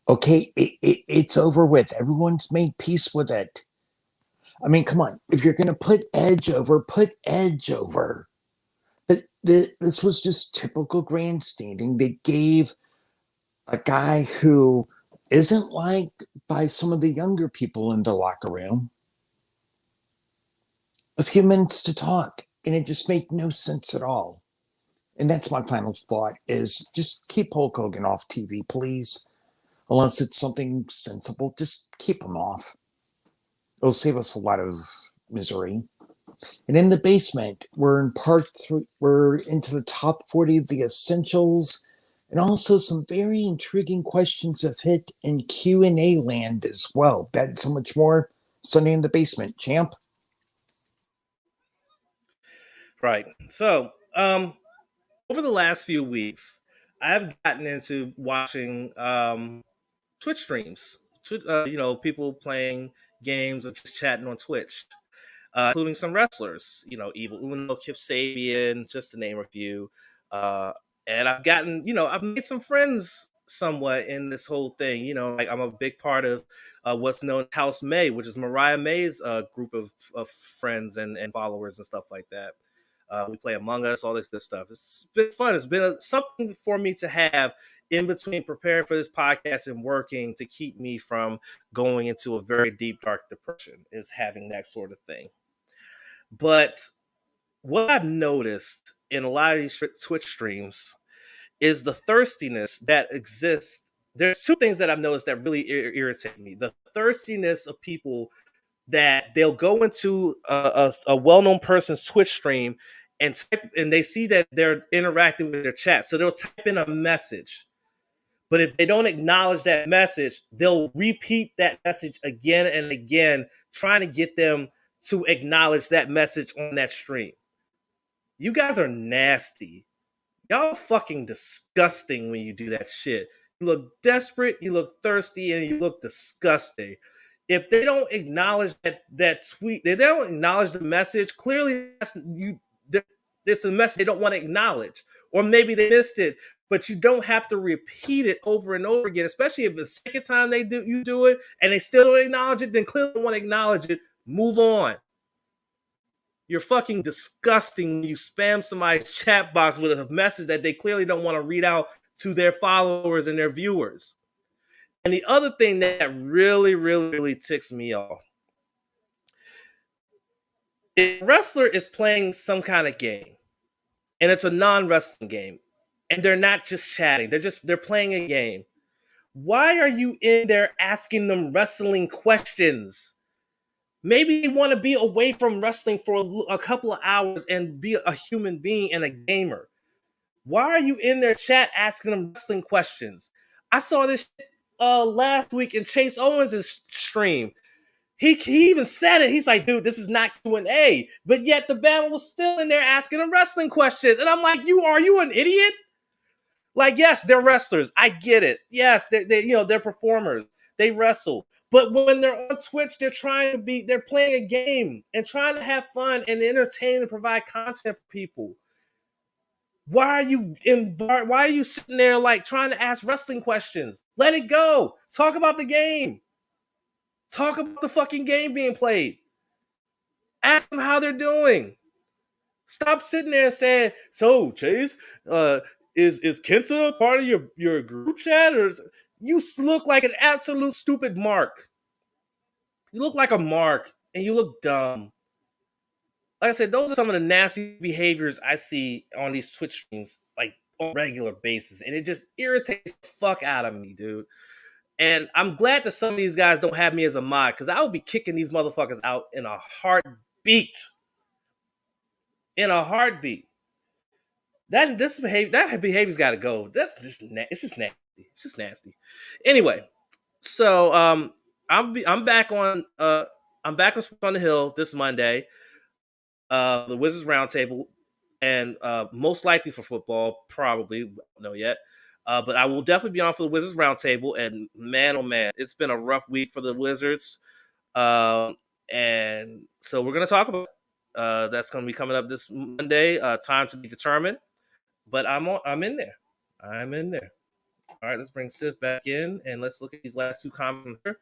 Okay, it's over with. Everyone's made peace with it. I mean, come on. If you're going to put Edge over, put Edge over. But this was just typical grandstanding. They gave a guy who isn't liked by some of the younger people in the locker room. A few minutes to talk, and it just made no sense at all. And that's my final thought is just keep Hulk Hogan off TV, please. Unless it's something sensible, just keep him off. It'll save us a lot of misery. And in the basement, we're in part 3. We're into the top 40 of the essentials, and also some very intriguing questions have hit in Q&A land as well. That's so much more Sunday in the Basement, champ. Right. So, over the last few weeks, I've gotten into watching Twitch streams. People playing games or just chatting on Twitch, including some wrestlers. Evil Uno, Kip Sabian, just to name a few. And I've made some friends somewhat in this whole thing. Like I'm a big part of what's known as House May, which is Mariah May's group of friends and followers and stuff like that. We play Among Us, all this good stuff. It's been fun. It's been something for me to have in between preparing for this podcast and working to keep me from going into a very deep, dark depression, is having that sort of thing. But what I've noticed in a lot of these Twitch streams is the thirstiness that exists. There's two things that I've noticed that really irritate me. The thirstiness of people that they'll go into a well-known person's Twitch stream and they see that they're interacting with their chat. So they'll type in a message. But if they don't acknowledge that message, they'll repeat that message again and again, trying to get them to acknowledge that message on that stream. You guys are nasty. Y'all fucking disgusting when you do that shit. You look desperate, you look thirsty, and you look disgusting. If they don't acknowledge that tweet, they don't acknowledge the message, clearly it's a message they don't want to acknowledge. Or maybe they missed it, but you don't have to repeat it over and over again, especially if the second time you do it and they still don't acknowledge it, then clearly don't want to acknowledge it. Move on. You're fucking disgusting when you spam somebody's chat box with a message that they clearly don't want to read out to their followers and their viewers. And the other thing that really, really, really ticks me off, if a wrestler is playing some kind of game, and it's a non-wrestling game, and they're not just chatting, they're playing a game, why are you in there asking them wrestling questions? Maybe you want to be away from wrestling for a couple of hours and be a human being and a gamer. Why are you in their chat asking them wrestling questions? I saw this last week in Chase Owens' stream. He even said it. He's like, dude, this is not Q&A. But yet the band was still in there asking him wrestling questions. And I'm like, are you an idiot? Like, yes, they're wrestlers. I get it. Yes, they're performers. They wrestle. But when they're on Twitch, they're playing a game and trying to have fun and entertain and provide content for people. Why are you sitting there like trying to ask wrestling questions? Let it go. Talk about the game. Talk about the fucking game being played. Ask them how they're doing. Stop sitting there and saying, so Chase, is Kenta part of your group chat? Or you look like an absolute stupid mark. You look like a mark and you look dumb. Like I said, those are some of the nasty behaviors I see on these Twitch streams, like on a regular basis. And it just irritates the fuck out of me, dude. And I'm glad that some of these guys don't have me as a mod, because I would be kicking these motherfuckers out in a heartbeat. In a heartbeat. That behavior's got to go. It's just nasty. It's just nasty. Anyway, so I'm back on Sports on the Hill this Monday. The Wizards Roundtable, and most likely for football, probably don't know yet. But I will definitely be on for the Wizards Roundtable. And man, oh man, it's been a rough week for the Wizards. And so we're gonna talk about that's gonna be coming up this Monday. Time to be determined. But I'm in there. I'm in there. All right, let's bring Sif back in and let's look at these last two comments here.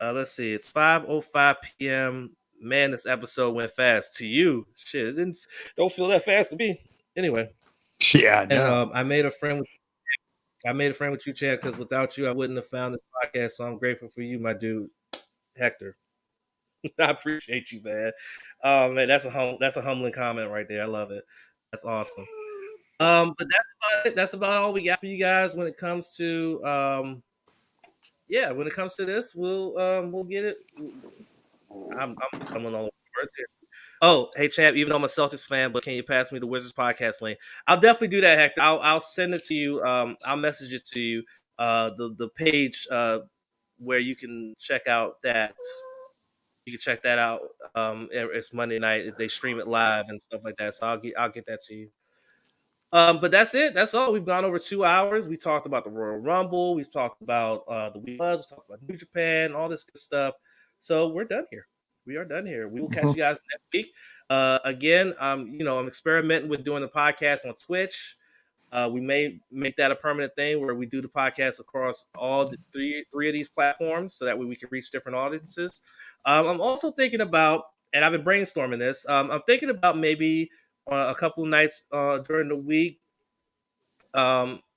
Let's see. It's 5:05 p.m. Man, this episode went fast. To you, shit, it don't feel that fast to me. Anyway. Yeah, no. And I made a friend with I made a friend with you, Chad, because without you, I wouldn't have found this podcast. So I'm grateful for you, my dude, Hector. I appreciate you, man. Oh man, that's a humbling comment right there. I love it. That's awesome. But that's about it. That's about all we got for you guys when it comes to when it comes to this, we'll get it. I'm stumbling all over words here. Oh, hey Chad, even though I'm a Celtics fan, but can you pass me the Wizards podcast link? I'll definitely do that, Hector. I'll send it to you. I'll message it to you. The page where you can check out that. You can check that out. It's Monday night. They stream it live and stuff like that. So I'll get that to you. But that's it. That's all. We've gone over 2 hours. We talked about the Royal Rumble. We've talked about the We Buzz. We talked about New Japan, all this good stuff. So we're done here. We are done here. We will catch you guys next week. Again, I'm experimenting with doing the podcast on Twitch. We may make that a permanent thing where we do the podcast across all the three of these platforms, so that way we can reach different audiences. I'm also thinking about, and I've been brainstorming this. I'm thinking about maybe a couple nights during the week,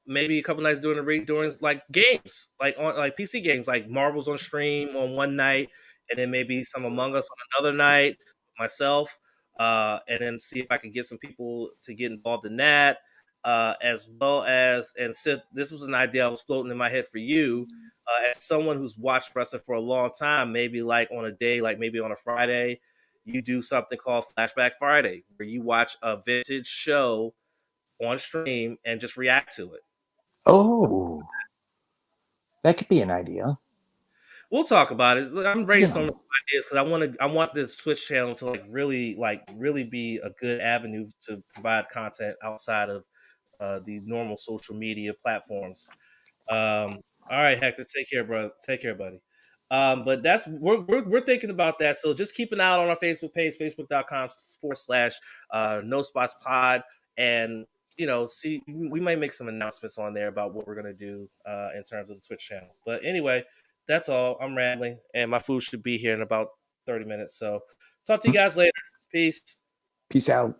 maybe a couple nights during the week during like games, like on like PC games, like Marvel's on stream on one night, and then maybe some Among Us on another night, myself, and then see if I can get some people to get involved in that, as well as and Sid, this was an idea I was floating in my head for you, as someone who's watched wrestling for a long time, maybe like on a day, like maybe on a Friday, you do something called Flashback Friday, where you watch a vintage show on stream and just react to it. Oh, that could be an idea. We'll talk about it. I'm brainstorming some ideas because I want this Twitch channel to really be a good avenue to provide content outside of the normal social media platforms. All right, Hector, take care, bro. Take care, buddy. But that's we're thinking about that. So just keep an eye on our Facebook page, facebook.com/, no spots pod, and see, we might make some announcements on there about what we're gonna do in terms of the Twitch channel. But anyway, that's all. I'm rambling, and my food should be here in about 30 minutes. So talk to you guys later. Peace. Peace out.